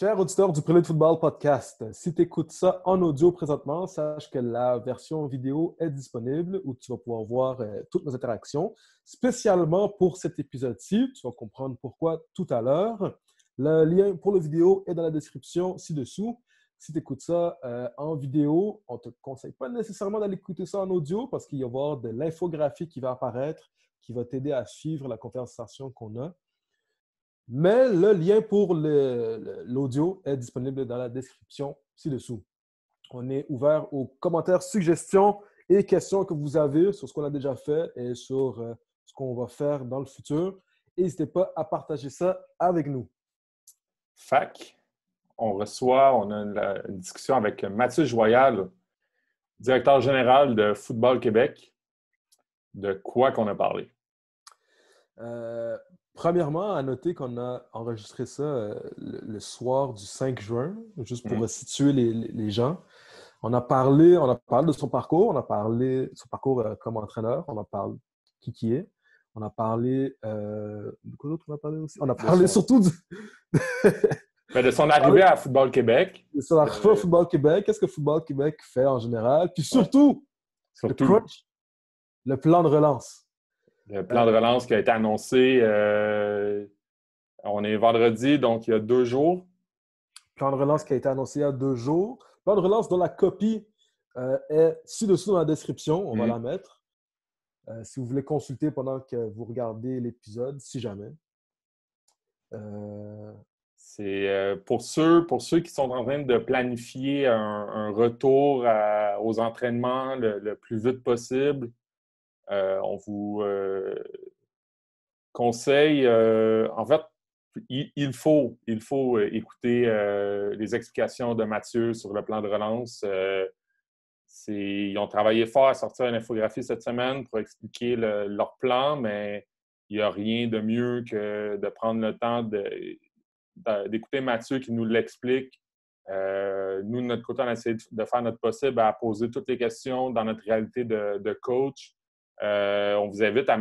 Cher auditeur du Prélude Football Podcast, si tu écoutes ça en audio présentement, sache que la version vidéo est disponible où tu vas pouvoir voir toutes nos interactions. Spécialement pour cet épisode-ci, tu vas comprendre pourquoi tout à l'heure. Le lien pour la vidéo est dans la description ci-dessous. Si tu écoutes ça en vidéo, on ne te conseille pas nécessairement d'aller écouter ça en audio parce qu'il va y avoir de l'infographie qui va apparaître, qui va t'aider à suivre la conversation qu'on a. Mais le lien pour l'audio est disponible dans la description ci-dessous. On est ouvert aux commentaires, suggestions et questions que vous avez sur ce qu'on a déjà fait et sur ce qu'on va faire dans le futur. N'hésitez pas à partager ça avec nous. Fac, on a une discussion avec Mathieu Joyal, directeur général de Football Québec. De quoi qu'on a parlé? Premièrement, à noter qu'on a enregistré ça le soir du 5 juin, juste pour situer les gens. On a parlé de son parcours, on a parlé de son parcours comme entraîneur, on a parlé qui est, on a parlé de quoi d'autre on a parlé aussi? On a parlé surtout de son arrivée à Football Québec. De son arrivée à Football Québec, qu'est-ce que Football Québec fait en général, puis surtout, le crunch, le plan de relance. Le plan de relance qui a été annoncé, on est vendredi, donc il y a 2 jours. Plan de relance qui a été annoncé il y a 2 jours. Plan de relance dont la copie est ci-dessous dans la description. On va la mettre. Si vous voulez consulter pendant que vous regardez l'épisode, si jamais. C'est pour ceux qui sont en train de planifier un retour aux entraînements le plus vite possible. On vous conseille, en fait, il faut écouter les explications de Mathieu sur le plan de relance. Ils ont travaillé fort à sortir une infographie cette semaine pour expliquer leur plan, mais il n'y a rien de mieux que de prendre le temps d'écouter Mathieu qui nous l'explique. Nous, de notre côté, on a essayé de faire notre possible à poser toutes les questions dans notre réalité de coach. On vous invite à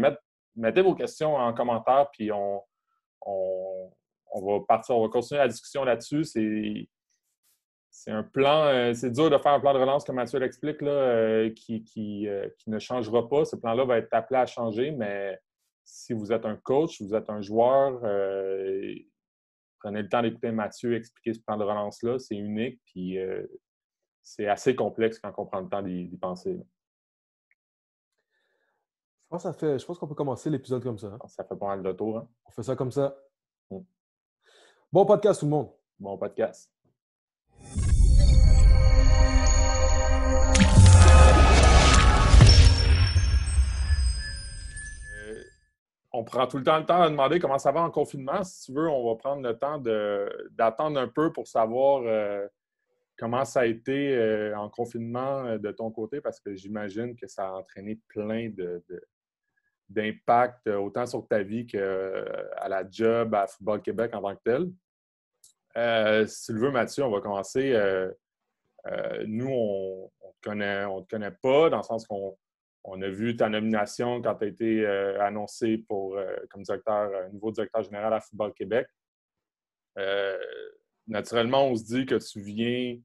mettez vos questions en commentaire, puis on va continuer la discussion là-dessus. C'est un plan, c'est dur de faire un plan de relance, comme Mathieu l'explique, là, qui ne changera pas. Ce plan-là va être appelé à changer, mais si vous êtes un coach, vous êtes un joueur, prenez le temps d'écouter Mathieu expliquer ce plan de relance-là. C'est unique, puis c'est assez complexe quand on prend le temps d'y penser. Là. Je pense qu'on peut commencer l'épisode comme ça. Hein? Ça fait pas mal de tour. Hein? On fait ça comme ça. Bon podcast, tout le monde. Bon podcast. On prend tout le temps de demander comment ça va en confinement. Si tu veux, on va prendre le temps d'attendre un peu pour savoir comment ça a été en confinement de ton côté, parce que j'imagine que ça a entraîné plein d'impact, autant sur ta vie qu'à la job, à Football Québec en tant que tel. Si tu le veux, Mathieu, on va commencer. Nous, on te connaît pas, dans le sens qu'on a vu ta nomination quand tu as été annoncé comme nouveau directeur général à Football Québec. Naturellement, on se dit que tu viens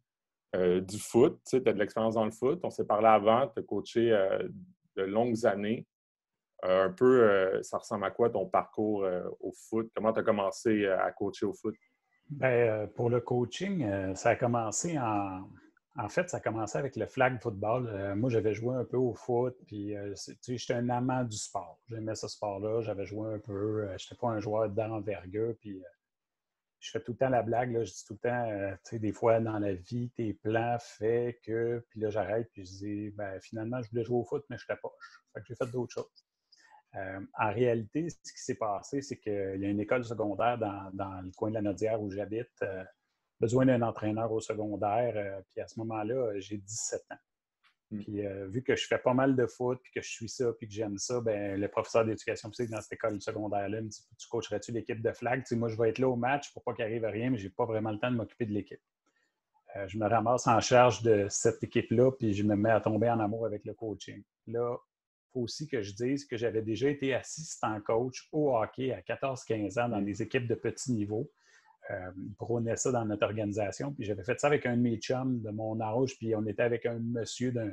du foot, tu as de l'expérience dans le foot. On s'est parlé avant, tu as coaché de longues années. Un peu, ça ressemble à quoi ton parcours au foot? Comment tu as commencé à coacher au foot? Bien, pour le coaching, ça a commencé En fait, ça a commencé avec le flag football. Moi, j'avais joué un peu au foot, puis j'étais un amant du sport. J'aimais ce sport-là, j'avais joué un peu. Je n'étais pas un joueur d'envergure, puis je fais tout le temps la blague. Là, je dis tout le temps, des fois dans la vie, tes plans fait que. Puis là, j'arrête, puis je dis, ben, finalement, je voulais jouer au foot, mais je n'étais poche. Fait que j'ai fait d'autres choses. En réalité, ce qui s'est passé, c'est qu'il y a une école secondaire dans le coin de la Nodière où j'habite. Besoin d'un entraîneur au secondaire. Puis à ce moment-là, j'ai 17 ans. Puis vu que je fais pas mal de foot, puis que je suis ça, puis que j'aime ça, bien, le professeur d'éducation physique dans cette école secondaire-là me dit, tu coacherais-tu l'équipe de flag? Tu sais, moi, je vais être là au match pour pas qu'il arrive à rien, mais j'ai pas vraiment le temps de m'occuper de l'équipe. Je me ramasse en charge de cette équipe-là, puis je me mets à tomber en amour avec le coaching. Là, il faut aussi que je dise que j'avais déjà été assistant coach au hockey à 14-15 ans dans des équipes de petit niveau. ils prônaient ça dans notre organisation. Puis j'avais fait ça avec un de mes chums de mon âge, puis on était avec un monsieur d'un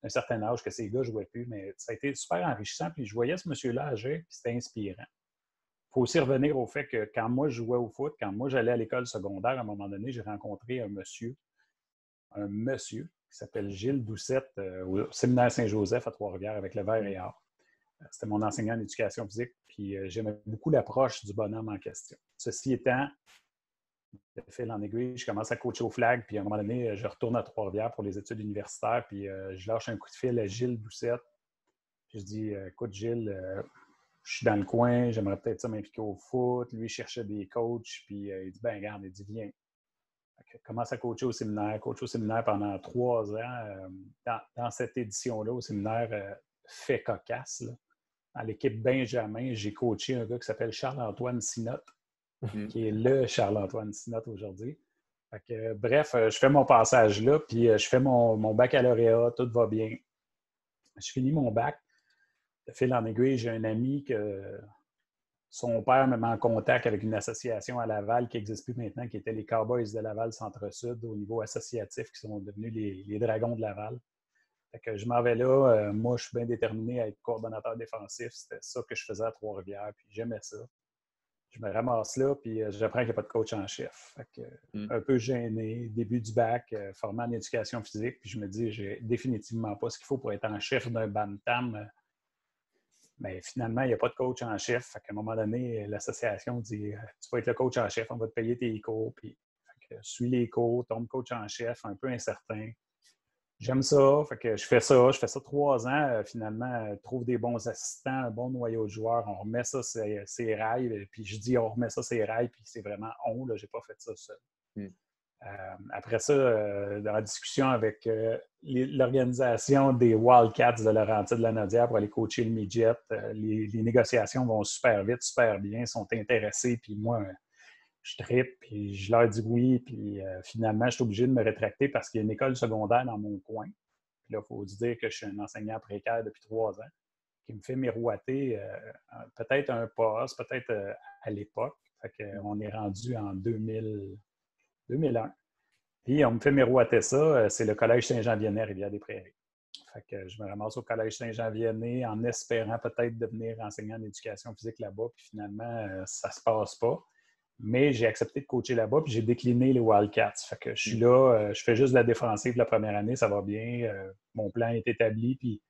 certain âge que ces gars ne jouaient plus. Mais ça a été super enrichissant. Puis je voyais ce monsieur-là agir, puis c'était inspirant. Il faut aussi revenir au fait que quand moi je jouais au foot, quand moi j'allais à l'école secondaire, à un moment donné, j'ai rencontré un monsieur qui s'appelle Gilles Doucette au séminaire Saint-Joseph à Trois-Rivières avec le Vert et Or. C'était mon enseignant en éducation physique, puis j'aimais beaucoup l'approche du bonhomme en question. Ceci étant, de fil en aiguille, je commence à coacher au flag, puis à un moment donné, je retourne à Trois-Rivières pour les études universitaires, puis je lâche un coup de fil à Gilles Doucette. Puis je dis, écoute Gilles, je suis dans le coin, j'aimerais peut-être ça m'impliquer au foot. Lui, il cherchait des coachs, puis il dit, ben regarde, il dit, viens. Je commence à coacher au séminaire pendant 3 ans. Dans cette édition-là, au séminaire fait cocasse, là. Dans l'équipe Benjamin, j'ai coaché un gars qui s'appelle Charles-Antoine Sinotte, qui est le Charles-Antoine Sinotte aujourd'hui. Bref, je fais mon passage là, puis je fais mon baccalauréat, tout va bien. Je finis mon bac. De fil en aiguille, j'ai un ami que son père me met en contact avec une association à Laval qui n'existe plus maintenant, qui était les Cowboys de Laval Centre-Sud au niveau associatif, qui sont devenus les Dragons de Laval. Fait que je m'en vais là. Moi, je suis bien déterminé à être coordonnateur défensif. C'était ça que je faisais à Trois-Rivières, puis j'aimais ça. Je me ramasse là, puis j'apprends qu'il n'y a pas de coach en chef. Fait que, un peu gêné, début du bac, formé en éducation physique, puis je me dis, j'ai définitivement pas ce qu'il faut pour être en chef d'un bantam. Mais finalement, il n'y a pas de coach en chef. Fait qu'à un moment donné, l'association dit, tu vas être le coach en chef, on va te payer tes cours. Puis, fait que, suis les cours, tombe coach en chef, un peu incertain. J'aime ça, fait que je fais ça 3 ans, finalement, trouve des bons assistants, un bon noyau de joueurs, on remet ça ses rails, puis je dis on remet ça ses rails, puis c'est vraiment on, là, j'ai pas fait ça seul. Après ça, dans la discussion avec l'organisation des Wildcats de Laurentides-Lanaudière pour aller coacher le midget, les négociations vont super vite, super bien, ils sont intéressés, puis moi, je trippe, puis je leur dis oui, puis finalement, je suis obligé de me rétracter parce qu'il y a une école secondaire dans mon coin. Puis là, il faut dire que je suis un enseignant précaire depuis 3 ans, qui me fait miroiter peut-être un poste, peut-être à l'époque. Fait qu'on est rendu en 2001. Puis on me fait miroiter ça, c'est le Collège Saint-Jean-Vianney, Rivière-des-Prairies. Fait que je me ramasse au Collège Saint-Jean-Vianney en espérant peut-être devenir enseignant en éducation physique là-bas, puis finalement, ça ne se passe pas. Mais j'ai accepté de coacher là-bas, puis j'ai décliné les Wildcats. Fait que je suis là, je fais juste de la défensive la première année, ça va bien. Mon plan est établi, puis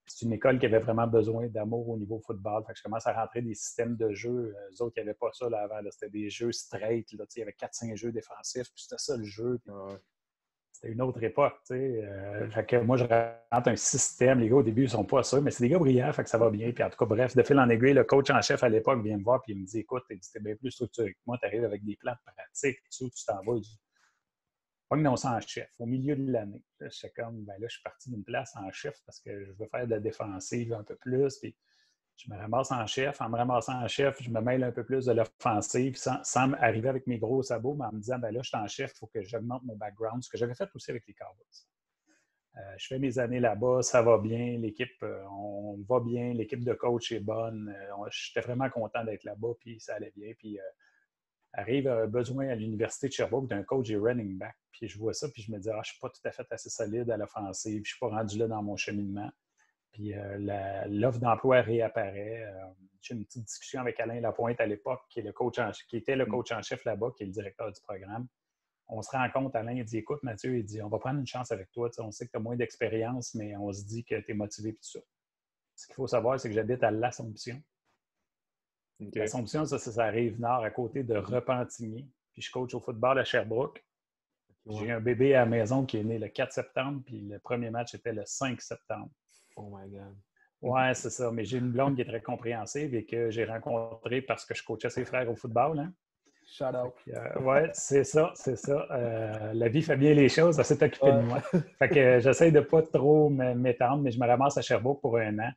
c'est une école qui avait vraiment besoin d'amour au niveau football. Fait que je commence à rentrer des systèmes de jeu. Eux autres, il n'y avait pas ça là, avant. Là. C'était des jeux straight. Là, il y avait 4-5 jeux défensifs, puis c'était ça le jeu. Puis, c'était une autre époque. Fait que moi, je rentre un système. Les gars, au début, ils ne sont pas sûrs, mais c'est des gars brillants, fait que ça va bien. Puis en tout cas, bref, de fil en aiguille, le coach en chef à l'époque vient me voir et il me dit, écoute, t'es bien plus structuré que moi, tu arrives avec des plans de pratique, tu t'en vas. Pogne-nous ça en chef au milieu de l'année. Je suis comme, ben là, je suis parti d'une place en chef parce que je veux faire de la défensive un peu plus. Puis je me ramasse en chef. En me ramassant en chef, je me mêle un peu plus de l'offensive sans arriver avec mes gros sabots, mais en me disant, ben là, je suis en chef, il faut que j'augmente mon background, ce que j'avais fait aussi avec les Cowboys. Je fais mes années là-bas, ça va bien, l'équipe, on va bien, l'équipe de coach est bonne. J'étais vraiment content d'être là-bas, puis ça allait bien. Puis arrive besoin à l'Université de Sherbrooke d'un coach et running back. Puis je vois ça, puis je me dis, je ne suis pas tout à fait assez solide à l'offensive, je ne suis pas rendu là dans mon cheminement. Puis l'offre d'emploi réapparaît. J'ai une petite discussion avec Alain Lapointe à l'époque, qui était le coach en chef là-bas, qui est le directeur du programme. On se rend compte, Alain, il dit, écoute, Mathieu, il dit, on va prendre une chance avec toi. On sait que tu as moins d'expérience, mais on se dit que tu es motivé et tout ça. Ce qu'il faut savoir, c'est que j'habite à l'Assomption. Okay. L'Assomption, ça arrive nord, à côté de Repentigny. Puis je coach au football à Sherbrooke. Okay. J'ai un bébé à la maison qui est né le 4 septembre, puis le premier match était le 5 septembre. Oh my God. Ouais, c'est ça. Mais j'ai une blonde qui est très compréhensive et que j'ai rencontrée parce que je coachais ses frères au football. Hein. Shout out. Ouais, c'est ça. La vie fait bien les choses, ça s'est occupé de moi. Fait que j'essaie de pas trop m'étendre, mais je me ramasse à Sherbrooke pour 1 an.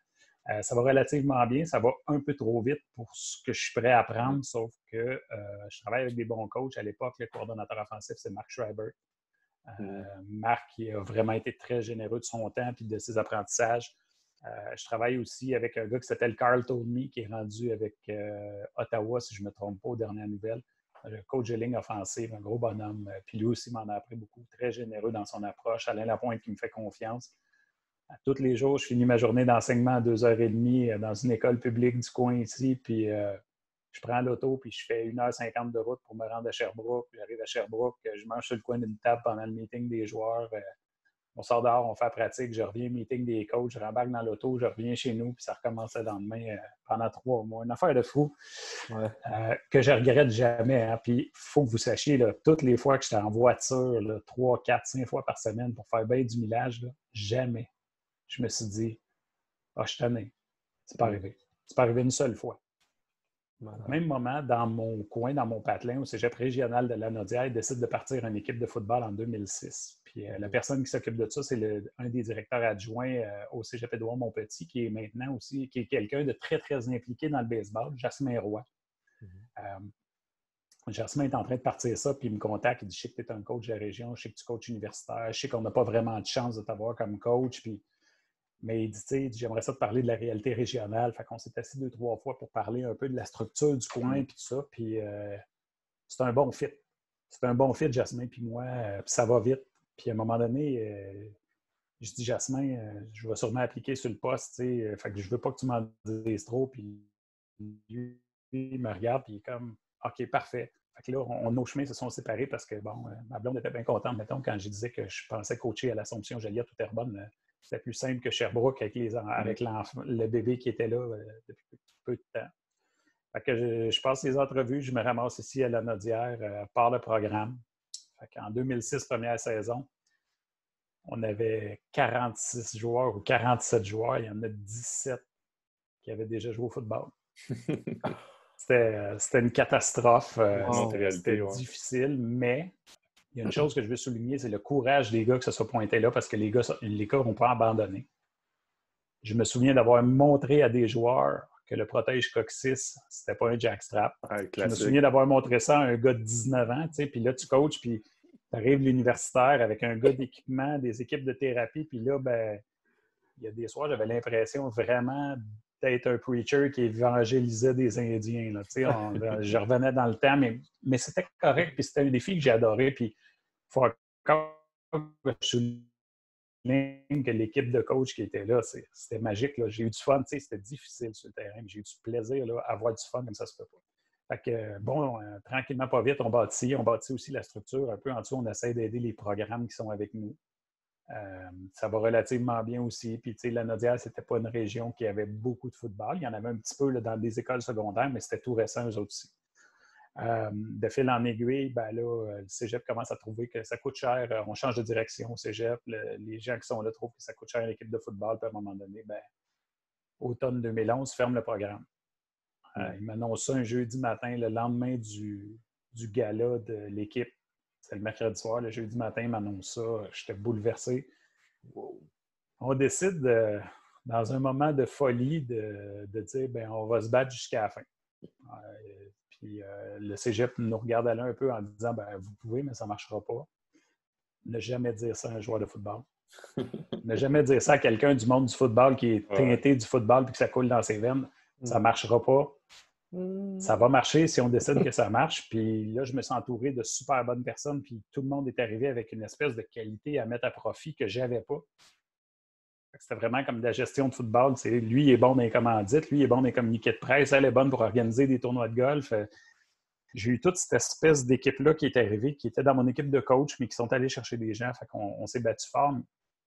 Ça va relativement bien, ça va un peu trop vite pour ce que je suis prêt à apprendre, sauf que je travaille avec des bons coachs. À l'époque, le coordonnateur offensif, c'est Marc Schreiber. Marc, qui a vraiment été très généreux de son temps et de ses apprentissages. Je travaille aussi avec un gars qui s'appelle Carl Tolmy, qui est rendu avec Ottawa, si je ne me trompe pas, aux dernières nouvelles. le coach de ligne offensive, un gros bonhomme. Puis lui aussi m'en a appris beaucoup, très généreux dans son approche. Alain Lapointe qui me fait confiance. À tous les jours, je finis ma journée d'enseignement à 2h30 dans une école publique du coin ici. Puis je prends l'auto, puis je fais 1h50 de route pour me rendre à Sherbrooke. J'arrive à Sherbrooke, je mange sur le coin d'une table pendant le meeting des joueurs. On sort dehors, on fait la pratique, je reviens, meeting des coachs, je rembarque dans l'auto, je reviens chez nous, puis ça recommence le lendemain pendant 3 mois. Une affaire de fou que je regrette jamais. Hein. Puis il faut que vous sachiez, là, toutes les fois que j'étais en voiture, là, 3, 4, 5 fois par semaine pour faire bien du millage, là, jamais je me suis dit « Ah, je suis tanné. » C'est pas arrivé. C'est pas arrivé une seule fois. Au même moment, dans mon coin, dans mon patelin, au cégep régional de Lanaudière, il décide de partir une équipe de football en 2006. Puis la personne qui s'occupe de ça, c'est un des directeurs adjoints au cégep Édouard-Montpetit, qui est maintenant aussi, qui est quelqu'un de très, très impliqué dans le baseball, Jasmin Roy. Jasmin est en train de partir ça, puis il me contacte, il dit « Je sais que tu es un coach de la région, je sais que tu coaches universitaire, je sais qu'on n'a pas vraiment de chance de t'avoir comme coach, puis mais il dit, tu sais, j'aimerais ça te parler de la réalité régionale. » Fait qu'on s'est assis 2, 3 fois pour parler un peu de la structure du coin et tout ça. Puis c'est un bon fit. C'est un bon fit, Jasmin puis moi. Puis ça va vite. Puis à un moment donné, je dis, Jasmin, je vais sûrement appliquer sur le poste, tu sais. Fait que je veux pas que tu m'en dises trop. Puis lui, il me regarde, puis il est comme, OK, parfait. Fait que là, nos chemins se sont séparés parce que, bon, ma blonde était bien contente, mettons, quand je disais que je pensais coacher à l'Assomption Joliette ou Terrebonne. C'était plus simple que Sherbrooke avec le bébé qui était là depuis peu de temps. Fait que je passe les entrevues, je me ramasse ici à Lanaudière par le programme. Fait qu'en 2006, première saison, on avait 46 joueurs ou 47 joueurs. Il y en a 17 qui avaient déjà joué au football. C'était une catastrophe. C'était difficile, mais il y a une chose que je veux souligner, c'est le courage des gars que se soit pointé là parce que les gars n'ont pas abandonné. Je me souviens d'avoir montré à des joueurs que le protège coccyx, c'était pas un jackstrap. Je me souviens d'avoir montré ça à un gars de 19 ans, tu sais, puis là, tu coaches, puis tu arrives l'universitaire avec un gars d'équipement, des équipes de thérapie, puis là, ben, il y a des soirs, j'avais l'impression vraiment d'être un preacher qui évangélisait des Indiens, là, tu sais, je revenais dans le temps, mais c'était correct, puis c'était un défi que j'ai adoré, puis il faut encore que je souligne que l'équipe de coach qui était là, c'était magique. Là. J'ai eu du fun. C'était difficile sur le terrain, mais j'ai eu du plaisir là, à avoir du fun comme ça se fait pas. Fait que, bon, tranquillement, pas vite, on bâtit aussi la structure. Un peu en dessous, on essaie d'aider les programmes qui sont avec nous. Ça va relativement bien aussi. Puis, tu sais, Lanaudière, c'était pas une région qui avait beaucoup de football. Il y en avait un petit peu là, dans des écoles secondaires, mais c'était tout récent, eux autres aussi. De fil en aiguille, ben là, le cégep commence à trouver que ça coûte cher. On change de direction au cégep. Les gens qui sont là trouvent que ça coûte cher à l'équipe de football. Puis à un moment donné, ben, automne 2011, ferme le programme. Ils m'annoncent ça un jeudi matin, le lendemain du gala de l'équipe. C'est le mercredi soir. Le jeudi matin, ils m'annoncent ça. J'étais bouleversé. Wow. On décide, dans un moment de folie, de dire ben, on va se battre jusqu'à la fin. Puis le cégep nous regarde aller un peu en disant ben, vous pouvez, mais ça ne marchera pas. Ne jamais dire ça à un joueur de football. Ne jamais dire ça à quelqu'un du monde du football qui est teinté du football et que ça coule dans ses veines. Ça ne marchera pas. Ça va marcher si on décide que ça marche. Puis là, je me suis entouré de super bonnes personnes. Puis tout le monde est arrivé avec une espèce de qualité à mettre à profit que je n'avais pas. C'était vraiment comme de la gestion de football. Lui, il est bon dans les commandites, lui, il est bon dans les communiqués de presse, elle est bonne pour organiser des tournois de golf. J'ai eu toute cette espèce d'équipe-là qui est arrivée, qui était dans mon équipe de coach, mais qui sont allés chercher des gens. Fait qu'on s'est battu fort.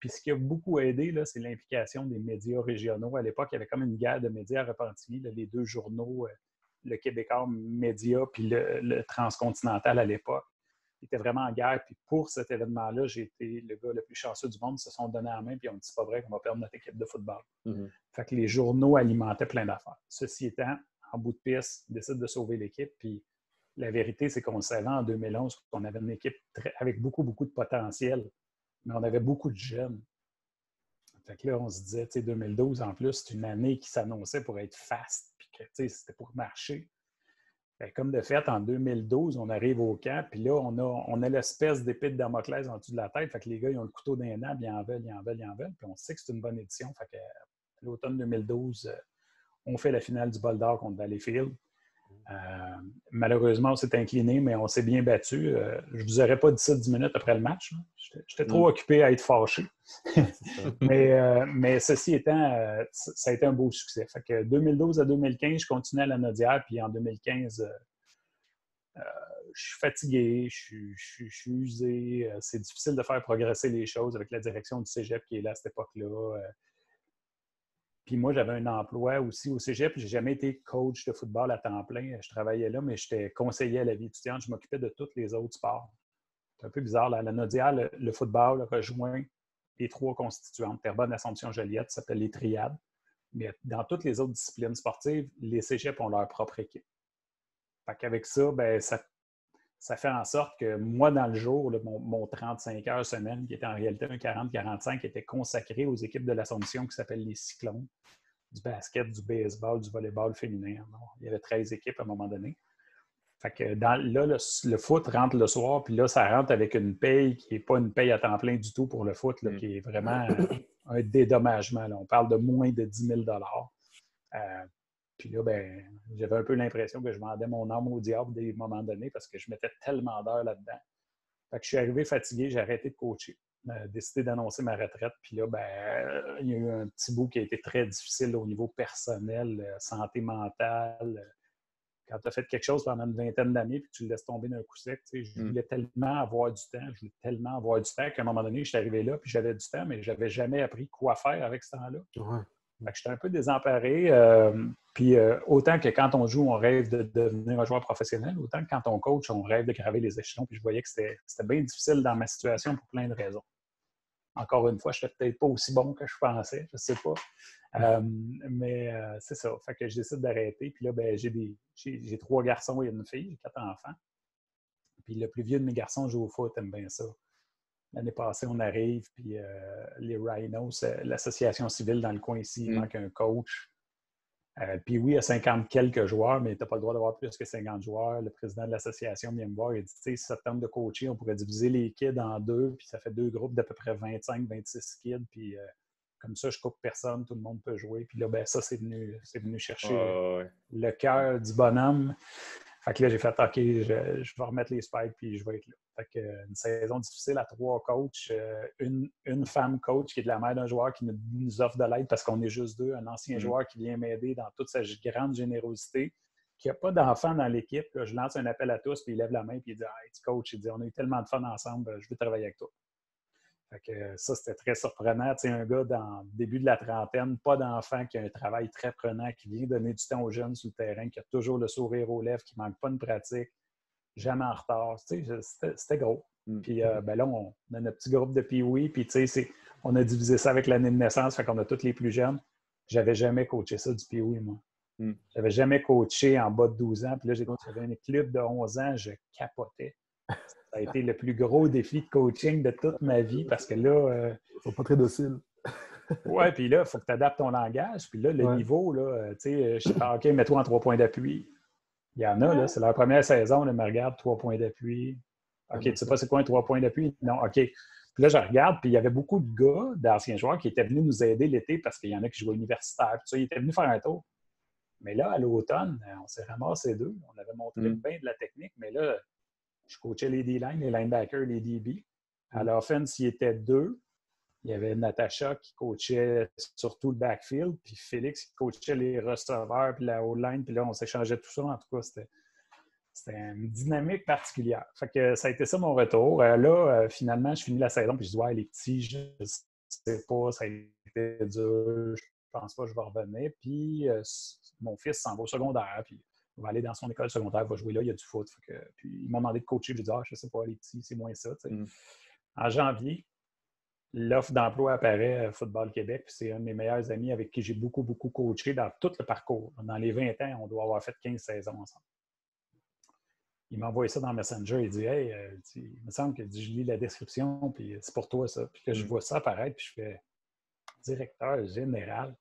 Puis ce qui a beaucoup aidé, là, c'est l'implication des médias régionaux. À l'époque, il y avait comme une guerre de médias à Repentigny, là, les 2 journaux, le Québécois Média puis le Transcontinental à l'époque. Ils étaient vraiment en guerre. Puis pour cet événement-là, j'ai été le gars le plus chanceux du monde. Ils se sont donnés en main puis ils ont dit c'est pas vrai qu'on va perdre notre équipe de football. Fait que les journaux alimentaient plein d'affaires. Ceci étant, en bout de piste, ils décident de sauver l'équipe. Puis la vérité, c'est qu'on le savait en 2011 qu'on avait une équipe avec beaucoup, beaucoup de potentiel, mais on avait beaucoup de jeunes. Fait que là, on se disait, tu sais, 2012, en plus, c'est une année qui s'annonçait pour être fast, puis que, tu sais, c'était pour marcher. Fait que comme de fait, en 2012, on arrive au camp, puis là, on a l'espèce d'épée de Damoclès en dessous de la tête. Fait que les gars, ils ont le couteau d'un an, puis ils en veulent. Puis on sait que c'est une bonne édition. Fait que l'automne 2012, on fait la finale du Bol d'Or contre Valleyfield. Malheureusement, on s'est incliné, mais on s'est bien battu. Je ne vous aurais pas dit ça 10 minutes après le match. J'étais trop occupé à être fâché. mais ceci étant, ça a été un beau succès. Fait que 2012 à 2015, je continuais à la Nodière, puis en 2015, je suis fatigué, je suis usé. C'est difficile de faire progresser les choses avec la direction du cégep qui est là à cette époque-là. Puis moi, j'avais un emploi aussi au cégep. Je n'ai jamais été coach de football à temps plein. Je travaillais là, mais j'étais conseiller à la vie étudiante. Je m'occupais de tous les autres sports. C'est un peu bizarre. Là. À la Nodière, le football rejoint les 3 constituantes. Terrebonne, Assomption, Joliette, ça s'appelle les triades. Mais dans toutes les autres disciplines sportives, les cégeps ont leur propre équipe. Fait qu'avec ça, ben, ça fait en sorte que moi, dans le jour, là, mon 35 heures semaine, qui était en réalité un 40-45, était consacré aux équipes de l'Assomption qui s'appellent les Cyclones, du basket, du baseball, du volleyball féminin. Il y avait 13 équipes à un moment donné. Fait que là, le foot rentre le soir, puis là, ça rentre avec une paye qui n'est pas une paye à temps plein du tout pour le foot, là, qui est vraiment un dédommagement. Là. On parle de moins de 10 000 Puis là, ben, j'avais un peu l'impression que je vendais mon âme au diable à des moments donnés parce que je mettais tellement d'heures là-dedans. Fait que je suis arrivé fatigué, j'ai arrêté de coacher. J'ai décidé d'annoncer ma retraite. Puis là, ben, il y a eu un petit bout qui a été très difficile au niveau personnel, santé mentale. Quand tu as fait quelque chose pendant une vingtaine d'années puis que tu le laisses tomber d'un coup sec, je voulais tellement avoir du temps, qu'à un moment donné, je suis arrivé là puis j'avais du temps, mais je n'avais jamais appris quoi faire avec ce temps-là. Ouais. Fait que j'étais un peu désemparé. Puis autant que quand on joue, on rêve de devenir un joueur professionnel, autant que quand on coach, on rêve de graver les échelons. Puis je voyais que c'était bien difficile dans ma situation pour plein de raisons. Encore une fois, je n'étais peut-être pas aussi bon que je pensais, je ne sais pas. Mais c'est ça. Fait que je décide d'arrêter. Puis là, ben, j'ai 3 garçons et une fille, j'ai 4 enfants. Puis le plus vieux de mes garçons joue au foot, aime bien ça. L'année passée, on arrive, puis les Rhinos, l'association civile dans le coin ici, il manque un coach. Puis oui, il y a 50 quelques joueurs, mais tu n'as pas le droit d'avoir plus que 50 joueurs. Le président de l'association vient me voir et dit, tu sais, si ça te tente de coacher, on pourrait diviser les kids en 2, puis ça fait 2 groupes d'à peu près 25-26 kids, puis comme ça, je coupe personne, tout le monde peut jouer. Puis là, ben ça, c'est venu chercher le cœur du bonhomme. Fait que là, j'ai fait « OK, je vais remettre les spikes puis je vais être là ». Fait que une saison difficile à 3 coachs. Une femme coach qui est de la mère d'un joueur qui nous offre de l'aide parce qu'on est juste 2. Un ancien joueur qui vient m'aider dans toute sa grande générosité, qui n'a pas d'enfant dans l'équipe. Là, je lance un appel à tous, puis il lève la main puis il dit « Hey, tu coach, il dit, on a eu tellement de fun ensemble, je veux travailler avec toi ». Fait que ça, c'était très surprenant. Tu sais, un gars dans le début de la trentaine, pas d'enfant, qui a un travail très prenant, qui vient donner du temps aux jeunes sur le terrain, qui a toujours le sourire aux lèvres, qui ne manque pas de pratique, jamais en retard. Tu sais, c'était gros. Puis ben là, on a notre petit groupe de Pee-Wee, puis tu sais, on a divisé ça avec l'année de naissance, fait qu'on a tous les plus jeunes. J'avais jamais coaché ça du Pee-Wee, moi. J'avais jamais coaché en bas de 12 ans. Puis là, j'avais un club de 11 ans, je capotais. Ça a été le plus gros défi de coaching de toute ma vie parce que là... Ils sont pas très dociles. Oui, puis là, il faut que tu adaptes ton langage. Puis là, le niveau, là, tu sais, je sais pas, OK, mets-toi en 3 points d'appui. Il y en a, là, c'est leur première saison, là, me regarde, 3 points d'appui. OK, tu sais pas c'est quoi un 3 points d'appui? Non, OK. Puis là, je regarde, puis il y avait beaucoup de gars, d'anciens joueurs, qui étaient venus nous aider l'été parce qu'il y en a qui jouaient universitaire. Puis ça, ils étaient venus faire un tour. Mais là, à l'automne, on s'est ramassés 2. On avait montré bien de la technique, mais là, je coachais les D-line, les linebackers, les DB. À l'offense, il y était 2. Il y avait Natacha qui coachait surtout le backfield, puis Félix qui coachait les receveurs, puis la O-line, puis là, on s'échangeait tout ça. En tout cas, c'était une dynamique particulière. Fait que ça a été ça mon retour. Là, finalement, je finis la saison, puis je dis « Ouais, les petits, je ne sais pas, ça a été dur, je pense pas que je vais revenir. » Puis mon fils s'en va au secondaire, puis il va aller dans son école secondaire, il va jouer là, il y a du foot. Puis ils m'ont demandé de coacher, puis j'ai dit « Ah, je sais pas, les petits, c'est moins ça. » En janvier, l'offre d'emploi apparaît à Football Québec, puis c'est un de mes meilleurs amis avec qui j'ai beaucoup, beaucoup coaché dans tout le parcours. Dans les 20 ans, on doit avoir fait 15 saisons ensemble. Il m'a envoyé ça dans Messenger, il dit « Hey, il me semble que je lis la description, puis c'est pour toi ça. » Puis là, je vois ça apparaître, puis je fais « Directeur général. »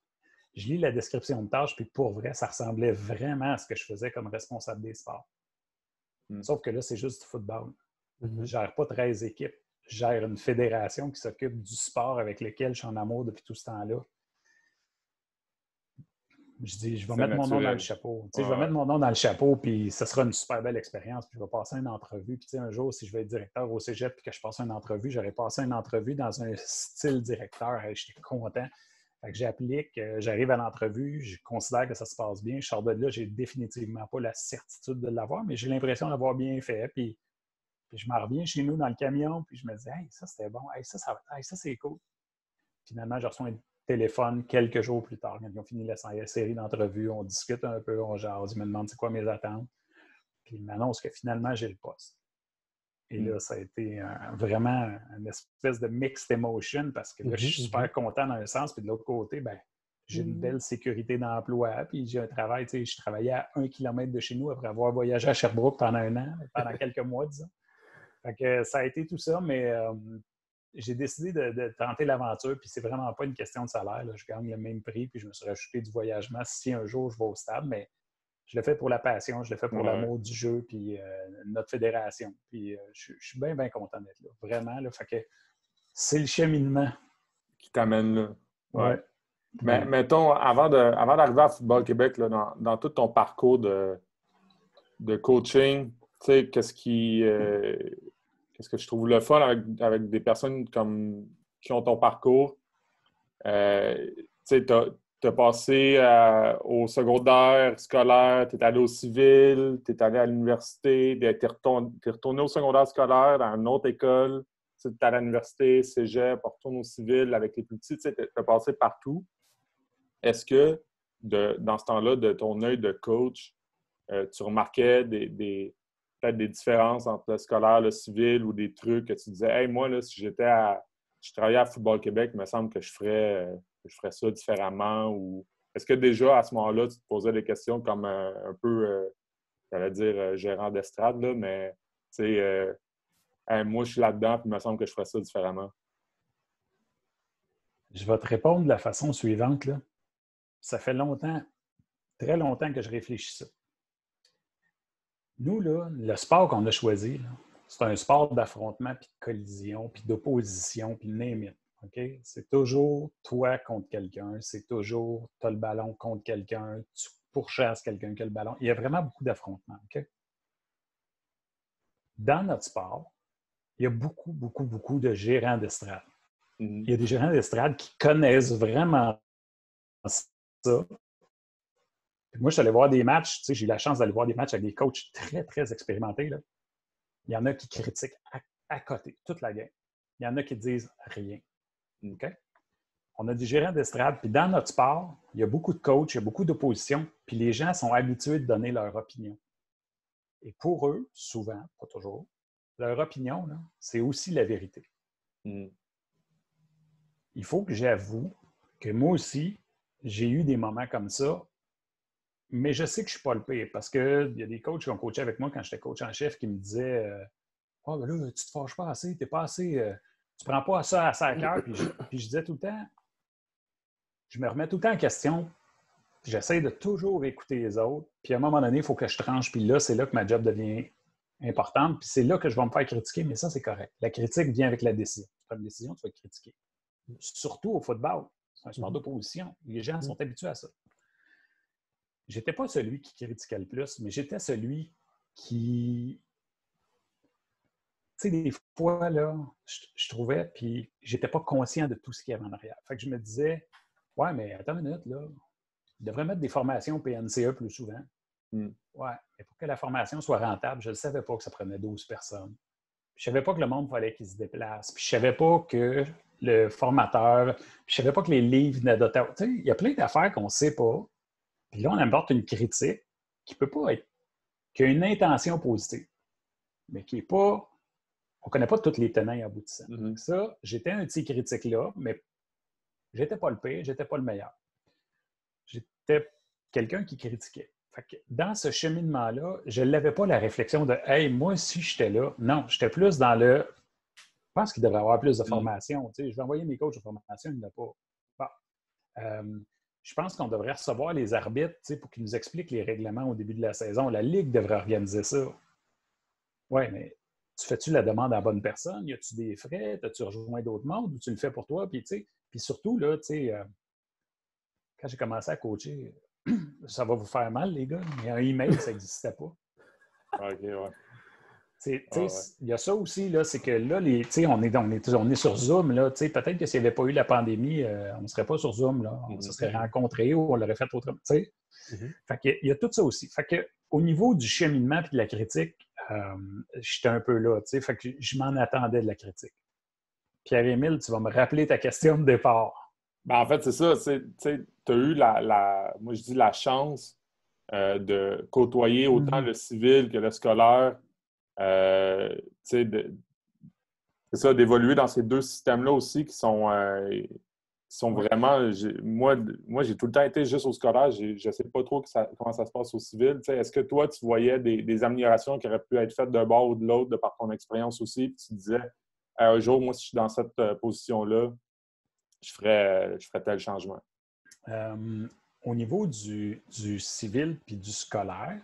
Je lis la description de tâche, puis pour vrai, ça ressemblait vraiment à ce que je faisais comme responsable des sports. Sauf que là, c'est juste du football. Je ne gère pas 13 équipes. Je gère une fédération qui s'occupe du sport avec lequel je suis en amour depuis tout ce temps-là. Je dis, je vais C'est mettre mon nom dans le naturel. chapeau. Tu sais, Ouais, je vais ouais. mettre mon nom dans le chapeau, puis ce sera une super belle expérience. Puis je vais passer une entrevue. Puis tu sais, un jour, si je vais être directeur au cégep puis que je passe une entrevue, j'aurais passé une entrevue dans un style directeur. Hey, j'étais content. Fait que j'applique, j'arrive à l'entrevue, je considère que ça se passe bien. Je sors de là, j'ai définitivement pas la certitude de l'avoir, mais j'ai l'impression d'avoir bien fait. Puis je m'en reviens chez nous dans le camion, puis je me dis, hey, ça c'était bon, hey, ça c'est cool. Finalement, je reçois un téléphone quelques jours plus tard, quand ils ont fini la série d'entrevues, on discute un peu, on jase, ils me demandent c'est quoi mes attentes. Puis ils m'annoncent que finalement, j'ai le poste. Et là, ça a été vraiment une espèce de mixed emotion parce que là, je suis super content dans un sens, puis de l'autre côté, ben, j'ai une belle sécurité d'emploi, puis j'ai un travail, tu sais, je travaillais à 1 kilomètre de chez nous après avoir voyagé à Sherbrooke pendant un an, pendant quelques mois, disons. Fait que ça a été tout ça, mais j'ai décidé de tenter l'aventure, puis c'est vraiment pas une question de salaire. Là. Je gagne le même prix, puis je me suis rajouté du voyagement si un jour je vais au stade, mais je le fais pour la passion, je le fais pour l'amour du jeu, puis notre fédération. Puis je suis bien, bien content d'être là. Vraiment, là. Fait que c'est le cheminement. Qui t'amène là. Ouais. Mais mettons, avant d'arriver à Football Québec, là, dans tout ton parcours de coaching, tu sais, qu'est-ce que je trouve le fun avec des personnes qui ont ton parcours? Tu sais, tu as passé au secondaire scolaire, tu es allé au civil, tu es allé à l'université, tu es retourné au secondaire scolaire dans une autre école, tu es allé à l'université, cégep, retourne au civil avec les plus petits, tu as passé partout. Est-ce que, dans ce temps-là, de ton œil de coach, tu remarquais peut-être des différences entre le scolaire, le civil ou des trucs que tu disais, hey, moi, là, si je travaillais à Football Québec, il me semble que je ferais ça différemment. Ou est-ce que déjà, à ce moment-là, tu te posais des questions comme un peu, j'allais dire, gérant d'estrade, là, mais tu sais, hey, moi, je suis là-dedans, puis il me semble que je ferais ça différemment. Je vais te répondre de la façon suivante. Là. Ça fait longtemps, très longtemps que je réfléchis ça. Nous, là, le sport qu'on a choisi, là, c'est un sport d'affrontement, puis de collision, puis d'opposition, puis name it. Okay? C'est toujours toi contre quelqu'un, c'est toujours tu as le ballon contre quelqu'un, tu pourchasses quelqu'un qui a le ballon. Il y a vraiment beaucoup d'affrontements. Okay? Dans notre sport, il y a beaucoup, beaucoup, beaucoup de gérants d'estrade. Il y a des gérants d'estrade qui connaissent vraiment ça. Puis moi, je suis allé voir des matchs, tu sais, j'ai eu la chance d'aller voir des matchs avec des coachs très, très expérimentés. Là. Il y en a qui critiquent à côté toute la game. Il y en a qui disent rien. OK? On a des gérants d'estrade, puis dans notre sport, il y a beaucoup de coachs, il y a beaucoup d'opposition, puis les gens sont habitués de donner leur opinion. Et pour eux, souvent, pas toujours, leur opinion, là, c'est aussi la vérité. Il faut que j'avoue que moi aussi, j'ai eu des moments comme ça, mais je sais que je ne suis pas le pire parce qu'il y a des coachs qui ont coaché avec moi quand j'étais coach en chef qui me disaient « Ah, ben là, tu te fâches pas assez, t'es pas assez, tu prends pas ça à cœur. » Puis je disais tout le temps, je me remets tout le temps en question. J'essaie de toujours écouter les autres. Puis à un moment donné, il faut que je tranche. Puis là, c'est là que ma job devient importante. Puis c'est là que je vais me faire critiquer, mais ça, c'est correct. La critique vient avec la décision. Tu prends une décision, tu vas être critiqué. Surtout au football. C'est un sport d'opposition. Les gens sont habitués à ça. J'étais pas celui qui critiquait le plus, mais j'étais celui qui... Tu sais, des fois, là, je trouvais, puis j'étais pas conscient de tout ce qu'il y avait en arrière. Fait que je me disais, ouais, mais attends une minute, là, il devrait mettre des formations PNCE plus souvent. Ouais, mais pour que la formation soit rentable, je ne savais pas que ça prenait 12 personnes. Je ne savais pas que le monde fallait qu'il se déplace. Puis je ne savais pas que le formateur, puis je ne savais pas que les livres venaient d'Ottawa. Tu sais, il y a plein d'affaires qu'on ne sait pas. Puis là, on apporte une critique qui peut pas être, qui a une intention positive, mais qui n'est pas, on ne connaît pas tous les tenants et aboutissants. Ça, j'étais un petit critique-là, mais je n'étais pas le pire, je n'étais pas le meilleur. J'étais quelqu'un qui critiquait. Fait que dans ce cheminement-là, je n'avais pas la réflexion de « Hey, moi, si j'étais là », non, j'étais plus dans le « Je pense qu'il devrait y avoir plus de formation. Tu sais, je vais envoyer mes coachs de formation, il n'y en a pas. Bon. Je pense qu'on devrait recevoir les arbitres pour qu'ils nous expliquent les règlements au début de la saison. La Ligue devrait organiser ça. Oui, mais tu fais-tu la demande à la bonne personne? Y a-tu des frais? As-tu rejoint d'autres mondes ou tu le fais pour toi? Puis surtout, là, quand j'ai commencé à coacher, ça va vous faire mal, les gars, mais un email, ça n'existait pas. OK, ouais. Il y a ça aussi, là, c'est que là, on est sur Zoom. Là, peut-être que s'il n'y avait pas eu la pandémie, on ne serait pas sur Zoom. Là, on se serait rencontrés ou on l'aurait fait autrement. Fait qu'il y a tout ça aussi. Fait que, au niveau du cheminement et de la critique, j'étais un peu là. Fait que je m'en attendais de la critique. Pierre-Émile, tu vas me rappeler ta question de départ. Ben, en fait, c'est ça. Tu as eu moi, je dis la chance de côtoyer autant le civil que le scolaire. C'est ça, d'évoluer dans ces deux systèmes-là aussi qui sont vraiment... Moi, j'ai tout le temps été juste au scolaire. Je ne sais pas trop comment ça se passe au civil. Est-ce que toi, tu voyais des améliorations qui auraient pu être faites d'un bord ou de l'autre de par ton expérience aussi? Puis tu disais, un jour, moi, si je suis dans cette position-là, je ferais tel changement. Au niveau du civil puis du scolaire,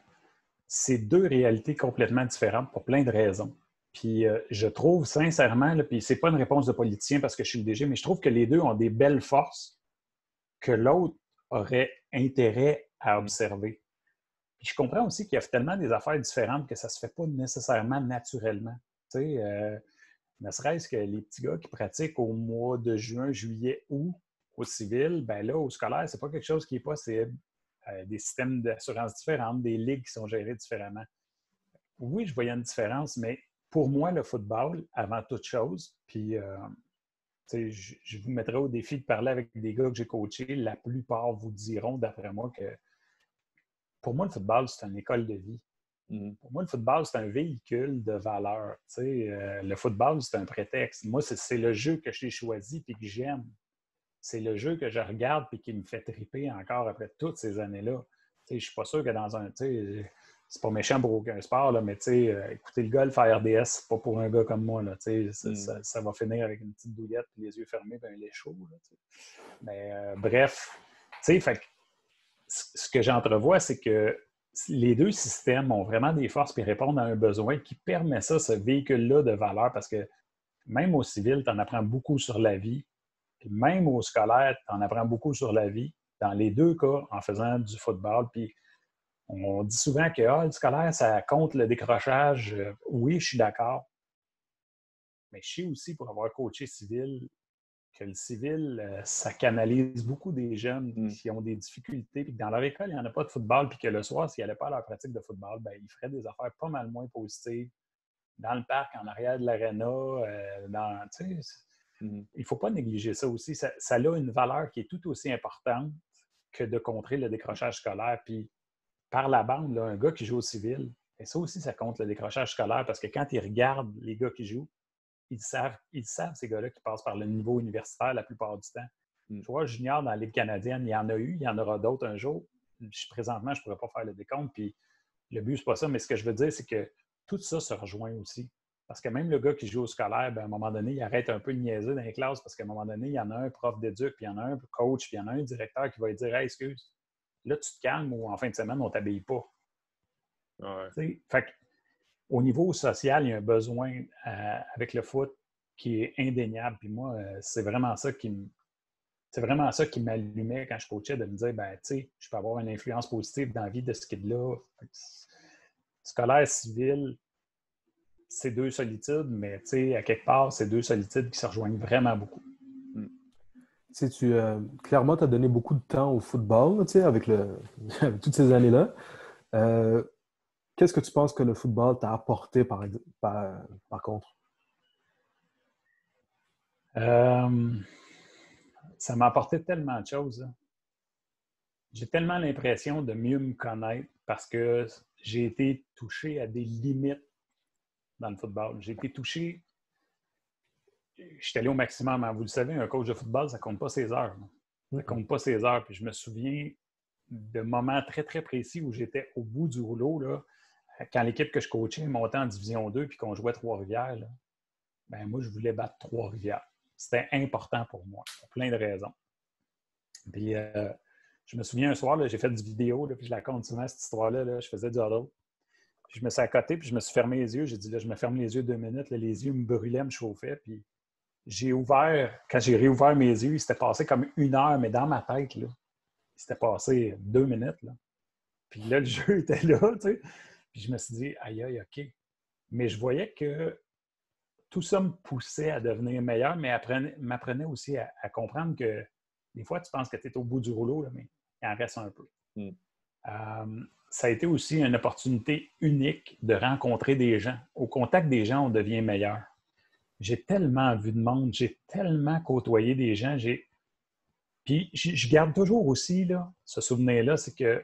c'est deux réalités complètement différentes pour plein de raisons. Puis je trouve sincèrement, là, puis c'est pas une réponse de politicien parce que je suis le DG, mais je trouve que les deux ont des belles forces que l'autre aurait intérêt à observer. Puis je comprends aussi qu'il y a tellement des affaires différentes que ça se fait pas nécessairement naturellement. Tu sais, ne serait-ce que les petits gars qui pratiquent au mois de juin, juillet, août au civil, ben là, au scolaire, c'est pas quelque chose qui est possible. Des systèmes d'assurance différents, des ligues qui sont gérées différemment. Oui, je voyais une différence, mais pour moi, le football, avant toute chose, puis je vous mettrai au défi de parler avec des gars que j'ai coachés, la plupart vous diront, d'après moi, que pour moi, le football, c'est une école de vie. Pour moi, le football, c'est un véhicule de valeur. Le football, c'est un prétexte. Moi, c'est le jeu que j'ai choisi et que j'aime. C'est le jeu que je regarde et qui me fait triper encore après toutes ces années-là. Je ne suis pas sûr que dans un... C'est pas méchant pour aucun sport, là, mais écouter le golf à RDS, c'est pas pour un gars comme moi. Là, ça va finir avec une petite douillette et les yeux fermés et un lait chaud. Là, mais bref, fait que, ce que j'entrevois, c'est que les deux systèmes ont vraiment des forces et répondent à un besoin qui permet ça, ce véhicule-là de valeur, parce que même au civil, tu en apprends beaucoup sur la vie. Puis même au scolaire, tu en apprends beaucoup sur la vie. Dans les deux cas, en faisant du football. Puis on dit souvent que le scolaire, ça compte le décrochage. Oui, je suis d'accord. Mais je sais aussi, pour avoir coaché civil, que le civil, ça canalise beaucoup des jeunes qui ont des difficultés, puis que dans leur école, il n'y en a pas de football, puis que le soir, s'ils n'allaient pas à leur pratique de football, ben, ils feraient des affaires pas mal moins positives dans le parc, en arrière de l'aréna, il ne faut pas négliger ça aussi. Ça a une valeur qui est tout aussi importante que de contrer le décrochage scolaire. Puis, par la bande, là, un gars qui joue au civil, et ça aussi, ça compte le décrochage scolaire parce que quand ils regardent les gars qui jouent, ils savent, ces gars-là, qui passent par le niveau universitaire la plupart du temps. Je vois, junior dans la Ligue canadienne, il y en a eu, il y en aura d'autres un jour. Présentement, je ne pourrais pas faire le décompte. Puis, le but, ce n'est pas ça, mais ce que je veux dire, c'est que tout ça se rejoint aussi. Parce que même le gars qui joue au scolaire, ben, à un moment donné, il arrête un peu de niaiser dans les classes parce qu'à un moment donné, il y en a un prof d'éduc, puis il y en a un coach, puis il y en a un directeur qui va lui dire « Hey, excuse, là, tu te calmes ou en fin de semaine, on ne t'habille pas. » Fait qu'au niveau social, il y a un besoin avec le foot qui est indéniable. Puis moi, c'est vraiment ça qui m'allumait quand je coachais, de me dire, ben, tu sais, je peux avoir une influence positive dans la vie de ce kid-là. Scolaire, civil, c'est deux solitudes, mais tu sais, à quelque part, c'est deux solitudes qui se rejoignent vraiment beaucoup. Clairement, tu as donné beaucoup de temps au football, avec toutes ces années-là. Qu'est-ce que tu penses que le football t'a apporté par contre? Ça m'a apporté tellement de choses. Hein. J'ai tellement l'impression de mieux me connaître parce que j'ai été touché à des limites dans le football. J'ai été touché... Je suis allé au maximum. Hein. Vous le savez, un coach de football, ça ne compte pas ses heures. Ça ne compte pas ses heures. Puis je me souviens de moments très, très précis où j'étais au bout du rouleau. Là, quand l'équipe que je coachais montait en Division 2 puis qu'on jouait Trois-Rivières, ben moi, je voulais battre Trois-Rivières. C'était important pour moi, pour plein de raisons. Puis je me souviens un soir, là, j'ai fait du vidéo, là, puis je la compte souvent, cette histoire-là. Là, je faisais du huddle. Puis je me suis accoté, puis je me suis fermé les yeux. J'ai dit, là, je me ferme les yeux 2 minutes. Là, les yeux me brûlaient, me chauffaient. Puis quand j'ai réouvert mes yeux, il s'était passé comme 1 heure, mais dans ma tête, là, s'était passé 2 minutes. Là. Puis là, le jeu était là, tu sais. Puis je me suis dit, aïe, aïe, OK. Mais je voyais que tout ça me poussait à devenir meilleur, mais m'apprenait aussi à comprendre que des fois, tu penses que tu es au bout du rouleau, là, mais il en reste un peu. Ça a été aussi une opportunité unique de rencontrer des gens. Au contact des gens, on devient meilleur. J'ai tellement vu de monde, j'ai tellement côtoyé des gens. Puis je garde toujours aussi là, ce souvenir-là, c'est que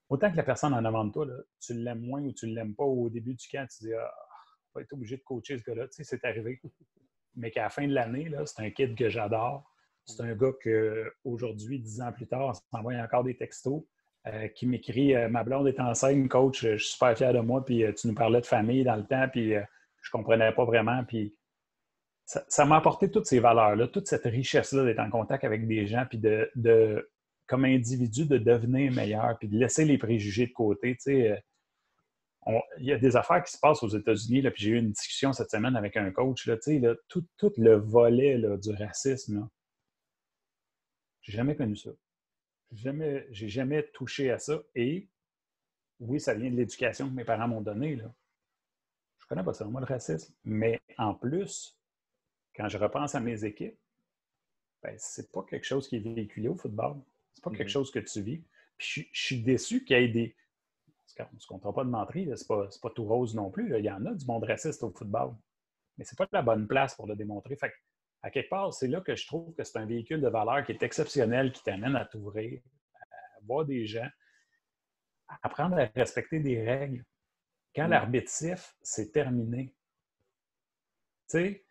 autant que la personne en avant de toi, là, tu l'aimes moins ou tu ne l'aimes pas au début du camp, tu dis « Ah, on va être obligé de coacher ce gars-là. » Tu sais, c'est arrivé. Mais qu'à la fin de l'année, là, c'est un kid que j'adore. C'est un gars qu'aujourd'hui, 10 ans plus tard, on s'envoie encore des textos qui m'écrit Ma blonde est enceinte, coach, je suis super fier de moi, puis tu nous parlais de famille dans le temps, puis je comprenais pas vraiment. » Puis ça m'a apporté toutes ces valeurs-là, toute cette richesse-là d'être en contact avec des gens, puis comme individu, de devenir meilleur, puis de laisser les préjugés de côté. Tu sais, il y a des affaires qui se passent aux États-Unis, là, puis j'ai eu une discussion cette semaine avec un coach, là, tu sais, là, tout le volet là, du racisme, là, j'ai jamais connu ça. J'ai jamais touché à ça. Et oui, ça vient de l'éducation que mes parents m'ont donnée. Là. Je connais pas ça, moi, le racisme. Mais en plus, quand je repense à mes équipes, ben, c'est pas quelque chose qui est véhiculé au football. C'est pas quelque chose que tu vis. Puis je suis déçu qu'il y ait des... On ne se comptera pas de menterie, c'est pas tout rose non plus. Là. Il y en a du monde raciste au football. Mais c'est pas la bonne place pour le démontrer. Fait à quelque part, c'est là que je trouve que c'est un véhicule de valeur qui est exceptionnel, qui t'amène à t'ouvrir, à voir des gens, à apprendre à respecter des règles. Quand l'arbitre siffle, c'est terminé. Tu sais,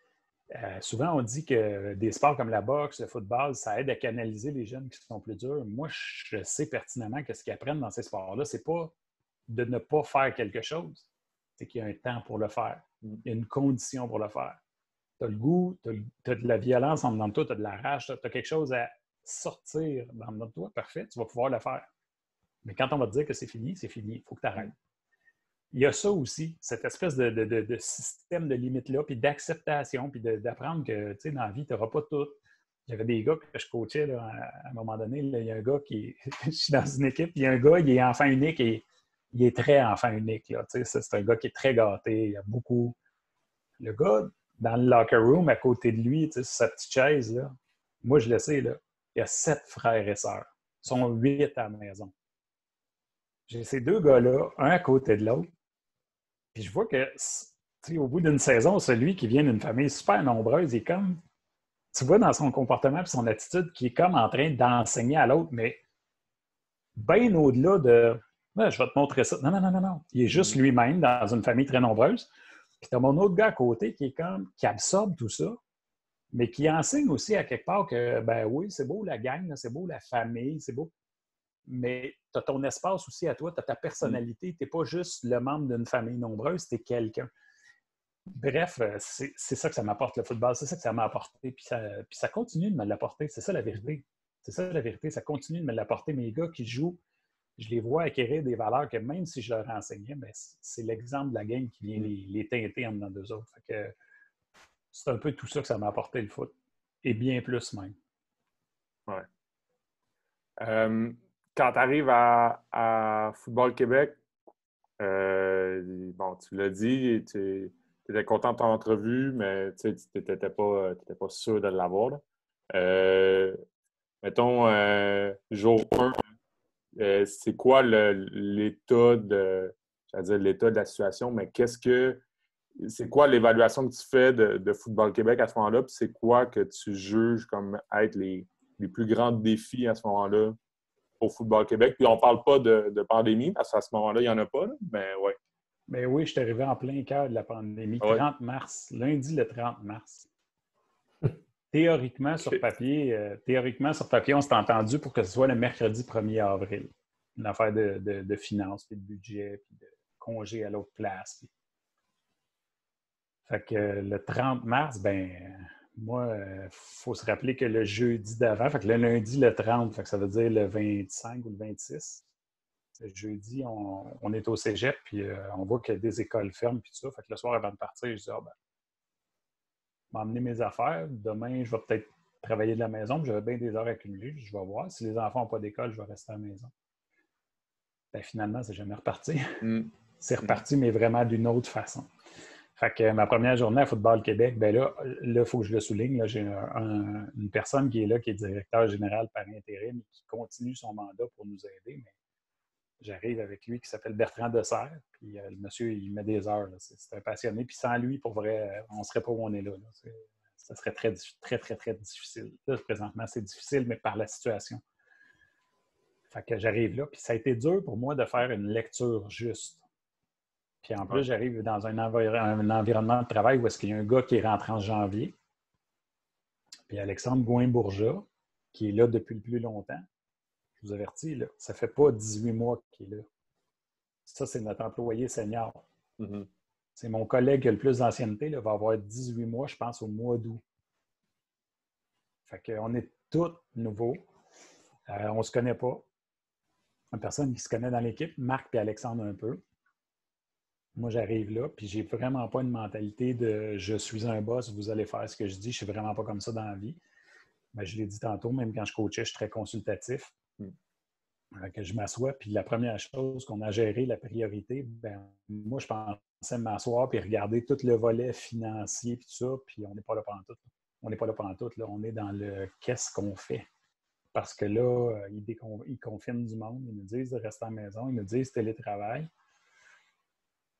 souvent, on dit que des sports comme la boxe, le football, ça aide à canaliser les jeunes qui sont plus durs. Moi, je sais pertinemment que ce qu'ils apprennent dans ces sports-là, c'est pas de ne pas faire quelque chose, c'est qu'il y a un temps pour le faire. Il y a une condition pour le faire. Tu as le goût, tu as de la violence en dedans de toi, tu as de la rage, tu as quelque chose à sortir en dedans de toi, parfait, tu vas pouvoir le faire. Mais quand on va te dire que c'est fini, il faut que tu arrêtes. Il y a ça aussi, cette espèce de système de limite-là, puis d'acceptation, puis d'apprendre que, tu sais, dans la vie, tu n'auras pas tout. J'avais des gars que je coachais, là, à un moment donné, là, il y a un gars qui... je suis dans une équipe, puis il y a un gars, il est enfant unique et il est très enfant unique, là, tu sais, c'est un gars qui est très gâté, il y a beaucoup... Le gars, dans le locker room, à côté de lui, tu sais, sur sa petite chaise, là, moi, je le sais, là, il y a 7 frères et sœurs. Ils sont 8 à la maison. J'ai ces 2 gars-là, un à côté de l'autre, puis je vois que, au bout d'une saison, celui qui vient d'une famille super nombreuse, il est comme, tu vois dans son comportement et son attitude, qui est comme en train d'enseigner à l'autre, mais bien au-delà de ouais, je vais te montrer ça. Non, non, non, non, non. Il est juste lui-même dans une famille très nombreuse. Puis tu as mon autre gars à côté qui est comme, qui absorbe tout ça, mais qui enseigne aussi à quelque part que, ben oui, c'est beau la gang, c'est beau la famille, c'est beau. Mais tu as ton espace aussi à toi, tu as ta personnalité. Tu n'es pas juste le membre d'une famille nombreuse, tu es quelqu'un. Bref, c'est ça que ça m'apporte le football, c'est ça que ça m'a apporté. Puis ça continue de me l'apporter, c'est ça la vérité. C'est ça la vérité, ça continue de me l'apporter. Mes gars qui jouent, je les vois acquérir des valeurs que même si je leur enseignais, ben, c'est l'exemple de la game qui vient les teinter en dedans d'eux autres. Fait que c'est un peu tout ça que ça m'a apporté le foot. Et bien plus même. Ouais. Quand tu arrives à Football Québec, bon, tu l'as dit, tu étais content de ton entrevue, mais tu n'étais pas sûr de l'avoir. Mettons, jour 1, c'est quoi l'état de la situation, mais c'est quoi l'évaluation que tu fais de Football Québec à ce moment-là, puis c'est quoi que tu juges comme être les plus grands défis à ce moment-là au Football Québec? Puis on ne parle pas de pandémie, parce qu'à ce moment-là, il n'y en a pas, là, mais ouais. Mais oui, je suis arrivé en plein cœur de la pandémie, 30 mars, lundi le 30 mars. Théoriquement, sur papier, on s'est entendu pour que ce soit le mercredi 1er avril. Une affaire de finances, puis de budget, puis de congé à l'autre place. Puis... Fait que le 30 mars, moi, il faut se rappeler que le jeudi d'avant, fait que le lundi, le 30, fait que ça veut dire le 25 ou le 26. Le jeudi, on est au cégep, puis on voit qu'il y a des écoles fermes, puis tout ça. Fait que le soir, avant de partir, je dis, je vais emmener mes affaires. Demain, je vais peut-être travailler de la maison, j'avais bien des heures accumulées. Je vais voir. Si les enfants n'ont pas d'école, je vais rester à la maison. Ben, finalement, c'est jamais reparti. C'est reparti, mais vraiment d'une autre façon. Fait que ma première journée à Football Québec, ben là, il faut que je le souligne. Là, j'ai une personne qui est là, qui est directeur général par intérim, qui continue son mandat pour nous aider. Mais j'arrive avec lui, qui s'appelle Bertrand Dessert. Puis le monsieur, il met des heures. C'est un passionné. Puis sans lui, pour vrai, on ne serait pas où on est là. Ça serait très, très, très, très difficile. Là, présentement, c'est difficile, mais par la situation. Fait que j'arrive là. Puis ça a été dur pour moi de faire une lecture juste. Puis en plus, j'arrive dans un environnement de travail où est-ce qu'il y a un gars qui est rentré en janvier. Puis Alexandre Gouin-Bourgeat, qui est là depuis le plus longtemps. Je vous avertis, là, ça ne fait pas 18 mois qu'il est là. Ça, c'est notre employé senior. C'est mon collègue qui a le plus d'ancienneté, va avoir 18 mois, je pense, au mois d'août. Fait qu'on est tous nouveaux. On ne se connaît pas. Une personne qui se connaît dans l'équipe, Marc et Alexandre un peu. Moi, j'arrive là, puis j'ai vraiment pas une mentalité de « je suis un boss, vous allez faire ce que je dis ». Je suis vraiment pas comme ça dans la vie. Ben, je l'ai dit tantôt, même quand je coachais, je suis très consultatif. Que je m'assois, puis la première chose qu'on a géré, la priorité, ben, moi, je pensais m'asseoir puis regarder tout le volet financier puis tout ça, puis on n'est pas là pendant tout. On n'est pas là pendant tout. Là. On est dans le « qu'est-ce qu'on fait ». Parce que là, ils confinent du monde, ils nous disent de rester à la maison, ils nous disent télétravail.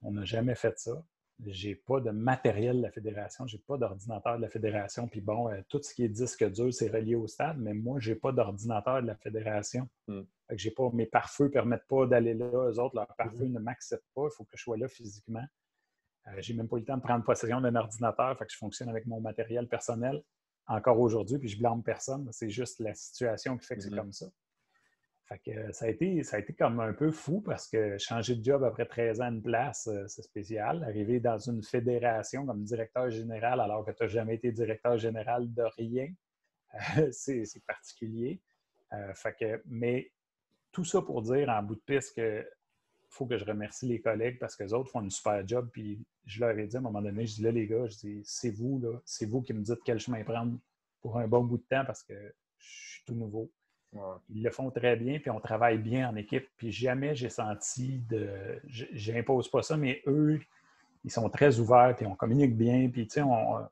On n'a jamais fait ça. Je n'ai pas de matériel de la fédération, je n'ai pas d'ordinateur de la fédération. Puis bon, tout ce qui est disque dur, c'est relié au stade, mais moi, je n'ai pas d'ordinateur de la fédération. Fait que j'ai pas, mes pare-feux ne permettent pas d'aller là. Eux autres, leurs pare-feux ne m'acceptent pas. Il faut que je sois là physiquement. Je n'ai même pas eu le temps de prendre possession d'un ordinateur. Fait que je fonctionne avec mon matériel personnel encore aujourd'hui, puis je ne blâme personne. C'est juste la situation qui fait que c'est comme ça. Fait que ça a été comme un peu fou parce que changer de job après 13 ans de place, c'est spécial. Arriver dans une fédération comme directeur général alors que tu n'as jamais été directeur général de rien, c'est particulier. Mais tout ça pour dire en bout de piste qu'il faut que je remercie les collègues parce qu'eux autres font une super job. Puis je leur ai dit à un moment donné, je dis là les gars, je dis c'est vous qui me dites quel chemin prendre pour un bon bout de temps parce que je suis tout nouveau. Ils le font très bien, puis on travaille bien en équipe. Puis jamais j'ai senti j'impose pas ça, mais eux, ils sont très ouverts, puis on communique bien. Puis, tu sais, je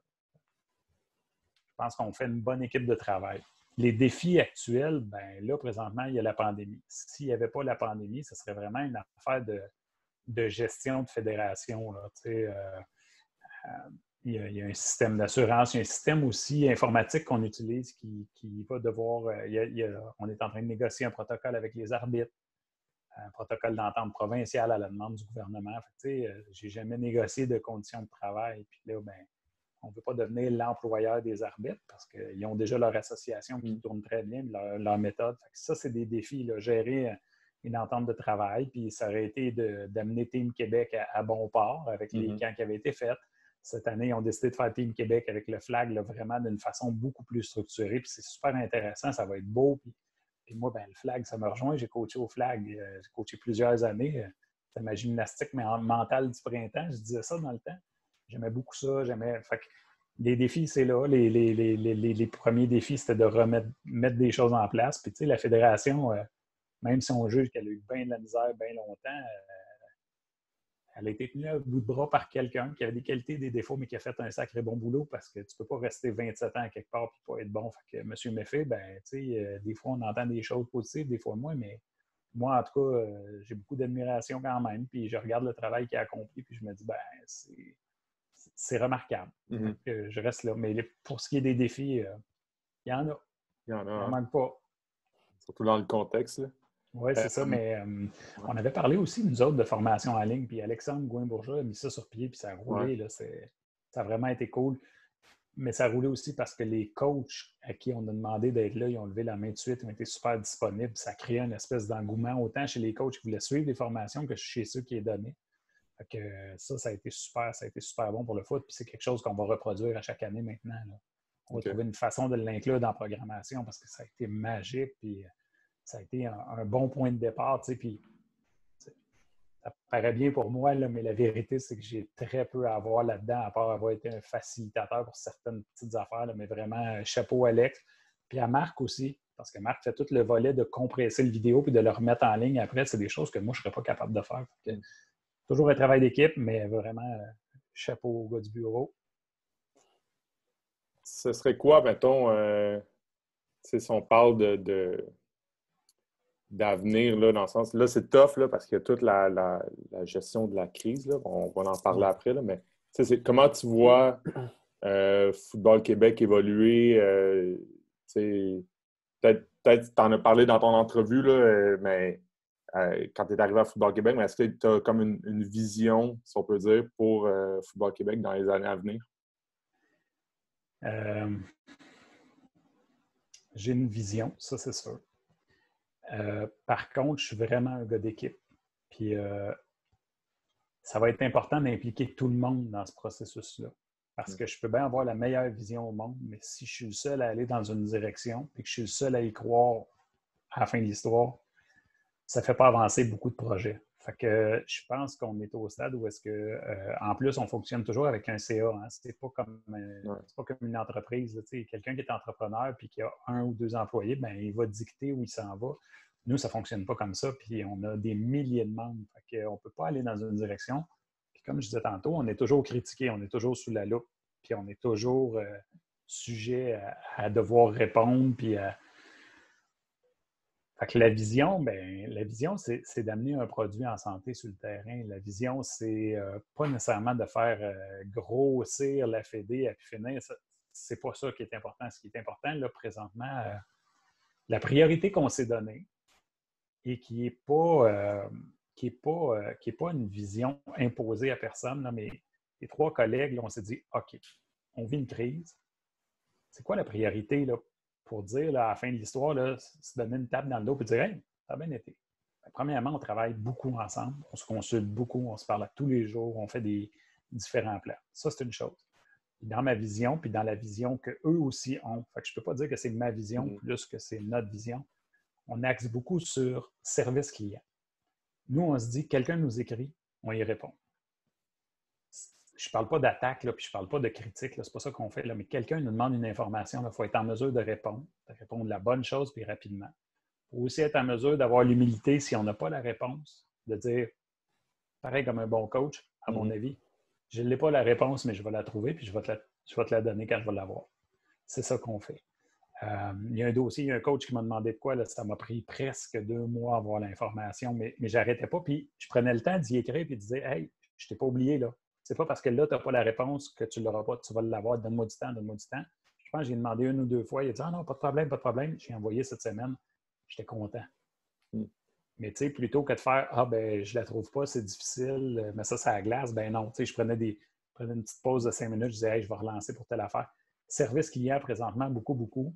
pense qu'on fait une bonne équipe de travail. Les défis actuels, ben là, présentement, il y a la pandémie. S'il n'y avait pas la pandémie, ce serait vraiment une affaire de gestion de fédération. Là, tu sais, il y a un système d'assurance, il y a un système aussi informatique qu'on utilise qui va devoir... on est en train de négocier un protocole avec les arbitres, un protocole d'entente provinciale à la demande du gouvernement. Je n'ai jamais négocié de conditions de travail. Puis là, ben, on ne veut pas devenir l'employeur des arbitres parce qu'ils ont déjà leur association qui tourne très bien, leur méthode. Ça, c'est des défis, là, gérer une entente de travail. Puis ça aurait été d'amener Team Québec à bon port avec les camps qui avaient été faits. Cette année, ils ont décidé de faire Team Québec avec le flag là, vraiment d'une façon beaucoup plus structurée. Puis c'est super intéressant, ça va être beau. Puis moi, ben, le flag, ça me rejoint. J'ai coaché au flag. J'ai coaché plusieurs années. C'était ma gymnastique mentale du printemps. Je disais ça dans le temps. J'aimais beaucoup ça. Fait que les défis, c'est là. Les premiers défis, c'était de mettre des choses en place. Puis tu sais, la fédération, même si on juge qu'elle a eu bien de la misère bien longtemps, elle a été tenue à bout de bras par quelqu'un qui avait des qualités, des défauts, mais qui a fait un sacré bon boulot parce que tu ne peux pas rester 27 ans à quelque part et pas être bon. Fait que M. Méfé, ben, des fois, on entend des choses positives, des fois moins, mais moi, en tout cas, j'ai beaucoup d'admiration quand même. Puis je regarde le travail qu'il a accompli, puis je me dis, ben, c'est remarquable. Je reste là. Mais pour ce qui est des défis, il y en a. Il y en a. Il n'en manque pas. Surtout dans le contexte. Là. Oui, c'est ça, mais on avait parlé aussi, nous autres, de formation en ligne, puis Alexandre Gouin-Bourgeat a mis ça sur pied, puis ça a roulé, là, ça a vraiment été cool. Mais ça a roulé aussi parce que les coachs à qui on a demandé d'être là, ils ont levé la main de suite, ils ont été super disponibles, ça a créé une espèce d'engouement, autant chez les coachs qui voulaient suivre les formations que chez ceux qui les donnaient. Fait que ça a été super bon pour le foot, puis c'est quelque chose qu'on va reproduire à chaque année maintenant. Là. On va trouver une façon de l'inclure dans la programmation parce que ça a été magique, puis ça a été un bon point de départ, tu sais, puis Ça paraît bien pour moi, là, mais la vérité, c'est que j'ai très peu à voir là-dedans, à part avoir été un facilitateur pour certaines petites affaires, là, mais vraiment, chapeau à Alex. Puis à Marc aussi, parce que Marc fait tout le volet de compresser le vidéo puis de le remettre en ligne après. C'est des choses que moi, je ne serais pas capable de faire. Toujours un travail d'équipe, mais vraiment, chapeau au gars du bureau. Ce serait quoi, mettons, si on parle d'avenir, là, dans le sens, là, c'est tough, là, parce qu'il y a toute la gestion de la crise, là. On va en parler après, là, mais comment tu vois Football Québec évoluer? Peut-être tu en as parlé dans ton entrevue, là, mais quand tu es arrivé à Football Québec, mais est-ce que tu as comme une vision, si on peut dire, pour Football Québec dans les années à venir? J'ai une vision, ça c'est sûr. Par contre, je suis vraiment un gars d'équipe. Puis ça va être important d'impliquer tout le monde dans ce processus-là. Parce que je peux bien avoir la meilleure vision au monde, mais si je suis le seul à aller dans une direction et que je suis le seul à y croire à la fin de l'histoire, ça ne fait pas avancer beaucoup de projets. Fait que je pense qu'on est au stade où est-ce que, en plus, on fonctionne toujours avec un CA. Hein. C'est pas comme une entreprise. Quelqu'un qui est entrepreneur et qui a 1 ou 2 employés, ben, il va dicter où il s'en va. Nous, ça ne fonctionne pas comme ça. Puis on a des milliers de membres. Fait qu'on ne peut pas aller dans une direction. Puis comme je disais tantôt, on est toujours critiqué, on est toujours sous la loupe. Puis on est toujours sujet à devoir répondre. Puis Fait que la vision, c'est d'amener un produit en santé sur le terrain. La vision, c'est pas nécessairement de faire grossir la Fédé à pu finir. C'est pas ça qui est important. Ce qui est important, là, présentement, la priorité qu'on s'est donnée et qui n'est pas, une vision imposée à personne, là, mais les 3 collègues, là, on s'est dit, OK, on vit une crise. C'est quoi la priorité, là? Pour dire, là, à la fin de l'histoire, là, se donner une tape dans le dos et dire « Hey, ça a bien été ». Premièrement, on travaille beaucoup ensemble, on se consulte beaucoup, on se parle tous les jours, on fait des différents plans. Ça, c'est une chose. Dans ma vision, puis dans la vision qu'eux aussi ont, fait que je ne peux pas dire que c'est ma vision plus que c'est notre vision, on axe beaucoup sur service client. Nous, on se dit, quelqu'un nous écrit, on y répond. Je ne parle pas d'attaque, puis je ne parle pas de critique, c'est pas ça qu'on fait, là, mais quelqu'un nous demande une information, il faut être en mesure de répondre la bonne chose, puis rapidement. Il faut aussi être en mesure d'avoir l'humilité, si on n'a pas la réponse, de dire, pareil comme un bon coach, à mon avis, je n'ai pas la réponse, mais je vais la trouver, puis je vais te la donner quand je vais l'avoir. C'est ça qu'on fait. Il y a un dossier, il y a un coach qui m'a demandé de quoi, là, ça m'a pris presque 2 mois à avoir l'information, mais je n'arrêtais pas, puis je prenais le temps d'y écrire, et de dire, hey, je ne t'ai pas oublié, là. C'est pas parce que là, tu n'as pas la réponse que tu ne l'auras pas. Tu vas l'avoir. Donne-moi du temps, donne-moi du temps. Je pense que j'ai demandé 1 ou 2 fois. Il a dit « Ah non, pas de problème, pas de problème. » J'ai envoyé cette semaine. J'étais content. Mais tu sais, plutôt que de faire « Ah, ben je la trouve pas, c'est difficile, mais ça à la glace. » Ben non, tu sais, je prenais une petite pause de 5 minutes. Je disais « Hey, je vais relancer pour telle affaire. » Service client présentement, beaucoup, beaucoup.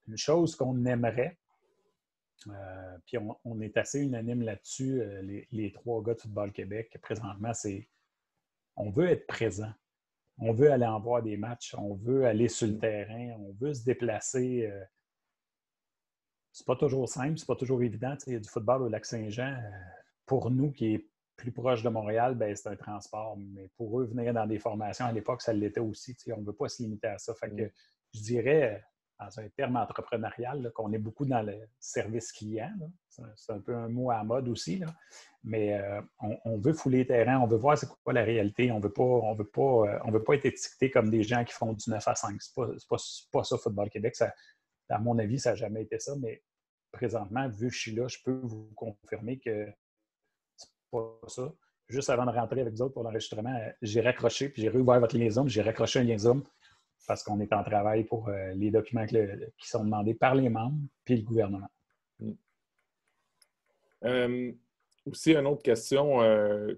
Une chose qu'on aimerait, puis on est assez unanime là-dessus, les 3 gars de Football Québec, présentement, c'est on veut être présent. On veut aller en voir des matchs. On veut aller sur le terrain. On veut se déplacer. C'est pas toujours simple. C'est pas toujours évident. Il y a du football au Lac-Saint-Jean. Pour nous, qui est plus proche de Montréal, ben, c'est un transport. Mais pour eux, venir dans des formations, à l'époque, ça l'était aussi. On ne veut pas se limiter à ça. Fait que je dirais, dans un terme entrepreneurial, là, qu'on est beaucoup dans le service client. Là. C'est un peu un mot à la mode aussi. Là. Mais on veut fouler les terrains, on veut voir c'est quoi la réalité. On veut pas être étiqueté comme des gens qui font du 9 à 5. C'est pas ça, Football Québec. Ça, à mon avis, ça n'a jamais été ça. Mais présentement, vu que je suis là, je peux vous confirmer que c'est pas ça. Juste avant de rentrer avec vous autres pour l'enregistrement, j'ai raccroché, puis j'ai réouvert votre lien Zoom, j'ai raccroché un lien Zoom parce qu'on est en travail pour les documents qui sont demandés par les membres puis le gouvernement. Aussi, une autre question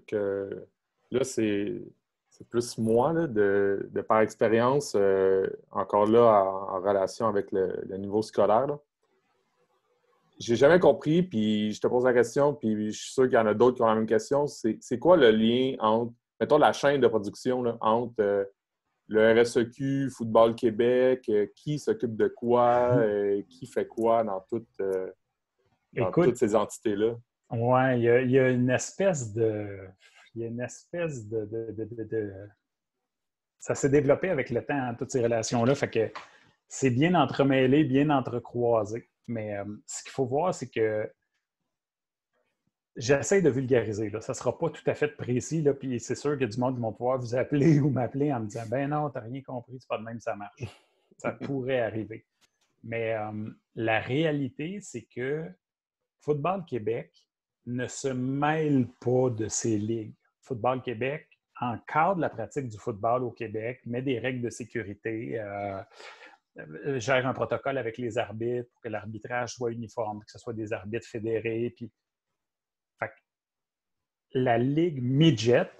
que là, c'est plus moi, là, de par expérience, encore là, en relation avec le niveau scolaire. Là. J'ai jamais compris, puis je te pose la question, puis je suis sûr qu'il y en a d'autres qui ont la même question. C'est quoi le lien entre, mettons, la chaîne de production là, entre le RSEQ, Football Québec, qui s'occupe de quoi, qui fait quoi dans toutes ces entités-là? Ouais, il y a une espèce de... Il y a une espèce Ça s'est développé avec le temps, hein, toutes ces relations-là. Fait que c'est bien entremêlé, bien entrecroisé. Mais ce qu'il faut voir, c'est que j'essaie de vulgariser. Là. Ça ne sera pas tout à fait précis. Là, puis c'est sûr qu'il y a du monde qui vont pouvoir vous appeler ou m'appeler en me disant « Ben non, tu n'as rien compris, c'est pas de même, ça marche. » Ça pourrait arriver. Mais la réalité, c'est que Football Québec ne se mêle pas de ces ligues. Football Québec encadre la pratique du football au Québec, met des règles de sécurité, gère un protocole avec les arbitres pour que l'arbitrage soit uniforme, que ce soit des arbitres fédérés. Puis... Fait que la Ligue Midget,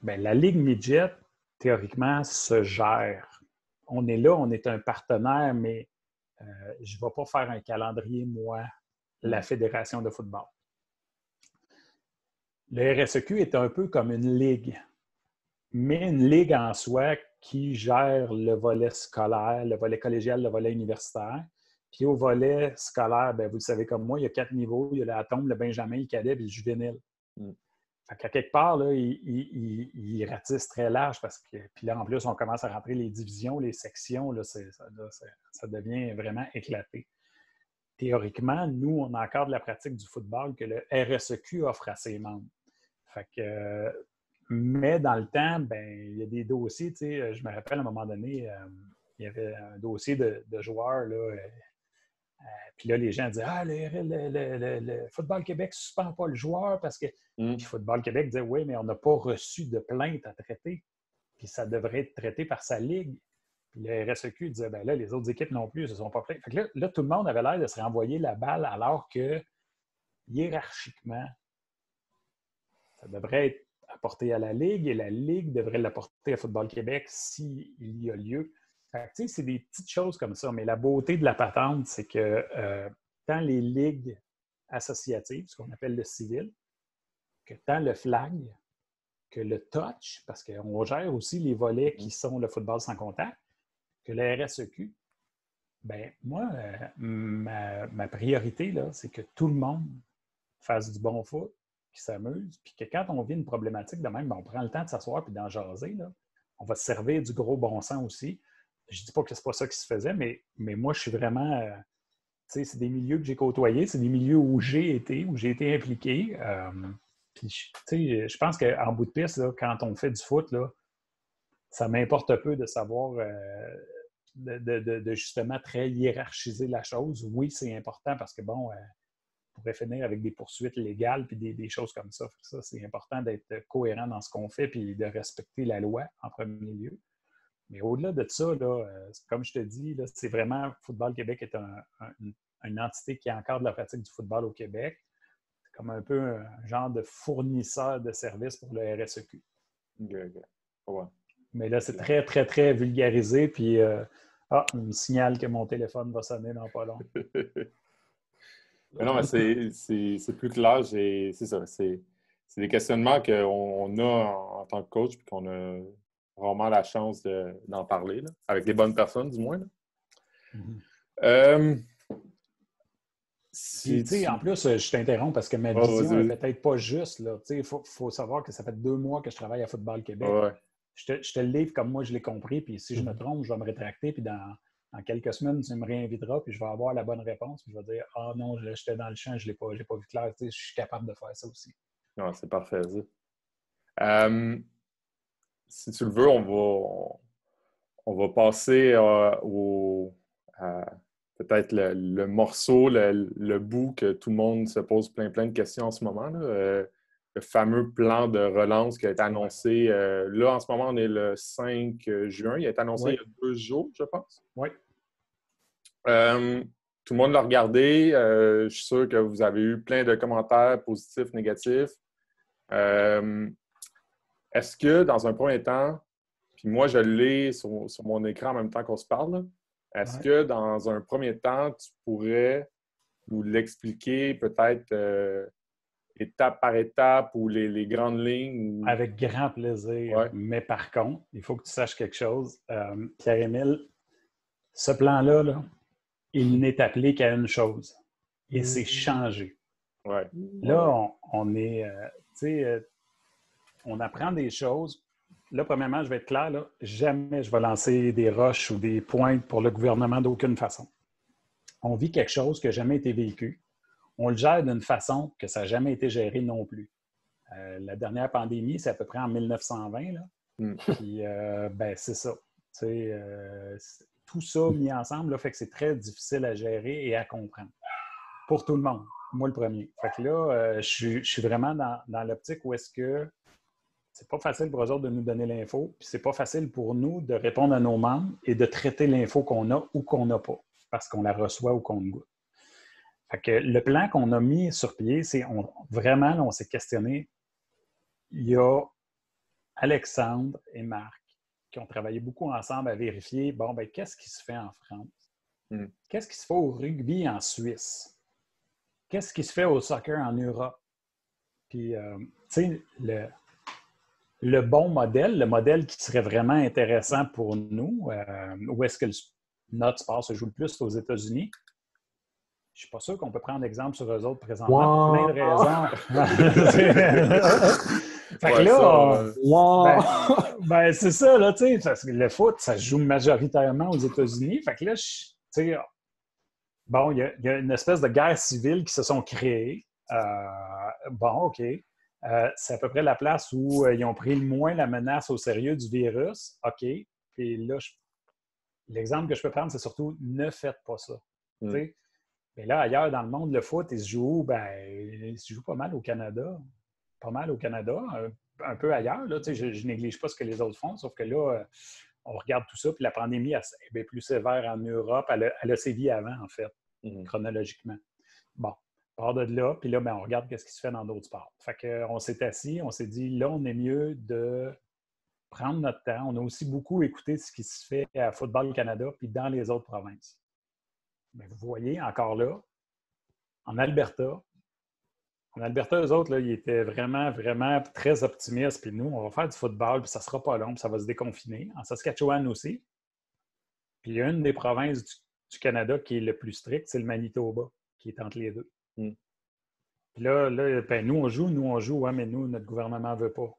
la Ligue Midget, théoriquement, se gère. On est là, on est un partenaire, mais je ne vais pas faire un calendrier, moi, la Fédération de football. Le RSEQ est un peu comme une ligue, mais une ligue en soi qui gère le volet scolaire, le volet collégial, le volet universitaire. Puis au volet scolaire, vous le savez comme moi, il y a 4 niveaux. Il y a l'atome, le benjamin, le cadet et le juvénile. Fait qu'à quelque part, là, il ratisse très large parce que, puis là, en plus, on commence à rentrer les divisions, les sections, là, ça devient vraiment éclaté. Théoriquement, nous, on encadre la pratique du football que le RSEQ offre à ses membres. Fait que, mais dans le temps, il y a des dossiers, tu sais, je me rappelle à un moment donné, il y avait un dossier de joueurs, là, puis là, les gens disaient « Ah, le Football Québec ne suspend pas le joueur parce que... » Puis Football Québec disait « Oui, mais on n'a pas reçu de plainte à traiter. Puis ça devrait être traité par sa ligue. » Puis le RSEQ disait « Là, les autres équipes non plus ne se sont pas plaintes. » Fait que là, tout le monde avait l'air de se renvoyer la balle alors que, hiérarchiquement, ça devrait être apporté à la Ligue et la Ligue devrait l'apporter à Football Québec s'il y a lieu. C'est des petites choses comme ça, mais la beauté de la patente, c'est que tant les ligues associatives, ce qu'on appelle le civil, que tant le flag, que le touch, parce qu'on gère aussi les volets qui sont le football sans contact, que le RSEQ, moi, ma priorité, là, c'est que tout le monde fasse du bon foot, qui s'amuse, puis que quand on vit une problématique de même, on prend le temps de s'asseoir et d'en jaser. Là. On va se servir du gros bon sens aussi. Je ne dis pas que ce n'est pas ça qui se faisait, mais moi, je suis vraiment... c'est des milieux que j'ai côtoyés, c'est des milieux où j'ai été impliqué. Puis, je pense qu'en bout de piste, là, quand on fait du foot, là, ça m'importe peu de savoir... de justement très hiérarchiser la chose. Oui, c'est important parce que, on pourrait finir avec des poursuites légales puis des choses comme ça. Ça, c'est important d'être cohérent dans ce qu'on fait puis de respecter la loi en premier lieu. Mais au-delà de ça, là, comme je te dis, là, c'est vraiment Football Québec est une entité qui encadre la pratique du football au Québec. C'est comme un peu un genre de fournisseur de services pour le RSEQ. Okay. Ouais. Mais là, c'est très, très, très vulgarisé. Puis, on me signale que mon téléphone va sonner dans pas long. Mais non, mais c'est plus clair. C'est ça. C'est des questionnements qu'on a en tant que coach et qu'on a rarement la chance d'en parler, là, avec les bonnes personnes, du moins. Là. En plus, je t'interromps parce que ma vision n'est peut-être pas juste. Il faut savoir que ça fait 2 mois que je travaille à Football Québec. Ouais. Je te le livre comme moi, je l'ai compris. Puis si je me trompe, je vais me rétracter. Puis dans quelques semaines, tu me réinviteras. Puis je vais avoir la bonne réponse. Puis je vais dire « Ah non, j'étais dans le champ, je n'ai pas vu clair. » Je suis capable de faire ça aussi. Ouais, c'est parfait, ça. Si tu le veux, on va passer peut-être le morceau, le bout que tout le monde se pose plein de questions en ce moment. Là. Le fameux plan de relance qui a été annoncé. Là, en ce moment, on est le 5 juin. Il a été annoncé il y a 2 jours, je pense. Oui. Tout le monde l'a regardé. Je suis sûr que vous avez eu plein de commentaires positifs, négatifs. Est-ce que, dans un premier temps, puis moi, je l'ai sur mon écran en même temps qu'on se parle, est-ce que, dans un premier temps, tu pourrais nous l'expliquer peut-être étape par étape ou les grandes lignes? Avec grand plaisir. Ouais. Mais par contre, il faut que tu saches quelque chose. Pierre-Émile, ce plan-là, là, il n'est appelé qu'à une chose. Et c'est changer. Ouais. Là, on est, on apprend des choses. Là, premièrement, je vais être clair, là, jamais je vais lancer des roches ou des pointes pour le gouvernement d'aucune façon. On vit quelque chose qui n'a jamais été vécu. On le gère d'une façon que ça n'a jamais été géré non plus. La dernière pandémie, c'est à peu près en 1920. Là. Puis, c'est ça. Tout ça mis ensemble là, fait que c'est très difficile à gérer et à comprendre. Pour tout le monde. Moi, le premier. Fait que là, je suis vraiment dans l'optique où est-ce que c'est pas facile pour eux autres de nous donner l'info, puis c'est pas facile pour nous de répondre à nos membres et de traiter l'info qu'on a ou qu'on n'a pas, parce qu'on la reçoit ou qu'on le goûte. Fait que le plan qu'on a mis sur pied, c'est vraiment, là, on s'est questionné. Il y a Alexandre et Marc qui ont travaillé beaucoup ensemble à vérifier, qu'est-ce qui se fait en France? Qu'est-ce qui se fait au rugby en Suisse? Qu'est-ce qui se fait au soccer en Europe? Puis, tu sais, le bon modèle, le modèle qui serait vraiment intéressant pour nous, où est-ce que notre sport se joue le plus, c'est aux États-Unis. Je ne suis pas sûr qu'on peut prendre exemple sur eux autres présentement pour plein de raisons. Fait que là, c'est ça, là, tu sais, parce que le foot, ça se joue majoritairement aux États-Unis. Fait que là, tu sais, il y a une espèce de guerre civile qui se sont créées. OK. C'est à peu près la place où ils ont pris le moins la menace au sérieux du virus. OK. Puis là, l'exemple que je peux prendre, c'est surtout ne faites pas ça. Mais là, ailleurs dans le monde, le foot, il se joue pas mal au Canada. Pas mal au Canada, un peu ailleurs. Là, je ne néglige pas ce que les autres font, sauf que là, on regarde tout ça, puis la pandémie est bien plus sévère en Europe. Elle a sévi avant, en fait, chronologiquement. Bon. Part de là, puis là, on regarde ce qui se fait dans d'autres sports. Fait qu'on s'est assis, on s'est dit, là, on est mieux de prendre notre temps. On a aussi beaucoup écouté ce qui se fait à Football Canada, puis dans les autres provinces. Mais vous voyez, encore là, en Alberta, eux autres, là, ils étaient vraiment, vraiment très optimistes. Puis nous, on va faire du football, puis ça ne sera pas long, puis ça va se déconfiner. En Saskatchewan aussi. Puis il y a une des provinces du Canada qui est le plus strict, c'est le Manitoba, qui est entre les deux. Puis là nous, on joue, ouais, mais nous, notre gouvernement ne veut pas.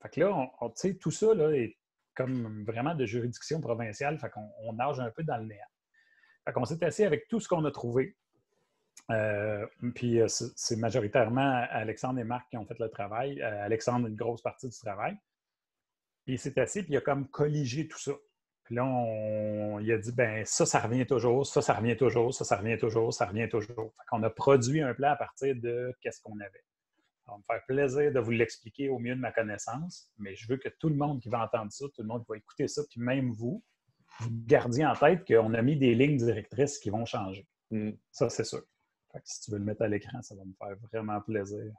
Fait que là, tu sais, tout ça là, est comme vraiment de juridiction provinciale, fait qu'on nage un peu dans le néant. Fait qu'on s'est assis avec tout ce qu'on a trouvé. Puis c'est majoritairement Alexandre et Marc qui ont fait le travail. Alexandre, une grosse partie du travail. Puis il s'est assis, puis il a comme colligé tout ça. Puis là, il a dit, ça revient toujours, ça revient toujours, ça revient toujours, ça revient toujours. Fait qu'on a produit un plan à partir de qu'est-ce qu'on avait. Ça va me faire plaisir de vous l'expliquer au mieux de ma connaissance, mais je veux que tout le monde qui va entendre ça, tout le monde qui va écouter ça, puis même vous gardiez en tête qu'on a mis des lignes directrices qui vont changer. Ça, c'est sûr. Fait que si tu veux le mettre à l'écran, ça va me faire vraiment plaisir.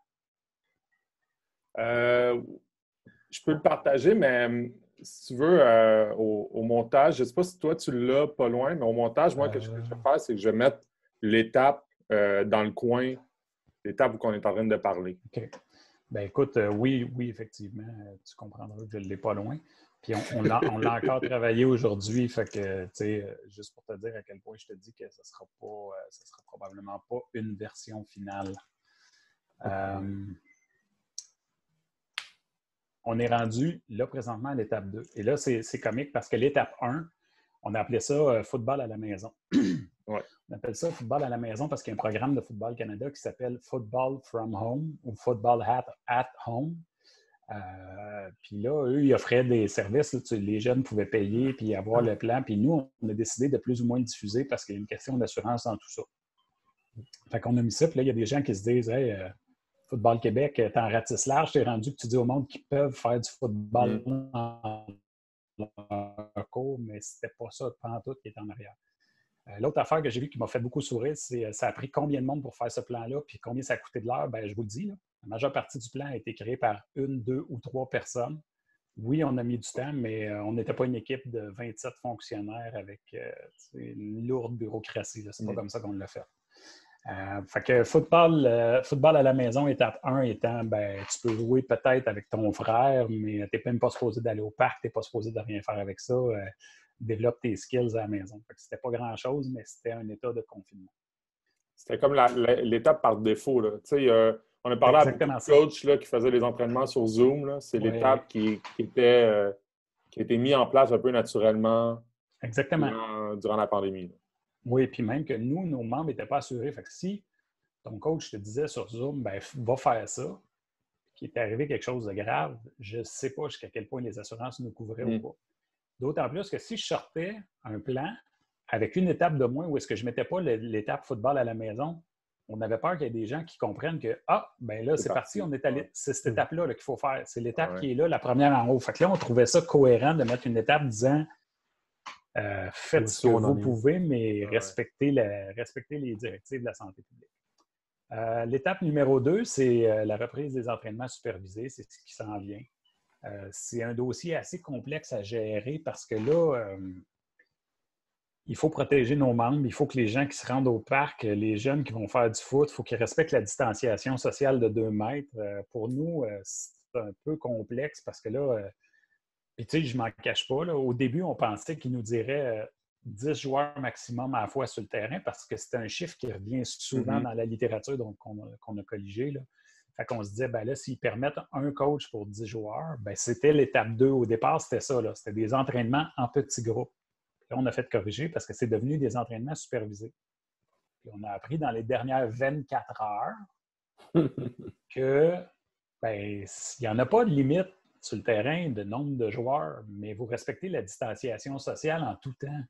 Je peux le partager, mais si tu veux, au montage, je ne sais pas si toi, tu l'as pas loin, mais au montage, moi, ce que je vais faire, c'est que je vais mettre l'étape dans le coin, l'étape où on est en train de parler. OK. Écoute, oui, effectivement, tu comprendras que je ne l'ai pas loin. Puis on l'a encore travaillé aujourd'hui, fait que, tu sais, juste pour te dire à quel point je te dis que ce ne sera probablement pas une version finale. On est rendu, là, présentement, à l'étape 2. Et là, c'est comique parce que l'étape 1, on a appelé ça football à la maison. Ouais. On appelle ça football à la maison parce qu'il y a un programme de Football Canada qui s'appelle Football from Home ou Football at Home. Puis là, eux, ils offraient des services. Là, les jeunes pouvaient payer puis avoir le plan. Puis nous, on a décidé de plus ou moins le diffuser parce qu'il y a une question d'assurance dans tout ça. Fait qu'on a mis ça. Puis là, il y a des gens qui se disent « Hey, Football Québec, t'en ratisses large. T'es rendu que tu dis au monde qu'ils peuvent faire du football en cours, mais c'était pas ça pantoute qui est en arrière. » L'autre affaire que j'ai vue qui m'a fait beaucoup sourire, c'est ça a pris combien de monde pour faire ce plan-là, puis combien ça a coûté de l'heure. Je vous le dis, là, la majeure partie du plan a été créée par 1, 2 ou 3 personnes. Oui, on a mis du temps, mais on n'était pas une équipe de 27 fonctionnaires avec une lourde bureaucratie. C'est pas comme ça qu'on l'a fait. Fait que football à la maison, étape 1 étant, tu peux jouer peut-être avec ton frère, mais tu n'es même pas supposé d'aller au parc, tu n'es pas supposé de rien faire avec ça. Développe tes skills à la maison. Fait que c'était pas grand-chose, mais c'était un état de confinement. C'était comme l'étape par défaut. Là. On a parlé à beaucoup de coachs là, qui faisaient les entraînements sur Zoom. C'est l'étape qui a été mise en place un peu naturellement durant la pandémie. Là. Oui, puis même que nous, nos membres n'étaient pas assurés. Fait que si ton coach te disait sur Zoom, ben va faire ça, qu'il est arrivé quelque chose de grave, je ne sais pas jusqu'à quel point les assurances nous couvraient ou pas. D'autant plus que si je sortais un plan avec une étape de moins où est-ce que je ne mettais pas l'étape football à la maison, on avait peur qu'il y ait des gens qui comprennent que ben là, c'est parti, on est allé. C'est cette étape-là qu'il faut faire. C'est l'étape qui est là, la première en haut. Fait que là, on trouvait ça cohérent de mettre une étape disant faites ce que vous pouvez, mais respectez les directives de la santé publique. L'étape numéro 2, c'est la reprise des entraînements supervisés. C'est ce qui s'en vient. C'est un dossier assez complexe à gérer parce que là, il faut protéger nos membres. Il faut que les gens qui se rendent au parc, les jeunes qui vont faire du foot, il faut qu'ils respectent la distanciation sociale de 2 mètres. Pour nous, c'est un peu complexe parce que là, puis tu sais, je ne m'en cache pas. Là, au début, on pensait qu'ils nous diraient 10 joueurs maximum à la fois sur le terrain parce que c'est un chiffre qui revient souvent dans la littérature qu'on a colligé. Là. Fait qu'on se disait, ben là, s'ils permettent un coach pour 10 joueurs, ben c'était l'étape 2. Au départ, c'était ça. Là. C'était des entraînements en petits groupes. Là, on a fait corriger parce que c'est devenu des entraînements supervisés. Puis on a appris dans les dernières 24 heures que ben, il n'y en a pas de limite sur le terrain de nombre de joueurs, mais vous respectez la distanciation sociale en tout temps.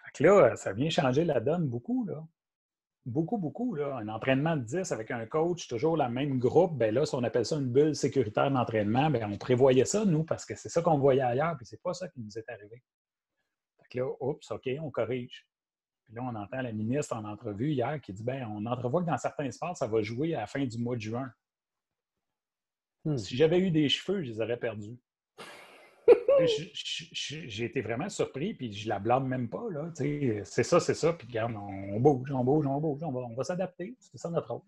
Fait que là, ça vient changer la donne beaucoup, là. Beaucoup, là. Un entraînement de 10 avec un coach, toujours le même groupe, bien là, si on appelle ça une bulle sécuritaire d'entraînement, bien on prévoyait ça, nous, parce que c'est ça qu'on voyait ailleurs, puis c'est pas ça qui nous est arrivé. Fait que là, oups, OK, on corrige. Puis là, on entend la ministre en entrevue hier qui dit, bien, on entrevoit que dans certains sports, ça va jouer à la fin du mois de juin. Si j'avais eu des cheveux, je les aurais perdus. J'ai été vraiment surpris, puis je la blâme même pas. Là, c'est ça, puis regarde, on bouge, on va s'adapter. C'est ça notre rôle.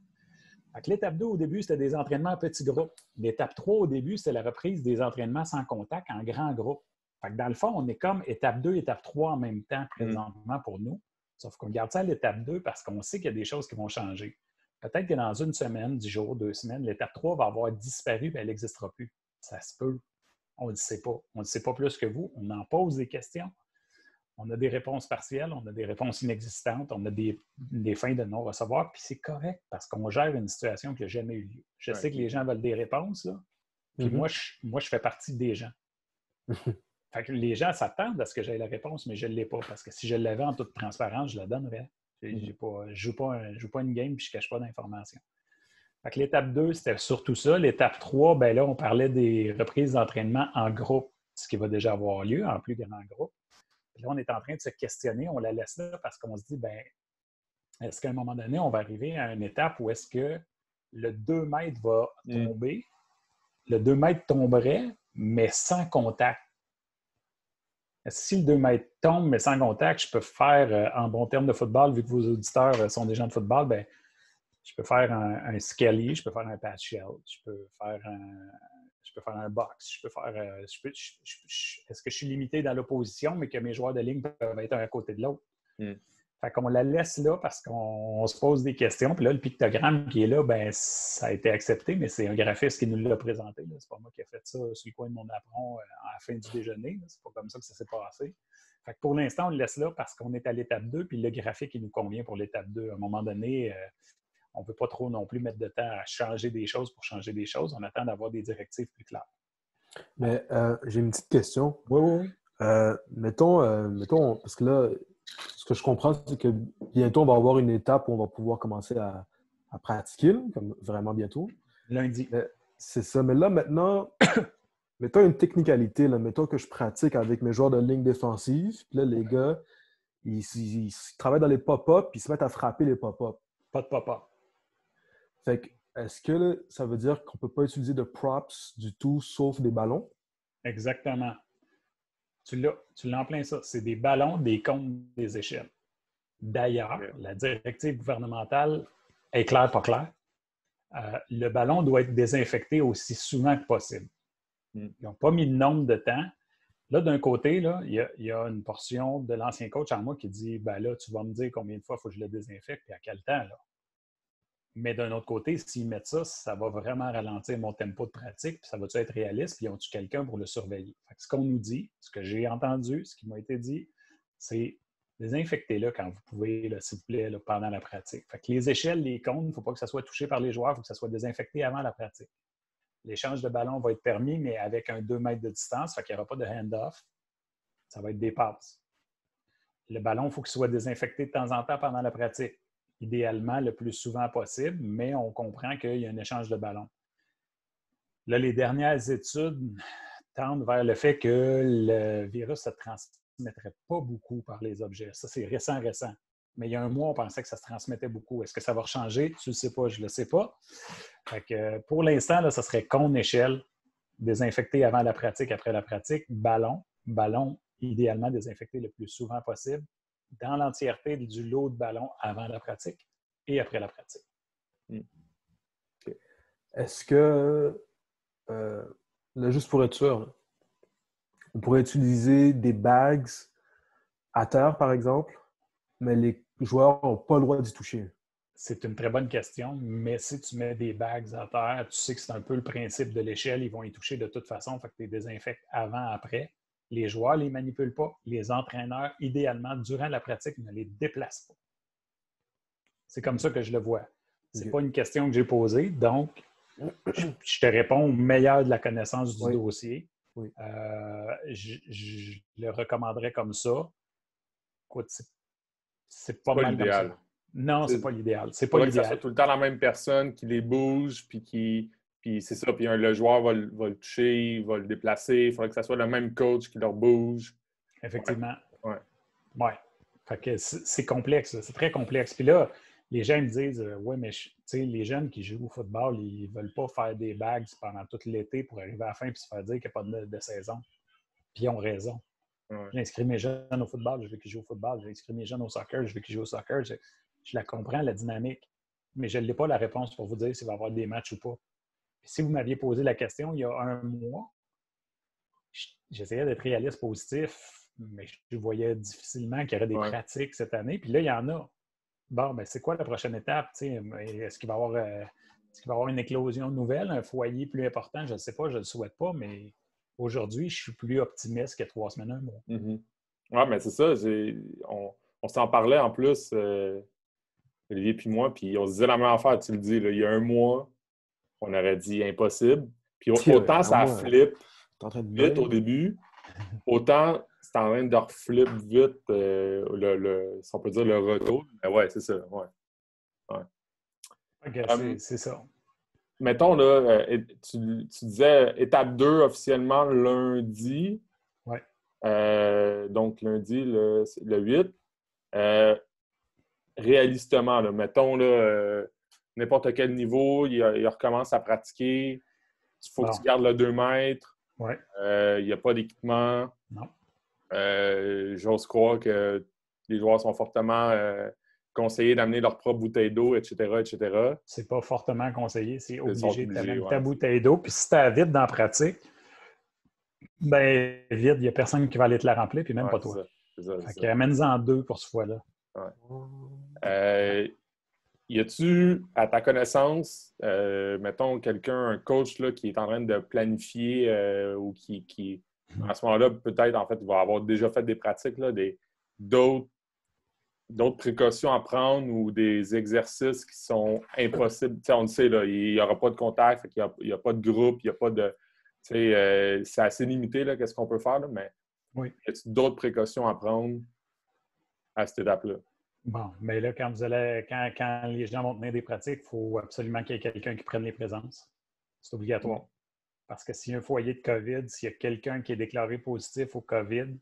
L'étape 2, au début, c'était des entraînements en petits groupes. L'étape 3, au début, c'était la reprise des entraînements sans contact en grands groupes. Dans le fond, on est comme étape 2, étape 3 en même temps présentement pour nous. Sauf qu'on garde ça à l'étape 2 parce qu'on sait qu'il y a des choses qui vont changer. Peut-être que dans une semaine, 10 jours, 2 semaines, l'étape 3 va avoir disparu et elle n'existera plus. Ça se peut. On ne le sait pas. On ne le sait pas plus que vous. On en pose des questions. On a des réponses partielles, on a des réponses inexistantes, on a des fins de non-recevoir, puis c'est correct parce qu'on gère une situation qui n'a jamais eu lieu. Je sais que les gens veulent des réponses, là. Puis moi, je fais partie des gens. Fait que les gens s'attendent à ce que j'aie la réponse, mais je ne l'ai pas parce que si je l'avais en toute transparence, je la donnerais. Je ne joue pas une game et je ne cache pas d'informations. L'étape 2, c'était surtout ça. L'étape 3, ben là, on parlait des reprises d'entraînement en groupe, ce qui va déjà avoir lieu en plus grand groupe. Puis là, on est en train de se questionner, on la laisse là parce qu'on se dit, ben, est-ce qu'à un moment donné, on va arriver à une étape où est-ce que le 2 mètres va tomber, le 2 mètres tomberait, mais sans contact. Si le 2 mètres tombe, mais sans contact, je peux faire, en bon terme de football, vu que vos auditeurs sont des gens de football, ben, je peux faire un skelly, je peux faire un patch shell, je peux faire un box, je peux faire. Est-ce que je suis limité dans l'opposition, mais que mes joueurs de ligne peuvent être un à côté de l'autre? Fait qu'on la laisse là parce qu'on se pose des questions. Puis là, le pictogramme qui est là, ben, ça a été accepté, mais c'est un graphiste qui nous l'a présenté. C'est pas moi qui ai fait ça sur le coin de mon apron à la fin du déjeuner. C'est pas comme ça que ça s'est passé. Fait que pour l'instant, on le laisse là parce qu'on est à l'étape 2, puis le graphique, il nous convient pour l'étape 2. À un moment donné, on ne veut pas trop non plus mettre de temps à changer des choses pour changer des choses. On attend d'avoir des directives plus claires. Mais j'ai une petite question. Oui. Mettons, parce que là, ce que je comprends, c'est que bientôt, on va avoir une étape où on va pouvoir commencer à pratiquer, comme vraiment bientôt. Lundi. C'est ça. Mais là, maintenant, mettons une technicalité. Là, mettons que je pratique avec mes joueurs de ligne défensive. Puis là, les gars, ils travaillent dans les pop-up puis ils se mettent à frapper les pop-up. Pas de pop-up. Fait que, est-ce que là, ça veut dire qu'on ne peut pas utiliser de props du tout, sauf des ballons? Exactement. Tu l'as en plein ça. C'est des ballons, des comptes, des échelles. D'ailleurs, la directive gouvernementale est claire, pas claire. Le ballon doit être désinfecté aussi souvent que possible. Ils n'ont pas mis le nombre de temps, Là, d'un côté, là, il y a une portion de l'ancien coach en moi qui dit ben là, tu vas me dire combien de fois il faut que je le désinfecte et à quel temps. Là. Mais d'un autre côté, s'ils mettent ça, ça va vraiment ralentir mon tempo de pratique, puis ça va-tu être réaliste, puis ils ont-tu quelqu'un pour le surveiller? Fait que ce qu'on nous dit, ce que j'ai entendu, ce qui m'a été dit, c'est désinfectez-le quand vous pouvez, là, s'il vous plaît, là, pendant la pratique. Fait que les échelles, les cônes, il ne faut pas que ça soit touché par les joueurs, il faut que ça soit désinfecté avant la pratique. L'échange de ballon va être permis, mais avec un 2 mètres de distance, fait qu'il n'y aura pas de hand-off. Ça va être des passes. Le ballon, il faut qu'il soit désinfecté de temps en temps pendant la pratique. Idéalement, le plus souvent possible, mais on comprend qu'il y a un échange de ballon. Là, les dernières études tendent vers le fait que le virus ne se transmettrait pas beaucoup par les objets. Ça, c'est récent. Mais il y a un mois, on pensait que ça se transmettait beaucoup. Est-ce que ça va changer? Tu ne le sais pas, je ne le sais pas. Fait que, pour l'instant, là, ça serait qu'on échelle, désinfecter avant la pratique, après la pratique, ballon, idéalement désinfecté le plus souvent possible, dans l'entièreté du lot de ballons avant la pratique et après la pratique. Okay. Est-ce que, là, juste pour être sûr, là, on pourrait utiliser des bags à terre, par exemple, mais les joueurs n'ont pas le droit d'y toucher? C'est une très bonne question, mais si tu mets des bags à terre, tu sais que c'est un peu le principe de l'échelle, ils vont y toucher de toute façon, fait que tu les désinfectes avant, après. Les joueurs ne les manipulent pas. Les entraîneurs, idéalement, durant la pratique, ne les déplacent pas. C'est comme ça que je le vois. Ce n'est pas une question que j'ai posée, donc je te réponds au meilleur de la connaissance du dossier. Oui. Je le recommanderais comme ça. Écoute, c'est pas pas mal l'idéal. Comme ça. Non, c'est pas l'idéal. C'est pas pas l'idéal. Que ça soit l'idéal. tout le temps la même personne qui les bouge, puis c'est ça. Puis le joueur va le toucher, il va le déplacer. Il faudrait que ça soit le même coach qui leur bouge. Effectivement. Ouais. Fait que c'est complexe. C'est très complexe. Puis là, les gens me disent ouais, mais les jeunes qui jouent au football, ils ne veulent pas faire des bags pendant tout l'été pour arriver à la fin et se faire dire qu'il n'y a pas de saison. Puis ils ont raison. Ouais. J'ai inscrit mes jeunes au football, je veux qu'ils jouent au football. J'ai inscrit mes jeunes au soccer, je veux qu'ils jouent au soccer. Je la comprends, la dynamique. Mais je n'ai pas la réponse pour vous dire s'il va y avoir des matchs ou pas. Puis si vous m'aviez posé la question il y a un mois, j'essayais d'être réaliste positif, mais je voyais difficilement qu'il y aurait des pratiques cette année. Puis là, il y en a. Bon, ben c'est quoi la prochaine étape? Est-ce qu'il va y avoir une éclosion nouvelle, un foyer plus important? Je ne sais pas, je ne le souhaite pas, mais aujourd'hui, je suis plus optimiste que 3 semaines, un mois. Mm-hmm. Oui, mais c'est ça. On s'en parlait en plus, Olivier puis moi, puis on se disait la même affaire, tu le dis. Là, il y a un mois, on aurait dit impossible. Puis autant ça flippe vite au début, autant c'est en train de reflip vite, si on peut dire le retour. Mais ouais, c'est ça. Ouais. Okay, c'est ça. Mettons, là, tu disais étape 2 officiellement lundi. Oui. Donc, lundi, le 8. Réalistement, là, mettons, là, n'importe quel niveau, il recommence à pratiquer. Il faut que tu gardes le 2 mètres. Oui. Il n'y a pas d'équipement. Non. J'ose croire que les joueurs sont fortement conseillés d'amener leur propre bouteille d'eau, etc., etc. C'est pas fortement conseillé, c'est obligé de t'amener ta ouais, bouteille d'eau. Puis si tu as vide dans la pratique, ben vide, il n'y a personne qui va aller te la remplir, puis même pas toi. Fait qu'amène-en 2 pour ce fois-là. Ouais. Y a-tu, à ta connaissance, mettons, un coach là, qui est en train de planifier ou qui à ce moment-là, peut-être, en fait, il va avoir déjà fait des pratiques, là, d'autres précautions à prendre ou des exercices qui sont impossibles. T'sais, on le sait, là, il n'y aura pas de contact, il n'y a pas de groupe, il n'y a pas de... c'est assez limité, là, qu'est-ce qu'on peut faire, là, mais y a-t-il d'autres précautions à prendre à cette étape-là? Bon, mais là, quand les gens vont tenir des pratiques, il faut absolument qu'il y ait quelqu'un qui prenne les présences. C'est obligatoire. Parce que s'il y a un foyer de COVID, s'il y a quelqu'un qui est déclaré positif au COVID,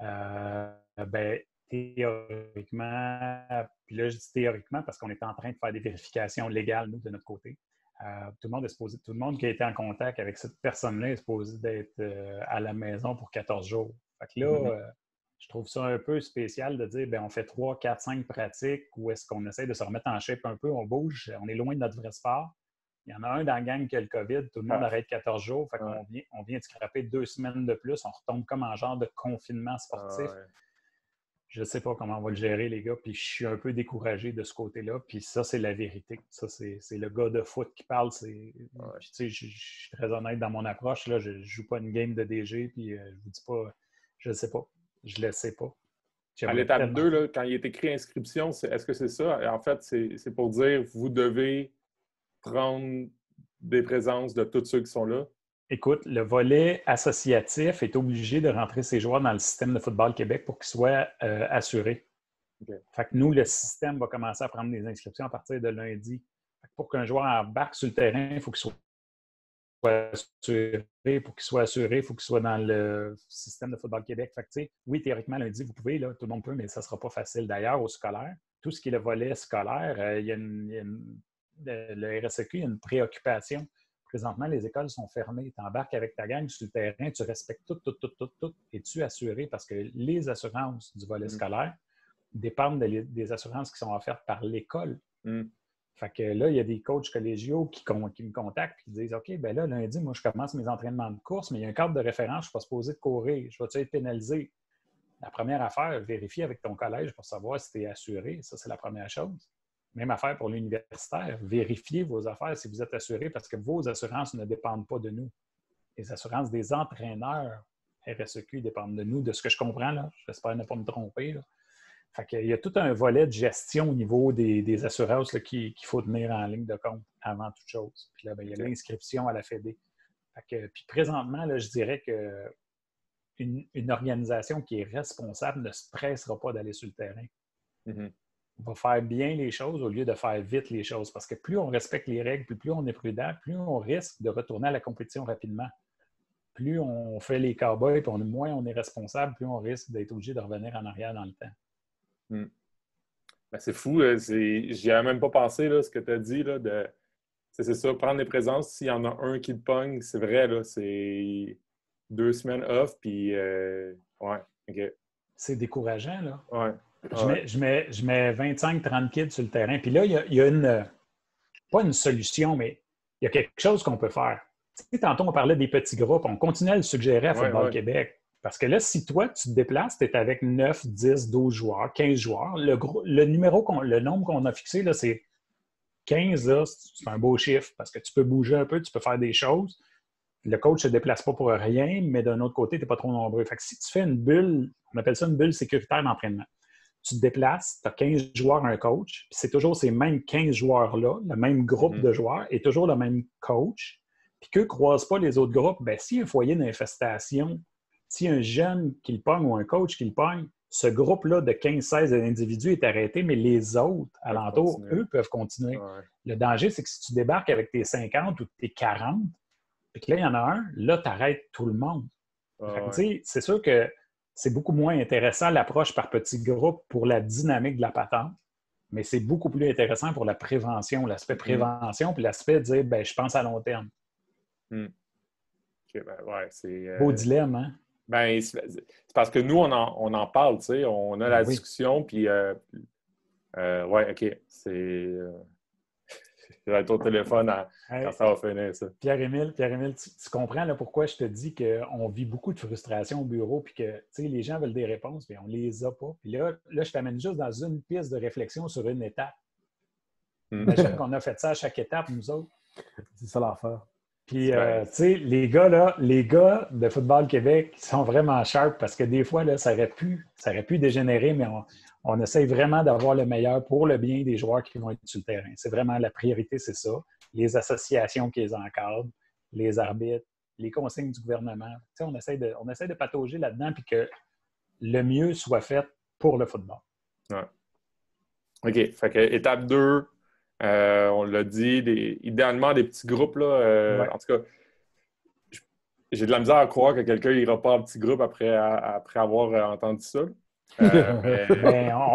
ben, théoriquement, puis là, je dis théoriquement parce qu'on est en train de faire des vérifications légales, nous, de notre côté. Tout le monde qui a été en contact avec cette personne-là est supposé d'être à la maison pour 14 jours. Fait que là, je trouve ça un peu spécial de dire, bien, on fait 3, 4, 5 pratiques où est-ce qu'on essaie de se remettre en shape un peu, on bouge, on est loin de notre vrai sport. Il y en a un dans la gang qui a le COVID, tout le monde arrête 14 jours, fait qu'on on vient de scraper 2 semaines de plus, on retombe comme en genre de confinement sportif. Je ne sais pas comment on va le gérer, les gars, puis je suis un peu découragé de ce côté-là, puis ça, c'est la vérité. Ça, c'est le gars de foot qui parle. Puis, tu sais, je suis très honnête dans mon approche. Là, je ne joue pas une game de DG, puis je vous dis pas, je ne sais pas. Je ne le sais pas. À l'étape 2, là, quand il est écrit inscription, est-ce que c'est ça? En fait, c'est pour dire vous devez prendre des présences de tous ceux qui sont là? Écoute, le volet associatif est obligé de rentrer ses joueurs dans le système de Football Québec pour qu'ils soient assurés. Okay. Fait que nous, le système va commencer à prendre des inscriptions à partir de lundi. Fait que pour qu'un joueur embarque sur le terrain, il faut qu'il soit assuré. Pour qu'il soit assuré, il faut qu'il soit dans le système de Football Québec. Fait que, tu sais, oui, théoriquement, lundi, vous pouvez, là, tout le monde peut, mais ça ne sera pas facile. D'ailleurs, au scolaire, tout ce qui est le volet scolaire, le RSEQ, il y a une préoccupation. Présentement, les écoles sont fermées. Tu embarques avec ta gang sur le terrain, tu respectes tout. Es-tu assuré? Parce que les assurances du volet scolaire dépendent des assurances qui sont offertes par l'école. Fait que là, il y a des coachs collégiaux qui me contactent et qui disent OK, ben là, lundi, moi, je commence mes entraînements de course, mais il y a un cadre de référence, je ne suis pas supposé de courir. Je vais-tu être pénalisé? La première affaire, vérifie avec ton collège pour savoir si tu es assuré. Ça, c'est la première chose. Même affaire pour l'universitaire. Vérifiez vos affaires si vous êtes assuré parce que vos assurances ne dépendent pas de nous. Les assurances des entraîneurs RSEQ dépendent de nous, de ce que je comprends. Là. J'espère ne pas me tromper. Là. Fait qu'il y a tout un volet de gestion au niveau des assurances qu'il faut tenir en ligne de compte avant toute chose. Puis là, ben, il y a l'inscription à la FED. Puis présentement, là, je dirais qu'une organisation qui est responsable ne se pressera pas d'aller sur le terrain. On va faire bien les choses au lieu de faire vite les choses. Parce que plus on respecte les règles, plus on est prudent, plus on risque de retourner à la compétition rapidement. Plus on fait les cow-boys et moins on est responsable, plus on risque d'être obligé de revenir en arrière dans le temps. Ben, c'est fou. J'y avais même pas pensé, là, ce que tu as dit. Là, c'est ça, prendre les présences. S'il y en a un qui te pogne, c'est vrai, là, c'est 2 semaines off. Puis, OK. C'est décourageant, là. Ouais. Je mets 25-30 kids sur le terrain. Puis là, il y a pas une solution, mais il y a quelque chose qu'on peut faire. Tu sais, tantôt, on parlait des petits groupes. On continue à le suggérer à Football Québec. Parce que là, si toi, tu te déplaces, tu es avec 9, 10, 12 joueurs, 15 joueurs. Le nombre qu'on a fixé, là, c'est 15. Là, c'est un beau chiffre parce que tu peux bouger un peu, tu peux faire des choses. Le coach ne se déplace pas pour rien, mais d'un autre côté, tu n'es pas trop nombreux. Fait que si tu fais une bulle, on appelle ça une bulle sécuritaire d'entraînement. Tu te déplaces, tu as 15 joueurs, un coach, puis c'est toujours ces mêmes 15 joueurs-là, le même groupe de joueurs, et toujours le même coach. Puis qu'eux ne croisent pas les autres groupes, bien, s'il y a un foyer d'infestation, s'il y a un jeune qui le pogne ou un coach qui le pogne, ce groupe-là de 15-16 individus est arrêté, mais les autres alentours, eux, peuvent continuer. Ouais. Le danger, c'est que si tu débarques avec tes 50 ou tes 40, puis que là, il y en a un, là, tu arrêtes tout le monde. C'est sûr que c'est beaucoup moins intéressant l'approche par petits groupes pour la dynamique de la patente, mais c'est beaucoup plus intéressant pour la prévention, l'aspect prévention, puis l'aspect de dire, ben, je pense à long terme. Okay, ben, ouais, c'est, beau dilemme, hein? Ben, c'est parce que nous, on en parle, tu sais, on a la discussion, puis ouais, OK, c'est... je vais être au téléphone quand ça va finir, ça. Pierre-Émile, tu comprends là, pourquoi je te dis qu'on vit beaucoup de frustration au bureau puis que les gens veulent des réponses mais on ne les a pas. Puis là, je t'amène juste dans une piste de réflexion sur une étape. Imagine qu'on a fait ça à chaque étape, nous autres. C'est ça l'affaire. Puis, tu sais, les gars de Football Québec sont vraiment sharp parce que des fois, là, ça aurait pu dégénérer, mais on essaye vraiment d'avoir le meilleur pour le bien des joueurs qui vont être sur le terrain. C'est vraiment la priorité, c'est ça. Les associations qui les encadrent, les arbitres, les consignes du gouvernement. Tu sais, on essaie de patauger là-dedans puis que le mieux soit fait pour le football. Ouais. OK. Fait que étape 2, on l'a dit, idéalement des petits groupes. Là, en tout cas, j'ai de la misère à croire que quelqu'un n'ira pas en petit groupe après avoir entendu ça.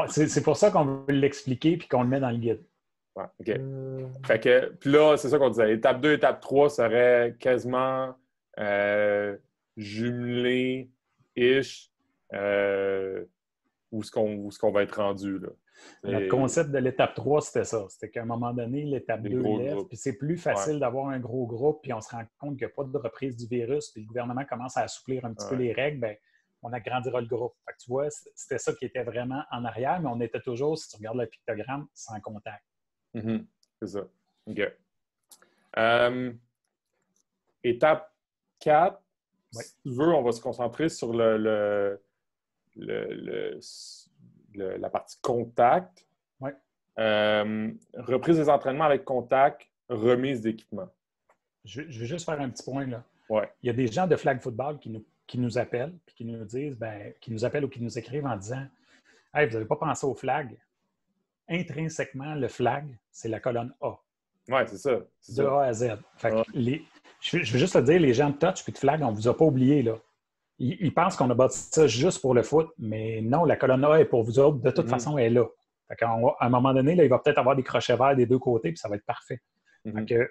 C'est pour ça qu'on veut l'expliquer et qu'on le met dans le guide. Ouais, OK. Fait que, puis là, c'est ça qu'on disait. Étape 2, étape 3 serait quasiment jumelé-ish. où est-ce qu'on va être rendu. Là. Le concept de l'étape 3, c'était ça. C'était qu'à un moment donné, l'étape 2 lève, groupes. puis c'est plus facile d'avoir un gros groupe, puis on se rend compte qu'il n'y a pas de reprise du virus, puis le gouvernement commence à assouplir un petit peu les règles, bien, on agrandira le groupe. Fait que tu vois, c'était ça qui était vraiment en arrière, mais on était toujours, si tu regardes le pictogramme, sans contact. C'est ça. OK. Étape 4, si tu veux, on va se concentrer sur la partie contact. Oui. Reprise des entraînements avec contact, remise d'équipement. Je vais juste faire un petit point là. Ouais. Il y a des gens de Flag Football qui nous appellent et qui nous disent, qui nous appellent ou qui nous écrivent en disant hey, vous n'avez pas pensé au flag. Intrinsèquement, le flag, c'est la colonne A. Oui, c'est ça. De A à Z. Fait que je veux juste te dire, les gens de touch et de flag, on ne vous a pas oublié là. Ils pensent qu'on a bâti ça juste pour le foot, mais non, la colonne A est pour vous autres. De toute façon, elle est là. Fait qu'à un moment donné, là, il va peut-être avoir des crochets verts des deux côtés, puis ça va être parfait.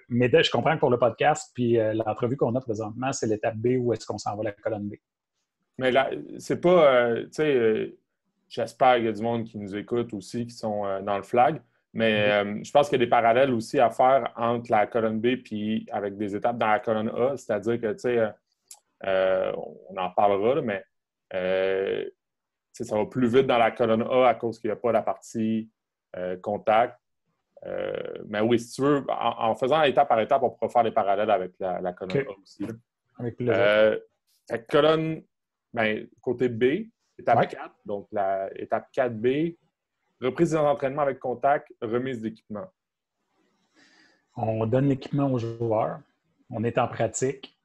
Mais je comprends que pour le podcast, puis l'entrevue qu'on a présentement, c'est l'étape B où est-ce qu'on s'en va la colonne B. Mais là, c'est pas, tu sais, j'espère qu'il y a du monde qui nous écoute aussi, qui sont dans le flag, mais je pense qu'il y a des parallèles aussi à faire entre la colonne B puis avec des étapes dans la colonne A, c'est-à-dire que, tu sais, on en parlera, là, mais ça va plus vite dans la colonne A à cause qu'il n'y a pas la partie contact. Mais oui, si tu veux, en faisant étape par étape, on pourra faire des parallèles avec la colonne A aussi. Là. Avec plaisir. La colonne, côté B, étape 4, donc l'étape 4B, reprise des entraînements avec contact, remise d'équipement. On donne l'équipement aux joueurs, on est en pratique,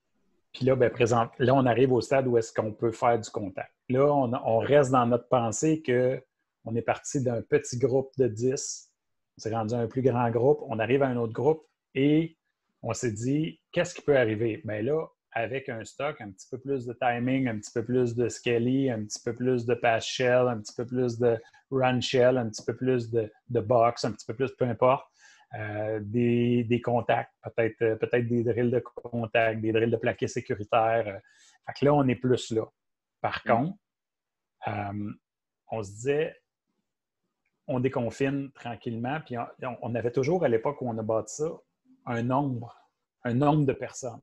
puis là, là, on arrive au stade où est-ce qu'on peut faire du contact. Là, on reste dans notre pensée qu'on est parti d'un petit groupe de 10, on s'est rendu à un plus grand groupe, on arrive à un autre groupe et on s'est dit, qu'est-ce qui peut arriver? Bien là, avec un stock, un petit peu plus de timing, un petit peu plus de skelly, un petit peu plus de pass shell, un petit peu plus de run shell, un petit peu plus de box, un petit peu plus, peu importe, des contacts, peut-être des drills de contact, des drills de plaqués sécuritaires. Fait que là, on est plus là. Par contre, on se disait, on déconfine tranquillement, puis on avait toujours, à l'époque où on a bâti ça, un nombre de personnes.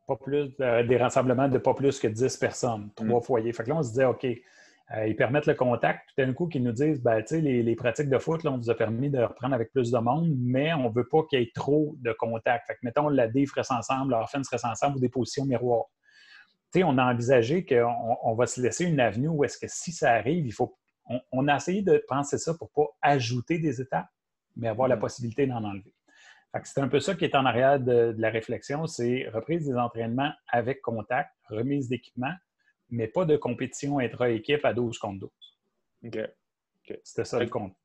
Pas plus, des rassemblements de pas plus que 10 personnes, 3 foyers. Fait que là, on se disait, OK, ils permettent le contact. Tout d'un coup, qu'ils nous disent, tu sais, les pratiques de foot, là, on vous a permis de reprendre avec plus de monde, mais on ne veut pas qu'il y ait trop de contact. Fait que, mettons, la D ferait ensemble, la offense ferait ensemble ou des positions miroirs. Tu sais, on a envisagé qu'on va se laisser une avenue où est-ce que si ça arrive, on a essayé de penser ça pour ne pas ajouter des étapes, mais avoir la possibilité d'en enlever. C'est un peu ça qui est en arrière de la réflexion, c'est reprise des entraînements avec contact, remise d'équipement, mais pas de compétition intra-équipe à 12 contre 12. OK. C'était ça le compte.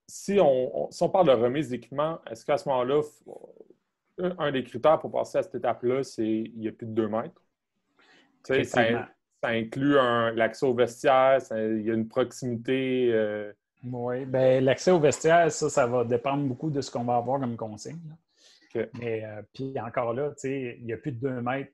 Si on parle de remise d'équipement, est-ce qu'à ce moment-là, un des critères pour passer à cette étape-là, c'est qu'il y a plus de 2 mètres? Ça inclut l'accès au vestiaire, il y a une proximité... Oui, bien, l'accès au vestiaire, ça va dépendre beaucoup de ce qu'on va avoir comme consigne. Okay. Mais puis encore là, tu sais, il y a plus de 2 mètres.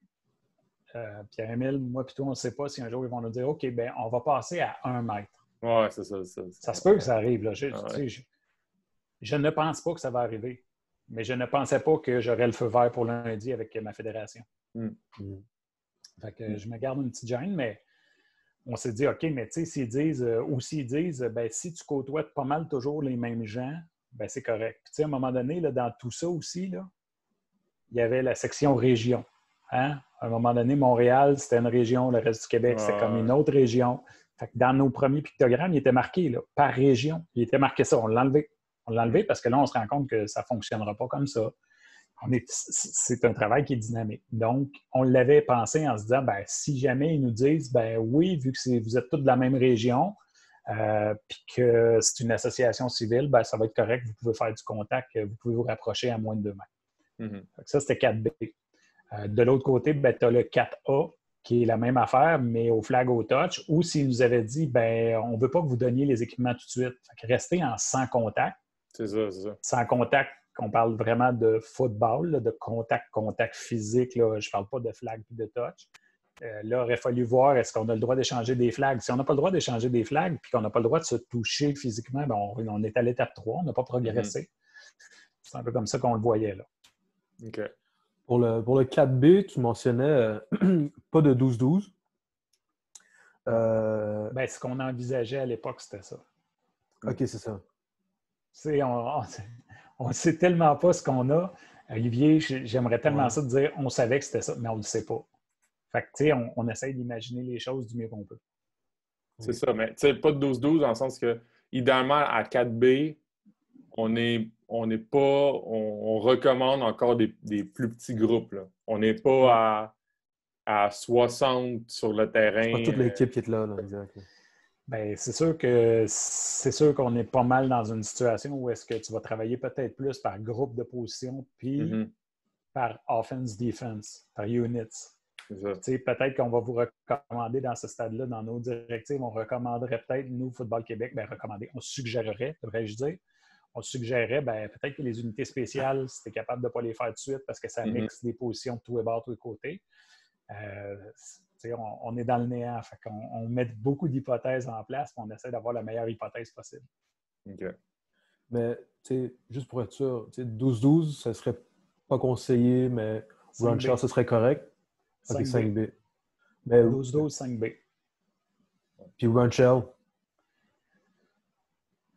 Pierre-Émile, moi puis toi, on ne sait pas si un jour ils vont nous dire OK, bien, on va passer à 1 mètre. Oui, c'est ça. Ça se peut que ça arrive. Là. Je ne pense pas que ça va arriver. Mais je ne pensais pas que j'aurais le feu vert pour lundi avec ma fédération. Fait que je me garde une petite gêne, mais on s'est dit, OK, mais tu sais, s'ils disent, ben, si tu côtoies pas mal toujours les mêmes gens, ben, c'est correct. Puis, tu sais, à un moment donné, là, dans tout ça aussi, là, il y avait la section région. Hein? À un moment donné, Montréal, c'était une région, le reste du Québec, c'était comme une autre région. Fait que dans nos premiers pictogrammes, il était marqué là, par région. Il était marqué ça, on l'a enlevé. On l'a enlevé parce que là, on se rend compte que ça ne fonctionnera pas comme ça. C'est un travail qui est dynamique. Donc, on l'avait pensé en se disant, ben, si jamais ils nous disent, ben oui, vu que vous êtes tous de la même région, puis que c'est une association civile, ben, ça va être correct, vous pouvez faire du contact, vous pouvez vous rapprocher à moins de 2 mètres. Ça, c'était 4B. De l'autre côté, ben, tu as le 4A, qui est la même affaire, mais au flag au touch, ou s'ils nous avaient dit, ben, on ne veut pas que vous donniez les équipements tout de suite. Fait que restez en sans contact. C'est ça. Sans contact, qu'on parle vraiment de football, là, de contact physique. Là. Je ne parle pas de flag et de touch. Là, il aurait fallu voir est-ce qu'on a le droit d'échanger des flags. Si on n'a pas le droit d'échanger des flags puis qu'on n'a pas le droit de se toucher physiquement, ben on est à l'étape 3, on n'a pas progressé. C'est un peu comme ça qu'on le voyait, là. OK. Pour le 4B, tu mentionnais pas de 12-12. Ben, ce qu'on envisageait à l'époque, c'était ça. OK, c'est ça. On ne sait tellement pas ce qu'on a. Olivier, j'aimerais tellement ça te dire on savait que c'était ça, mais on ne le sait pas. Fait que, tu sais, on essaye d'imaginer les choses du mieux qu'on peut. C'est ça, mais tu sais, pas de 12-12 dans le sens que, idéalement, à 4B, on recommande encore des plus petits groupes, là. On n'est pas à 60 sur le terrain. Pas toute l'équipe qui est là, exact. Bien, c'est sûr qu'on est pas mal dans une situation où est-ce que tu vas travailler peut-être plus par groupe de position puis par offense-defense, par units. Peut-être qu'on va vous recommander dans ce stade-là, dans nos directives, on recommanderait peut-être, nous, Football Québec, on suggérerait, devrais-je dire, on suggérerait peut-être que les unités spéciales, si tu es capable de ne pas les faire tout de suite parce que ça mixe des positions de tous les bords, tous les côtés. On est dans le néant. Fait on met beaucoup d'hypothèses en place et on essaie d'avoir la meilleure hypothèse possible. OK. Mais juste pour être sûr, 12-12, ça ne serait pas conseillé, mais run shell, ce serait correct. 5B. OK, 5B. 12-12, 5B. Puis run shell?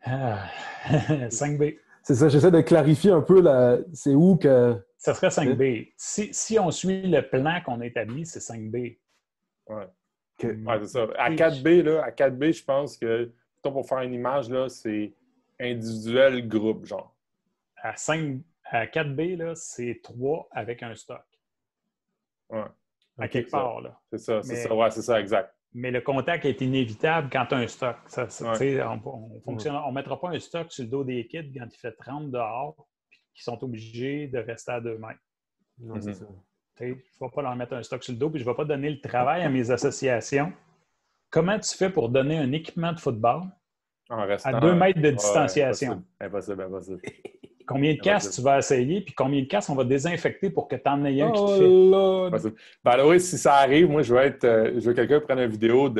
5B. C'est ça, j'essaie de clarifier un peu c'est où que... Ça serait 5B. Si on suit le plan qu'on a établi, c'est 5B. Ouais. Okay. Ouais, c'est ça. À 4B, je pense que, pour faire une image, là, c'est individuel, groupe, genre. À 4B, là, c'est 3 avec un stock. Ouais. À quelque part, là. C'est ça, ouais, c'est ça, exact. Mais le contact est inévitable quand tu as un stock. On ne mettra pas un stock sur le dos des kids quand il fait 30 dehors et qu'ils sont obligés de rester à 2 mètres. Non, c'est ça. Je ne vais pas leur mettre un stock sur le dos puis je ne vais pas donner le travail à mes associations. Comment tu fais pour donner un équipement de football à 2 mètres de distanciation? Impossible. Combien de casques tu vas essayer, puis combien de casques on va désinfecter pour que tu en aies un qui te fait? Oui, si ça arrive, moi, je veux que quelqu'un prenne une vidéo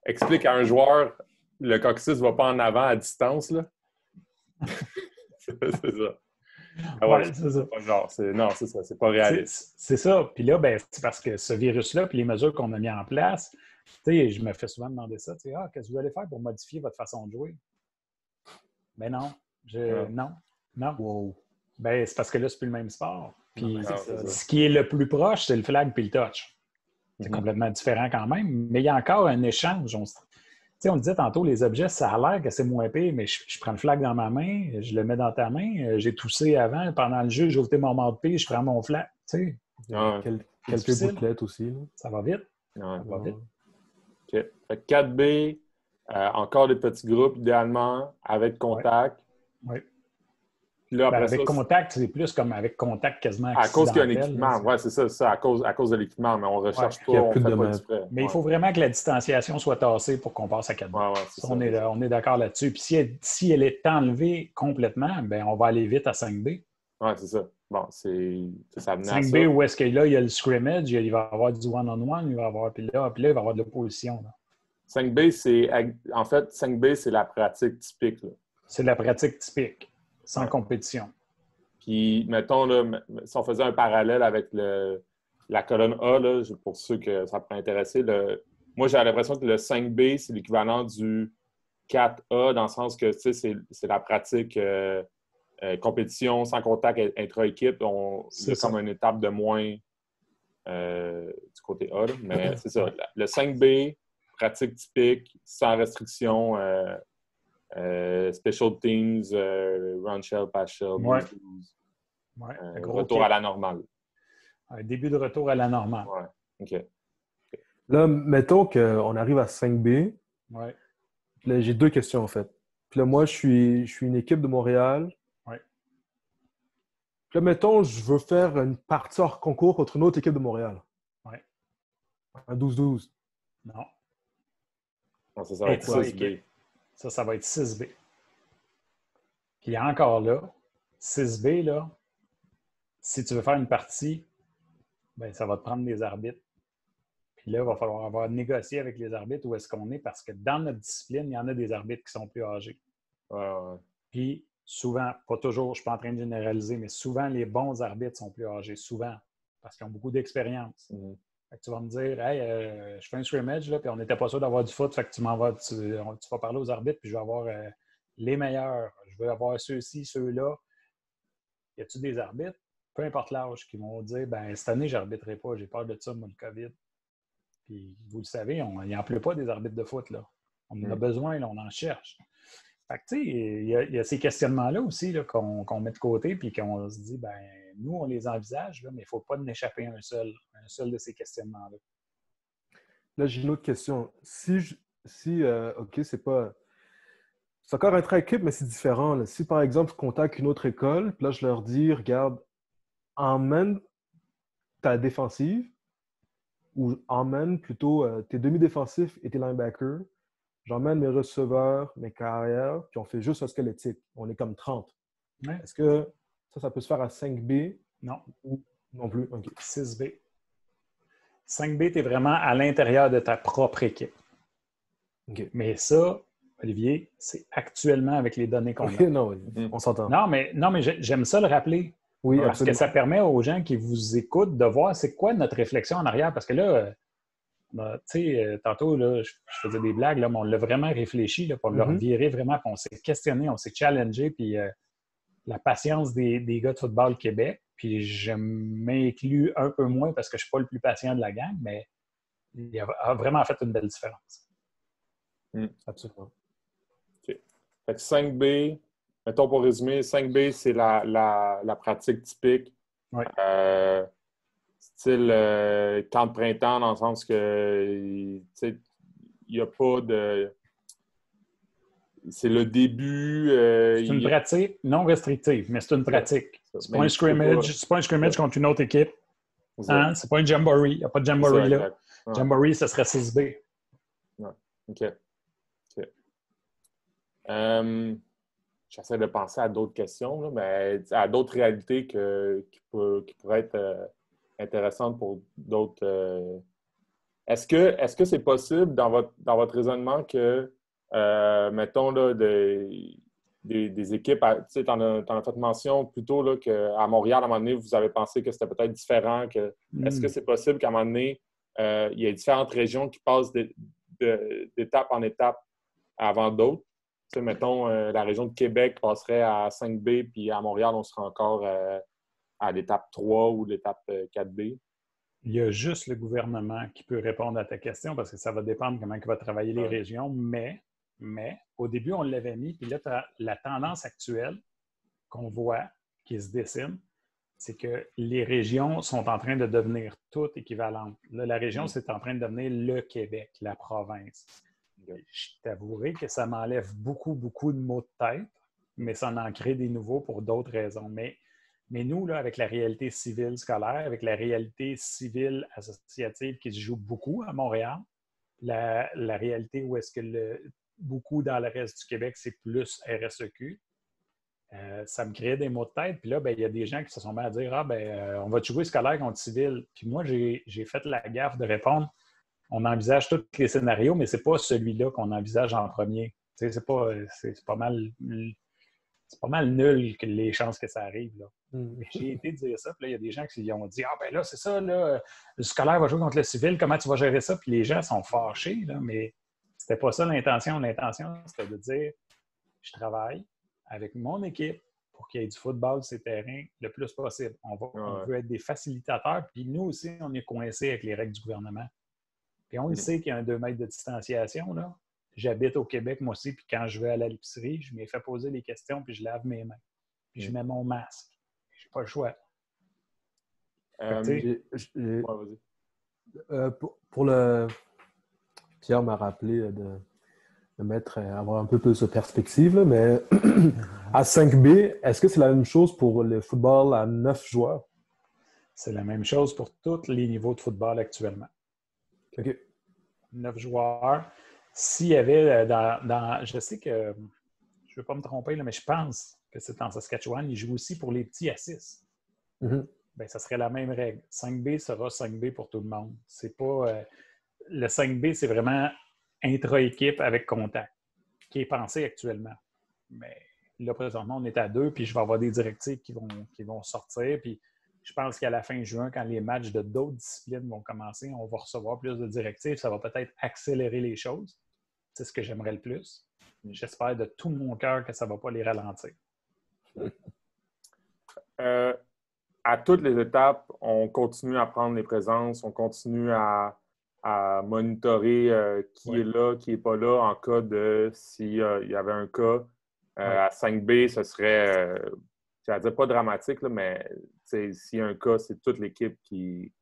explique à un joueur le coccyx ne va pas en avant à distance, là. C'est ça. C'est ça. C'est ça. C'est pas réaliste. C'est ça. Puis là, c'est parce que ce virus-là, puis les mesures qu'on a mis en place, je me fais souvent demander ça. Qu'est-ce que vous allez faire pour modifier votre façon de jouer? Ben non. Non. Wow. C'est parce que là, c'est plus le même sport. Puis ce qui est le plus proche, c'est le flag puis le touch. C'est complètement différent quand même, mais il y a encore un échange. On disait tantôt, les objets, ça a l'air que c'est moins pire, mais je prends le flag dans ma main, je le mets dans ta main, j'ai toussé avant, pendant le jeu, j'ai ôté mon mort de pied, je prends mon flag. Quelques bouclettes aussi. Là. Ça va vite. Ça va vite. OK. Fait 4B, encore des petits groupes, idéalement, avec contact. Oui. Puis là, avec contact, c'est plus comme avec contact quasiment à cause qu'il y a un équipement. Oui, c'est ça, à cause de l'équipement, mais on ne recherche pas, on ne fait pas exprès. Mais il faut vraiment que la distanciation soit tassée pour qu'on passe à 4B. On est d'accord là-dessus. Puis si elle est enlevée complètement, on va aller vite à 5B. Oui, c'est ça. Bon, ça venait 5B, où est-ce que là, il y a le scrimmage, il va y avoir du one-on-one, il va y avoir, puis là, il va y avoir de l'opposition. 5B, c'est la pratique typique. C'est la pratique typique, sans compétition. Puis, mettons, là, si on faisait un parallèle avec la colonne A, là, pour ceux que ça pourrait intéresser, moi, j'ai l'impression que le 5B, c'est l'équivalent du 4A, dans le sens que c'est la pratique compétition sans contact intra-équipe. C'est comme une étape de moins du côté A. Là. Mais c'est ça. Le 5B, pratique typique, sans restriction, special teams, run shell, pass shell, retour à la normale. Un début de retour à la normale. Ouais. OK. Là, mettons qu'on arrive à 5B. Ouais. Là, j'ai 2 questions, en fait. Puis là, moi, je suis une équipe de Montréal. Ouais. Puis là, mettons, je veux faire une partie hors concours contre une autre équipe de Montréal. Ouais. Un 12-12. Non. Ça va être 6B. Ça va être 6B. Puis encore là, 6B, là, si tu veux faire une partie, ça va te prendre des arbitres. Puis là, il va falloir avoir négocié avec les arbitres où est-ce qu'on est parce que dans notre discipline, il y en a des arbitres qui sont plus âgés. Ouais. Puis souvent, pas toujours, je ne suis pas en train de généraliser, mais souvent, les bons arbitres sont plus âgés. Souvent, parce qu'ils ont beaucoup d'expérience. Fait que tu vas me dire, hey, je fais un scrimmage, là, puis on n'était pas sûr d'avoir du foot, fait que tu vas parler aux arbitres, puis je vais avoir les meilleurs. Je veux avoir ceux-ci, ceux-là. Y a-tu des arbitres, peu importe l'âge, qui vont dire, ben cette année, je n'arbitrerai pas, j'ai peur de ça, moi, le COVID. Puis vous le savez, il n'en pleut pas des arbitres de foot, là. On en a besoin, là, on en cherche. Fait que, tu sais, il y a ces questionnements-là aussi là, qu'on met de côté, puis qu'on se dit, ben nous, on les envisage, là, mais il ne faut pas en échapper un seul de ces questionnements-là. Là, j'ai une autre question. OK, c'est pas... C'est encore intra-équipe, mais c'est différent. Là. Si, par exemple, je contacte une autre école, puis là, je leur dis, regarde, emmène ta défensive, ou emmène plutôt tes demi-défensifs et tes linebackers. J'emmène mes receveurs, mes carrières, puis on fait juste un squelettique. On est comme 30. Ouais. Est-ce que ça peut se faire à 5B? Non. Ou non plus? OK. 6B. 5B, tu es vraiment à l'intérieur de ta propre équipe. OK. Mais ça, Olivier, c'est actuellement avec les données qu'on a. Non, on s'entend. Non, mais j'aime ça le rappeler. Oui, parce absolument. que ça permet aux gens qui vous écoutent de voir c'est quoi notre réflexion en arrière. Parce que là, tu sais, tantôt, là, je faisais des blagues, là, mais on l'a vraiment réfléchi, là, pour le revirer vraiment, puis on s'est questionné, on s'est challengé, puis la patience des gars de football Québec, puis je m'inclus un peu moins parce que je ne suis pas le plus patient de la gang, mais il a vraiment fait une belle différence. Absolument. OK. Fait que 5B, mettons pour résumer, 5B, c'est la pratique typique. Oui. Style camp de printemps, dans le sens que il n'y a pas de... C'est le début... c'est une pratique non restrictive, mais c'est une pratique. C'est pas un scrimmage contre une autre équipe. Hein? C'est pas un jamboree. Il n'y a pas de jamboree là. Ouais. Jamboree, ce serait 6B. Ouais. OK. J'essaie de penser à d'autres questions, là, mais à d'autres réalités qui pourraient être intéressantes pour d'autres. Est-ce que c'est possible dans votre raisonnement que, mettons, là, des équipes, tu sais, t'en as fait mention plutôt là, qu'à Montréal, à un moment donné, vous avez pensé que c'était peut-être différent. Est-ce que c'est possible qu'à un moment donné, il y ait différentes régions qui passent d'étape en étape avant d'autres? Tu sais, mettons, la région de Québec passerait à 5B, puis à Montréal, on serait encore à l'étape 3 ou l'étape 4B. Il y a juste le gouvernement qui peut répondre à ta question parce que ça va dépendre comment il va travailler les régions. Mais au début, on l'avait mis, puis là, la tendance actuelle qu'on voit, qui se dessine, c'est que les régions sont en train de devenir toutes équivalentes. Là, la région, c'est en train de devenir le Québec, la province. Je t'avouerai que ça m'enlève beaucoup, beaucoup de mots de tête, mais ça en crée des nouveaux pour d'autres raisons. Mais nous, là, avec la réalité civile scolaire, avec la réalité civile associative qui se joue beaucoup à Montréal, la réalité où est-ce que beaucoup dans le reste du Québec, c'est plus RSEQ, ça me crée des mots de tête. Puis là, il y a des gens qui se sont mis à dire on va jouer scolaire contre civil. Puis moi, j'ai fait la gaffe de répondre on envisage tous les scénarios, mais ce n'est pas celui-là qu'on envisage en premier. C'est pas mal nul que les chances que ça arrive. Là. J'ai été dire ça, puis là, il y a des gens qui ont dit là, c'est ça, là, le scolaire va jouer contre le civil, comment tu vas gérer ça? Puis les gens sont fâchés, là, mais c'était pas ça l'intention. L'intention, c'était de dire je travaille avec mon équipe pour qu'il y ait du football sur ces terrains le plus possible. On veut être des facilitateurs, puis nous aussi, on est coincés avec les règles du gouvernement. Puis on le sait qu'il y a un 2 mètres de distanciation, là. J'habite au Québec, moi aussi, puis quand je vais à l'épicerie, je m'ai fait poser les questions, puis je lave mes mains. Puis je mets mon masque. J'ai pas le choix. Pour le... Pierre m'a rappelé de avoir un peu plus de perspective, là, mais à 5B, est-ce que c'est la même chose pour le football à 9 joueurs? C'est la même chose pour tous les niveaux de football actuellement. OK. 9 joueurs. S'il y avait je sais que, je ne veux pas me tromper, là, mais je pense que c'est en Saskatchewan, ils jouent aussi pour les petits à 6. Ça serait la même règle. 5B sera 5B pour tout le monde. C'est pas... le 5B, c'est vraiment intra-équipe avec contact, qui est pensé actuellement. Mais là, présentement, on est à 2, puis je vais avoir des directives qui vont sortir. Puis je pense qu'à la fin juin, quand les matchs de d'autres disciplines vont commencer, on va recevoir plus de directives. Ça va peut-être accélérer les choses. C'est ce que j'aimerais le plus. J'espère de tout mon cœur que ça ne va pas les ralentir. À toutes les étapes, on continue à prendre les présences, on continue à monitorer qui est là, qui n'est pas là, en cas de s'il y avait un cas. À 5B, ce serait, je ne vais dire pas dramatique, là, mais s'il y a un cas, c'est toute l'équipe qui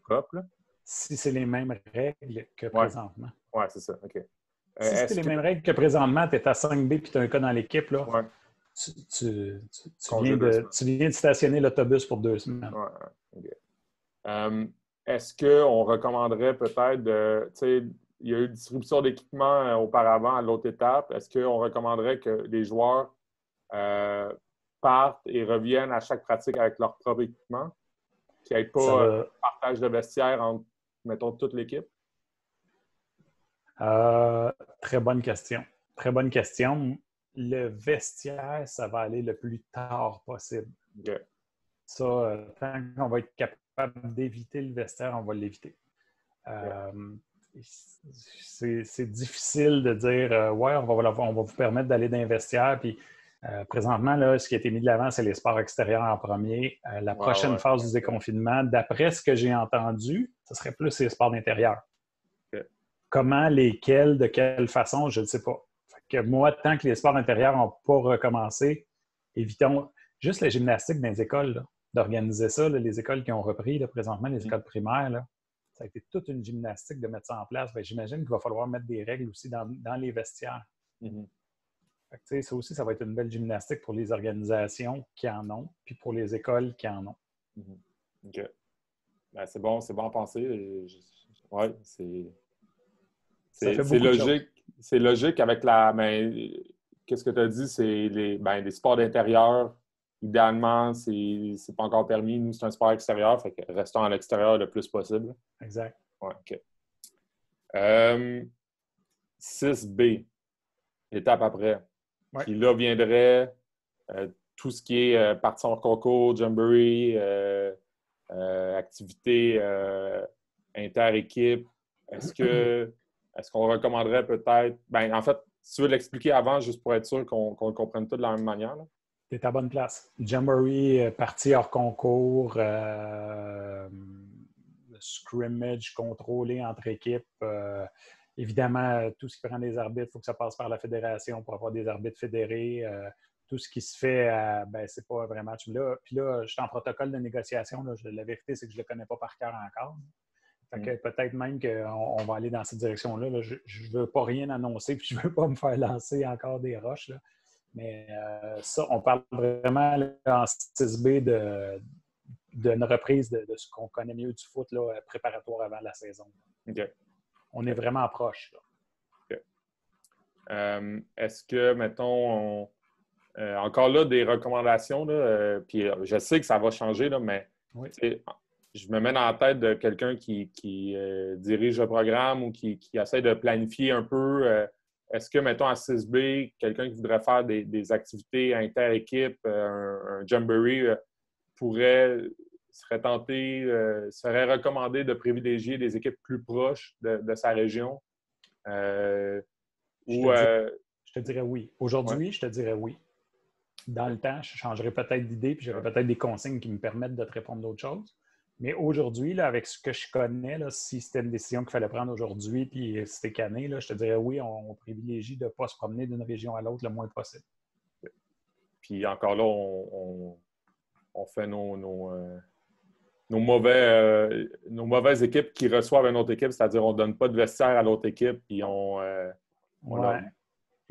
coupe. Si c'est les mêmes règles que présentement. Oui, c'est ça. OK. Si c'est les mêmes règles que présentement, tu es à 5B et tu as un cas dans l'équipe, là, tu viens de stationner l'autobus pour 2 semaines. Ouais, OK. Est-ce qu'on recommanderait peut-être il y a eu distribution d'équipement auparavant à l'autre étape. Est-ce qu'on recommanderait que les joueurs partent et reviennent à chaque pratique avec leur propre équipement? Qu'il n'y ait pas un partage de vestiaire entre, mettons, toute l'équipe? Très bonne question. Très bonne question. Le vestiaire, ça va aller le plus tard possible. Okay. Ça, tant qu'on va être capable d'éviter le vestiaire, on va l'éviter. C'est difficile de dire ouais, on va vous permettre d'aller dans les vestiaires. Puis présentement, là, ce qui a été mis de l'avant, c'est les sports extérieurs en premier. La prochaine phase du déconfinement, d'après ce que j'ai entendu, ce serait plus les sports d'intérieur. Okay. Comment, lesquels, de quelle façon, je ne sais pas. Fait que moi, tant que les sports intérieurs n'ont pas recommencé, évitons juste la gymnastique dans les écoles, là, d'organiser ça. Là, les écoles qui ont repris là, présentement, les écoles primaires, là, ça a été toute une gymnastique de mettre ça en place. Bien, j'imagine qu'il va falloir mettre des règles aussi dans les vestiaires. Mm-hmm. Fait que, ça aussi, ça va être une belle gymnastique pour les organisations qui en ont, puis pour les écoles qui en ont. Mm-hmm. OK. Ben, c'est bon à penser. Oui, c'est logique. C'est logique avec qu'est-ce que tu as dit? C'est les sports d'intérieur. Idéalement, c'est pas encore permis. Nous, c'est un sport extérieur, fait que restons à l'extérieur le plus possible. Exact. Ouais, OK. 6B, l'étape après. Ouais. Puis là viendrait tout ce qui est partie hors concours, jamboree, activités inter-équipe. Est-ce qu'on recommanderait peut-être... en fait, si tu veux l'expliquer avant, juste pour être sûr qu'on le comprenne tout de la même manière. Tu es à bonne place. Jamboree, partie hors concours, scrimmage contrôlé entre équipes. Évidemment, tout ce qui prend des arbitres, il faut que ça passe par la fédération pour avoir des arbitres fédérés. Tout ce qui se fait, c'est pas un vrai match. Puis là, je suis en protocole de négociation. Là. La vérité, c'est que je ne le connais pas par cœur encore. Fait que peut-être même qu'on va aller dans cette direction-là. Là. Je ne veux pas rien annoncer puis je ne veux pas me faire lancer encore des roches. Là. Mais ça, on parle vraiment là, en 6B d'une reprise de ce qu'on connaît mieux du foot là, préparatoire avant la saison. OK. On est vraiment proche. Là. OK. Est-ce que, mettons, encore là, des recommandations, là, puis je sais que ça va changer, là, mais oui. Je me mets dans la tête de quelqu'un qui dirige le programme ou qui essaie de planifier un peu. Est-ce que, mettons, à 6B, quelqu'un qui voudrait faire des activités inter-équipe, un jamboree, serait tenté, serait recommandé de privilégier des équipes plus proches de sa région? Je te dirais oui. Aujourd'hui, je te dirais oui. Dans le temps, je changerais peut-être d'idée puis j'aurais peut-être des consignes qui me permettent de te répondre d'autres choses. Mais aujourd'hui, là, avec ce que je connais, là, si c'était une décision qu'il fallait prendre aujourd'hui puis c'était canné, là, je te dirais oui, on privilégie de ne pas se promener d'une région à l'autre le moins possible. Puis encore là, on fait nos mauvaises équipes qui reçoivent une autre équipe, c'est-à-dire on ne donne pas de vestiaire à l'autre équipe puis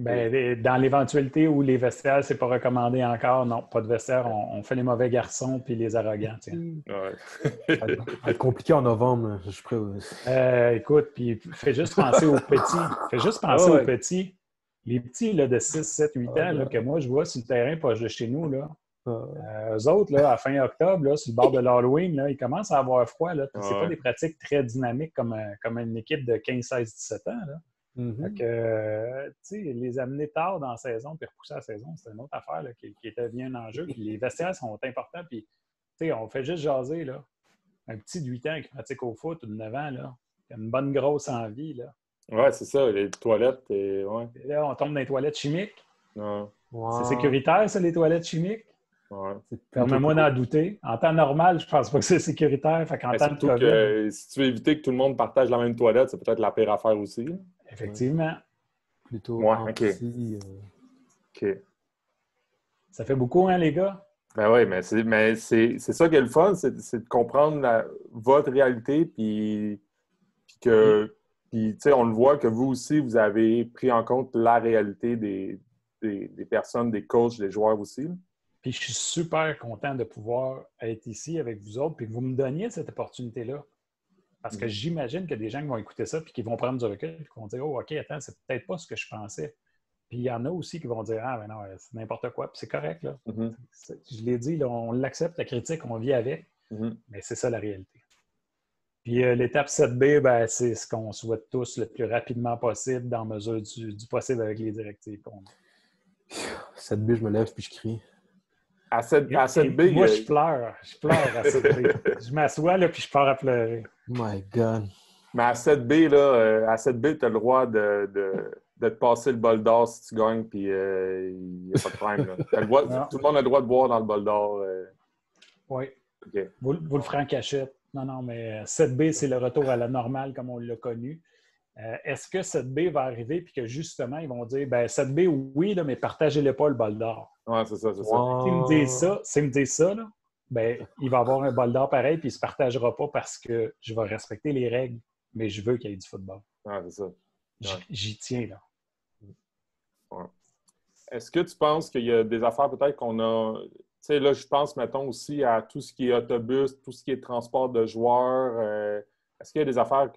dans l'éventualité où les vestiaires, c'est pas recommandé encore, non, pas de vestiaire, on fait les mauvais garçons puis les arrogants. Ouais. Ça va être compliqué en novembre. Écoute, puis fais juste penser aux petits. Fais juste penser aux petits. Les petits là, de 6, 7, 8 ans là, que moi, je vois sur le terrain proche de chez nous, là, Eux autres, là, à fin octobre, là, sur le bord de l'Halloween, là, ils commencent à avoir froid. Là, puis c'est pas des pratiques très dynamiques comme une équipe de 15, 16, 17 ans. Là. Fait que, tu sais, les amener tard dans la saison puis repousser la saison, c'est une autre affaire là, qui était bien en jeu. Puis les vestiaires sont importants. Puis, tu sais, on fait juste jaser, là. Un petit de 8 ans qui pratique au foot ou de 9 ans, là, qui a une bonne grosse envie, là. Ouais, c'est ça, les toilettes. Ouais. Et là, on tombe dans les toilettes chimiques. Ouais. C'est sécuritaire, ça, les toilettes chimiques? Ouais. Permets-moi d'en douter. En temps normal, je pense pas que c'est sécuritaire. Fait qu'en temps de surtout COVID, que si tu veux éviter que tout le monde partage la même toilette, c'est peut-être la pire affaire aussi. effectivement. Plutôt Ouais, anti... OK. Ça fait beaucoup, hein, les gars? Ben oui, mais c'est ça qui est le fun, c'est de comprendre votre réalité, puis que, puis, tu sais, on le voit que vous aussi, vous avez pris en compte la réalité des personnes, des coachs, des joueurs aussi. Puis je suis super content de pouvoir être ici avec vous autres, puis que vous me donniez cette opportunité-là. Parce que j'imagine qu'il y a des gens qui vont écouter ça, puis qui vont prendre du recul, puis qui vont dire « Oh, OK, attends, c'est peut-être pas ce que je pensais. » Puis il y en a aussi qui vont dire « Ah, ben non, c'est n'importe quoi. » Puis c'est correct, là. Je l'ai dit, là, on l'accepte, la critique, on vit avec, mais c'est ça la réalité. Puis l'étape 7B, ben, c'est ce qu'on souhaite tous le plus rapidement possible, dans mesure du possible avec les directives qu'on a. 7B, je me lève puis je crie. À 7B, moi, je pleure à 7B. Je m'assois, là, puis je pars à pleurer. My God. Mais à 7B, là, à 7B, tu as le droit de te passer le bol d'or si tu gagnes, puis il n'y a pas de problème. Là. Tout le monde a le droit de boire dans le bol d'or. Oui. Okay. Vous le ferez en cachette. Non, mais 7B, c'est le retour à la normale comme on l'a connu. Est-ce que 7B va arriver puis que justement, ils vont dire ben 7B, oui, là, mais partagez-le pas le bol d'or. Oui, c'est ça. S'ils me disent ça, là, ben, il va avoir un bol d'or pareil puis il ne se partagera pas parce que je vais respecter les règles, mais je veux qu'il y ait du football. Ouais, c'est ça. Ouais. J'y tiens, là. Ouais. Est-ce que tu penses qu'il y a des affaires peut-être qu'on a... Tu sais, là, je pense, mettons, aussi à tout ce qui est autobus, tout ce qui est transport de joueurs. Est-ce qu'il y a des affaires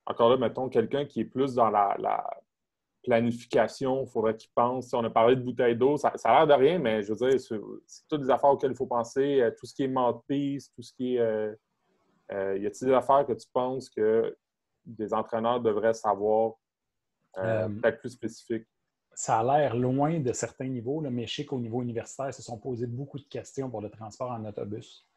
encore là, mettons, quelqu'un qui est plus dans la planification, il faudrait qu'il pense. On a parlé de bouteilles d'eau, ça a l'air de rien, mais je veux dire, c'est toutes des affaires auxquelles il faut penser. Tout ce qui est mouthpiece, tout ce qui est... y a-t-il des affaires que tu penses que des entraîneurs devraient savoir, peut-être plus spécifiques? Ça a l'air loin de certains niveaux, là, mais je sais qu'au niveau universitaire, ils se sont posés beaucoup de questions pour le transport en autobus.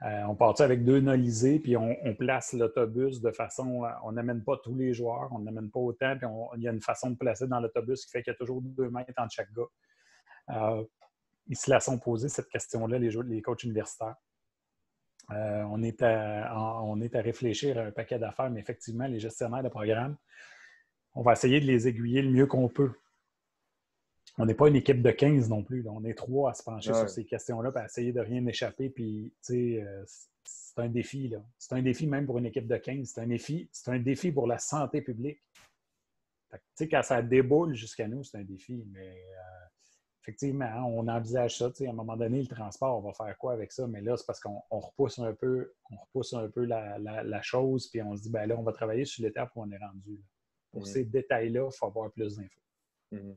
On part avec 2 nolisés, puis on place l'autobus de façon... On n'amène pas tous les joueurs, on n'amène pas autant, puis il y a une façon de placer dans l'autobus qui fait qu'il y a toujours 2 mètres entre chaque gars. Ils se la sont posés cette question-là, les coachs universitaires. On est à réfléchir à un paquet d'affaires, mais effectivement, les gestionnaires de programme, on va essayer de les aiguiller le mieux qu'on peut. On n'est pas une équipe de 15 non plus. Là. On est 3 à se pencher sur ces questions-là et à essayer de rien échapper. Puis, tu sais, c'est un défi. Là. C'est un défi même pour une équipe de 15. C'est un défi pour la santé publique. Tu sais, quand ça déboule jusqu'à nous, c'est un défi. Mais effectivement, hein, on envisage ça. À un moment donné, le transport, on va faire quoi avec ça? Mais là, c'est parce qu'on repousse un peu la chose. Puis on se dit, ben là, on va travailler sur l'étape où on est rendu. Là. Pour ces détails-là, il faut avoir plus d'infos.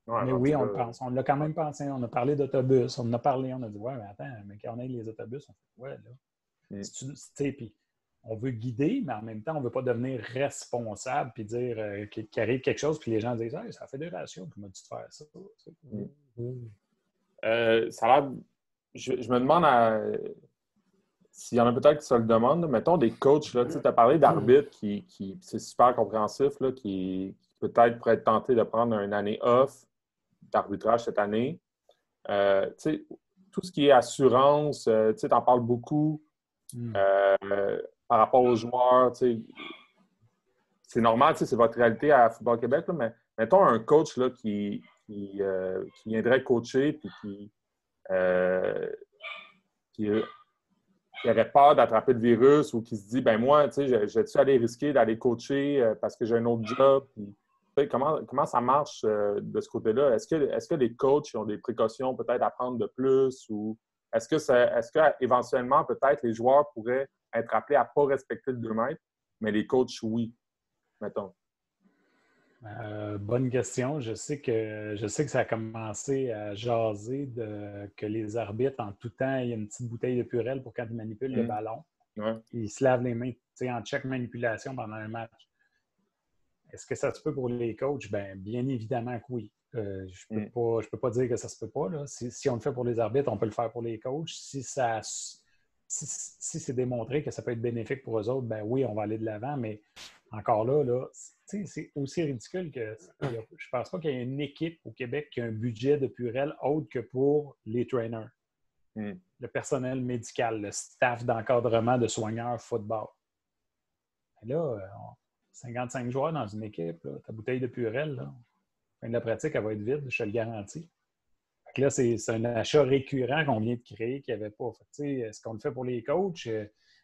Ouais, mais oui, on le pense. On l'a quand même pensé. On a parlé d'autobus. On en a parlé. On a dit, ouais, mais attends, mais quand on a les autobus, on fait, ouais, là. Puis on veut guider, mais en même temps, on ne veut pas devenir responsable puis dire qu'il arrive quelque chose, puis les gens disent, hey, c'est la fédération qui m'a dit de faire ça. Ça a l'air. Je me demande s'il y en a peut-être qui se le demandent. Mettons des coachs, tu as parlé d'arbitres qui c'est super compréhensif, là, qui peut-être pourraient être tentés de prendre une année off d'arbitrage cette année. Tout ce qui est assurance, tu en parles beaucoup par rapport aux joueurs. C'est normal, c'est votre réalité à Football Québec, là, mais mettons un coach là, qui viendrait coacher puis qui aurait peur d'attraper le virus ou qui se dit, ben moi, je vais-tu aller risquer d'aller coacher parce que j'ai un autre job? Puis, comment ça marche de ce côté-là? Est-ce que les coachs ont des précautions peut-être à prendre de plus? Ou est-ce que éventuellement, peut-être, les joueurs pourraient être appelés à ne pas respecter le 2 mètres, mais les coachs, oui, mettons? Bonne question. Je sais que ça a commencé à jaser que les arbitres, en tout temps, il y a une petite bouteille de Purell pour quand ils manipulent le ballon. Ouais. Ils se lavent les mains en check manipulation pendant un match. Est-ce que ça se peut pour les coachs? Bien évidemment que oui. Je peux pas dire que ça se peut pas. Là. Si on le fait pour les arbitres, on peut le faire pour les coachs. Si c'est démontré que ça peut être bénéfique pour eux autres, oui, on va aller de l'avant, mais encore là c'est aussi ridicule que je ne pense pas qu'il y ait une équipe au Québec qui a un budget de Purell autre que pour les trainers, le personnel médical, le staff d'encadrement de soigneurs football. Et là, 55 joueurs dans une équipe, là, ta bouteille de Purell, là, fin de la pratique, elle va être vide, je te le garantis. Fait que là, c'est un achat récurrent qu'on vient de créer qu'il n'y avait pas. Est-ce qu'on le fait pour les coachs?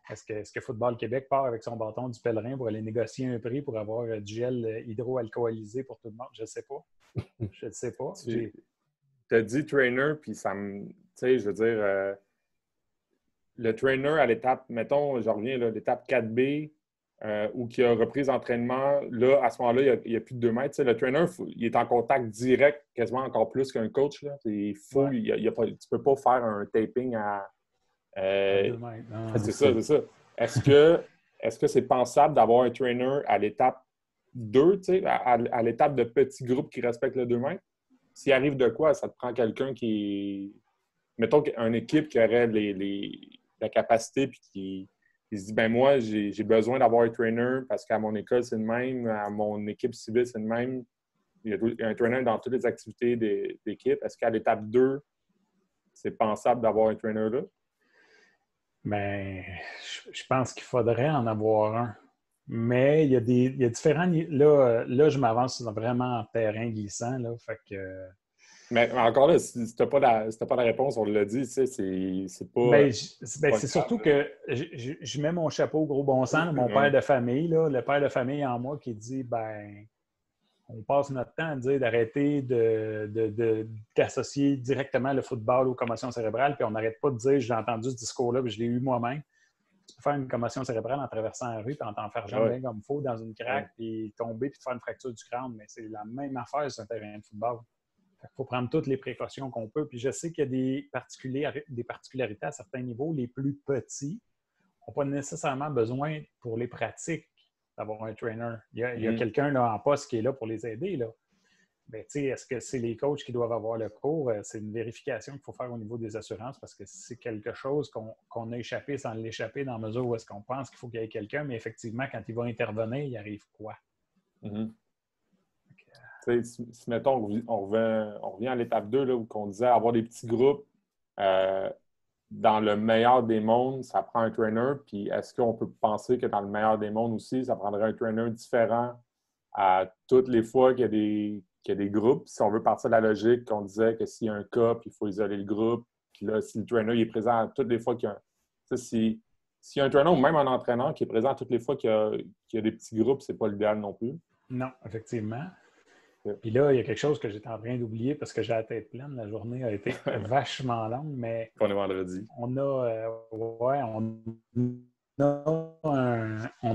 Est-ce que Football Québec part avec son bâton du pèlerin pour aller négocier un prix pour avoir du gel hydroalcoolisé pour tout le monde? Je ne sais pas. Je ne sais pas. Tu as dit trainer, puis ça me... Tu sais, je veux dire, le trainer à l'étape, mettons, je reviens, là, l'étape 4B, ou qui a repris l'entraînement, là, à ce moment-là, il y a plus de 2 mètres. Tu sais, le trainer, il est en contact direct, quasiment encore plus qu'un coach. Là. Tu ne peux pas faire un taping à... 2 mètres. C'est ça. Est-ce que c'est pensable d'avoir un trainer à l'étape 2, tu sais, à l'étape de petits groupes qui respectent le 2 mètres? S'il arrive de quoi, ça te prend quelqu'un qui... Mettons une équipe qui aurait la capacité puis qui se dit, moi, j'ai besoin d'avoir un trainer parce qu'à mon école, c'est le même, à mon équipe civile, c'est le même. Il y a un trainer dans toutes les activités d'équipe. Est-ce qu'à l'étape 2, c'est pensable d'avoir un trainer là? Je pense qu'il faudrait en avoir un. Mais il y a différents... Là, je m'avance vraiment en terrain glissant. Là, fait que... Mais encore là, si tu n'as pas la réponse, on l'a dit, tu sais, c'est pas... c'est surtout que je mets mon chapeau au gros bon sens, mon père de famille, là, le père de famille en moi qui dit, on passe notre temps à dire d'arrêter d'associer directement le football aux commotions cérébrales, puis on n'arrête pas de dire, j'ai entendu ce discours-là, puis je l'ai eu moi-même. Tu peux faire une commotion cérébrale en traversant la rue, puis en t'en faire jamais comme il faut dans une craque, puis tomber, puis te faire une fracture du crâne, mais c'est la même affaire sur un terrain de football. Il faut prendre toutes les précautions qu'on peut. Puis je sais qu'il y a des particularités à certains niveaux. Les plus petits n'ont pas nécessairement besoin pour les pratiques d'avoir un trainer. Il y a quelqu'un là, en poste qui est là pour les aider. Là. Est-ce que c'est les coachs qui doivent avoir le cours? C'est une vérification qu'il faut faire au niveau des assurances parce que c'est quelque chose qu'on a échappé sans l'échapper dans la mesure où est-ce qu'on pense qu'il faut qu'il y ait quelqu'un, mais effectivement, quand il va intervenir, il arrive quoi? Si, mettons, on revient à l'étape 2, là, où on disait avoir des petits groupes, dans le meilleur des mondes, ça prend un trainer. Puis est-ce qu'on peut penser que dans le meilleur des mondes aussi, ça prendrait un trainer différent à toutes les fois qu'il y a des groupes? Si on veut partir de la logique qu'on disait que s'il y a un cas, puis il faut isoler le groupe, puis là, si le trainer il est présent toutes les fois qu'il y a un... S'il y a un trainer ou même un entraîneur qui est présent toutes les fois qu'il y a des petits groupes, c'est pas l'idéal non plus. Non, effectivement. Puis là, il y a quelque chose que j'étais en train d'oublier parce que j'ai la tête pleine. La journée a été vachement longue, mais... On est vendredi. On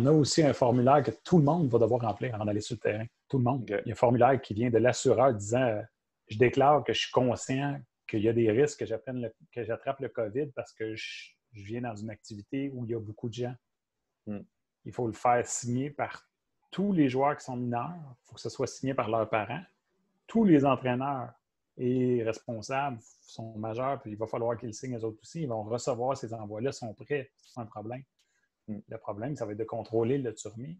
a aussi un formulaire que tout le monde va devoir remplir avant d'aller sur le terrain. Tout le monde. Okay. Il y a un formulaire qui vient de l'assureur disant je déclare que je suis conscient qu'il y a des risques que j'attrape le COVID parce que je viens dans une activité où il y a beaucoup de gens. Il faut le faire signer par tous les joueurs qui sont mineurs. Il faut que ce soit signé par leurs parents. Tous les entraîneurs et responsables sont majeurs, puis il va falloir qu'ils le signent eux autres aussi. Ils vont recevoir ces envois-là, sont prêts. C'est un problème. Le problème, ça va être de contrôler le turmi.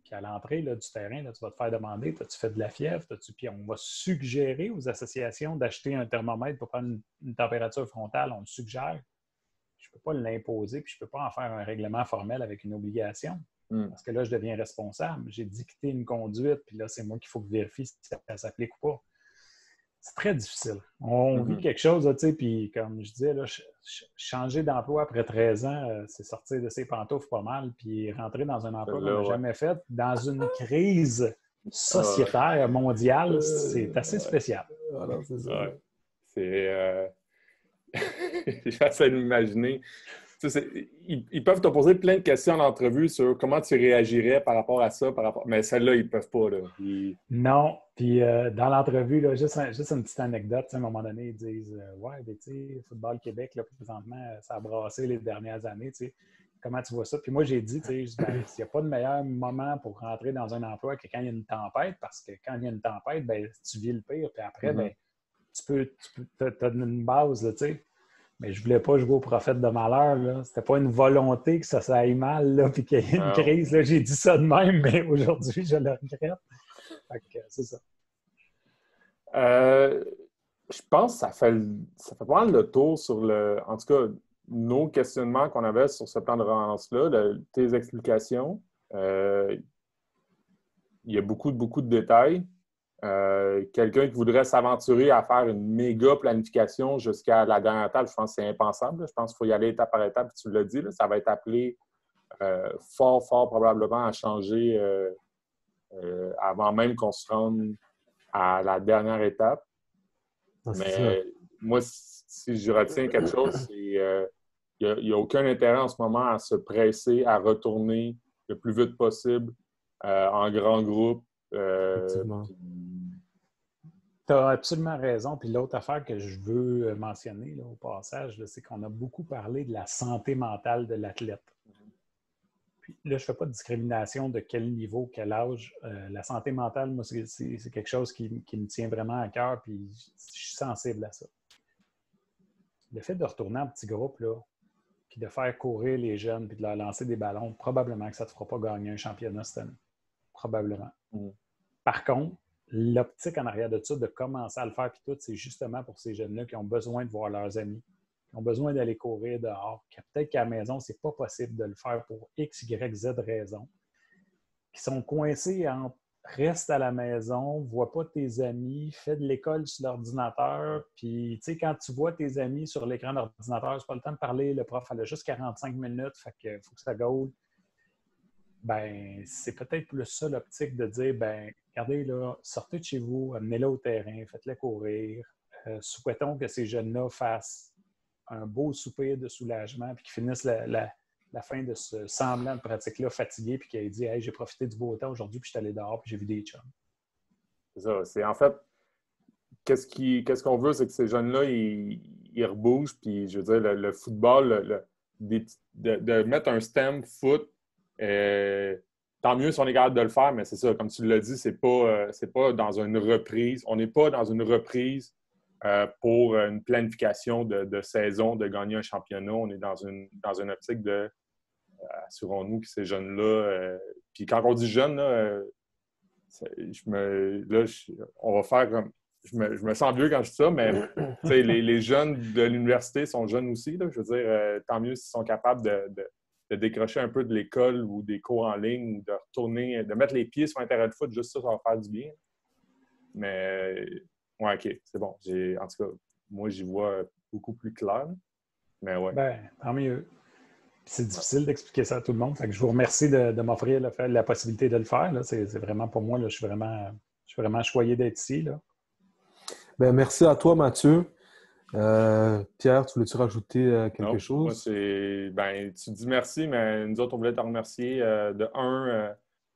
Puis à l'entrée là, du terrain, là, tu vas te faire demander, as-tu fait de la fièvre? Puis on va suggérer aux associations d'acheter un thermomètre pour prendre une température frontale. On le suggère. Je ne peux pas l'imposer, puis je ne peux pas en faire un règlement formel avec une obligation. Parce que là, je deviens responsable. J'ai dicté une conduite, puis là, c'est moi qu'il faut que je vérifie si ça s'applique ou pas. C'est très difficile. On vit quelque chose, tu sais, puis comme je disais, là, changer d'emploi après 13 ans, c'est sortir de ses pantoufles pas mal, puis rentrer dans un emploi qu'on n'a jamais fait, dans une crise sociétaire mondiale, c'est assez spécial. Alors, c'est ça. C'est... J'essaie de m'imaginer. Tu Ils peuvent te poser plein de questions en entrevue sur comment tu réagirais par rapport à ça, mais celle-là, ils ne peuvent pas. Là. Non. Puis dans l'entrevue, là, juste une petite anecdote. À un moment donné, ils disent ouais, ben, tu sais, Football Québec, là, présentement, ça a brassé les dernières années. Tu sais. Comment tu vois ça? Puis moi, j'ai dit, tu sais, ben, s'il n'y a pas de meilleur moment pour rentrer dans un emploi que quand il y a une tempête, parce que quand il y a une tempête, ben, tu vis le pire. Puis après, ben, tu as une base, là, tu sais. Mais je ne voulais pas jouer au prophète de malheur. Là. C'était pas une volonté que ça aille mal, là, puis qu'il y ait une crise. Là. J'ai dit ça de même, mais aujourd'hui, je le regrette. Fait que, c'est ça. Je pense que ça fait pas mal le tour sur en tout cas, nos questionnements qu'on avait sur ce plan de relance-là, tes explications. Il y a beaucoup de détails. Quelqu'un qui voudrait s'aventurer à faire une méga planification jusqu'à la dernière étape, je pense que c'est impensable. Là. Je pense qu'il faut y aller étape par étape. Tu l'as dit, là, ça va être appelé fort probablement à changer avant même qu'on se rende à la dernière étape. Mais moi, si je retiens quelque chose, c'est qu'il n'y a aucun intérêt en ce moment à se presser, à retourner le plus vite possible en grand groupe. Tu as absolument raison. Puis l'autre affaire que je veux mentionner là, au passage, là, c'est qu'on a beaucoup parlé de la santé mentale de l'athlète. Puis là, je ne fais pas de discrimination de quel niveau, quel âge. La santé mentale, moi, c'est quelque chose qui me tient vraiment à cœur, puis je suis sensible à ça. Le fait de retourner en petit groupe, là, puis de faire courir les jeunes, puis de leur lancer des ballons, probablement que ça ne te fera pas gagner un championnat cette année. Probablement. Par contre, l'optique en arrière de ça, de commencer à le faire, puis tout, c'est justement pour ces jeunes-là qui ont besoin de voir leurs amis, qui ont besoin d'aller courir dehors, qui peut-être qu'à la maison, c'est pas possible de le faire pour X, Y, Z raisons, qui sont coincés en reste à la maison, vois pas tes amis, fais de l'école sur l'ordinateur, puis tu sais, quand tu vois tes amis sur l'écran de l'ordinateur, c'est pas le temps de parler, le prof, elle a juste 45 minutes, fait qu'il faut que ça gaule. Ben, c'est peut-être plus ça l'optique de dire, ben, regardez là, sortez de chez vous, amenez-les au terrain, faites-les courir. Souhaitons que ces jeunes-là fassent un beau soupir de soulagement puis qu'ils finissent la fin de ce semblant de pratique-là fatigué puis qu'ils aient dit, hey, j'ai profité du beau temps aujourd'hui puis je suis allé dehors puis j'ai vu des chums. C'est ça. C'est en fait, qu'est-ce qu'on veut, c'est que ces jeunes-là, ils rebougent puis je veux dire, le football, de mettre un stem foot, tant mieux si on est capable de le faire, mais c'est ça, comme tu l'as dit, c'est pas dans une reprise. On n'est pas dans une reprise pour une planification de saison, de gagner un championnat. On est dans une optique de assurons-nous que ces jeunes-là. Puis quand on dit jeunes, là, on va faire comme. Je me sens vieux quand je dis ça, mais les jeunes de l'université sont jeunes aussi. Là, je veux dire, tant mieux s'ils sont capables de décrocher un peu de l'école ou des cours en ligne ou de retourner, de mettre les pieds sur un terrain de foot, juste ça va faire du bien. Mais, ouais, OK, c'est bon. En tout cas, moi, j'y vois beaucoup plus clair. Mais ouais. Ben, tant mieux. C'est difficile d'expliquer ça à tout le monde. Fait que je vous remercie de m'offrir la possibilité de le faire. Là. C'est vraiment pour moi, là, je suis vraiment choyé d'être ici. Là. Ben, merci à toi, Mathieu. Pierre, tu voulais-tu rajouter quelque chose? Moi, tu dis merci, mais nous autres, on voulait te remercier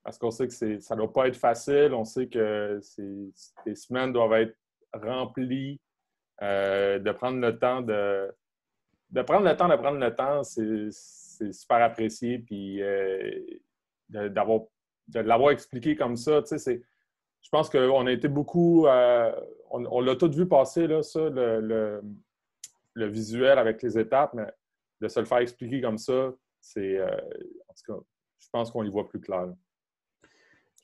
parce qu'on sait que ça ne doit pas être facile. On sait que tes semaines doivent être remplies. De prendre le temps de prendre le temps, c'est super apprécié. Puis de l'avoir expliqué comme ça, tu sais, je pense qu'on a été beaucoup... on l'a tout vu passer, là, ça, le visuel avec les étapes, mais de se le faire expliquer comme ça, c'est... en tout cas, je pense qu'on y voit plus clair.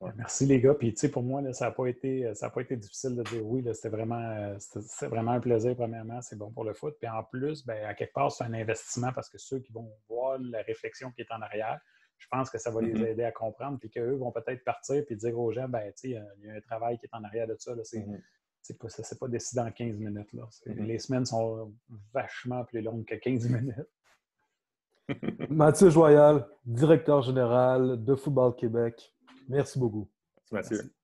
Ouais. Merci les gars. Puis tu sais, pour moi, là, ça n'a pas été difficile de dire oui. C'était vraiment un plaisir, premièrement. C'est bon pour le foot. Puis en plus, ben, à quelque part, c'est un investissement parce que ceux qui vont voir la réflexion qui est en arrière, je pense que ça va les aider à comprendre. Puis qu'eux vont peut-être partir et dire aux gens, ben, tu sais, il y a un travail qui est en arrière de ça. Là, c'est pas décidé en 15 minutes. Là. Les semaines sont vachement plus longues que 15 minutes. Mathieu Joyal, directeur général de Football Québec. Merci beaucoup. Merci, Mathieu. Merci.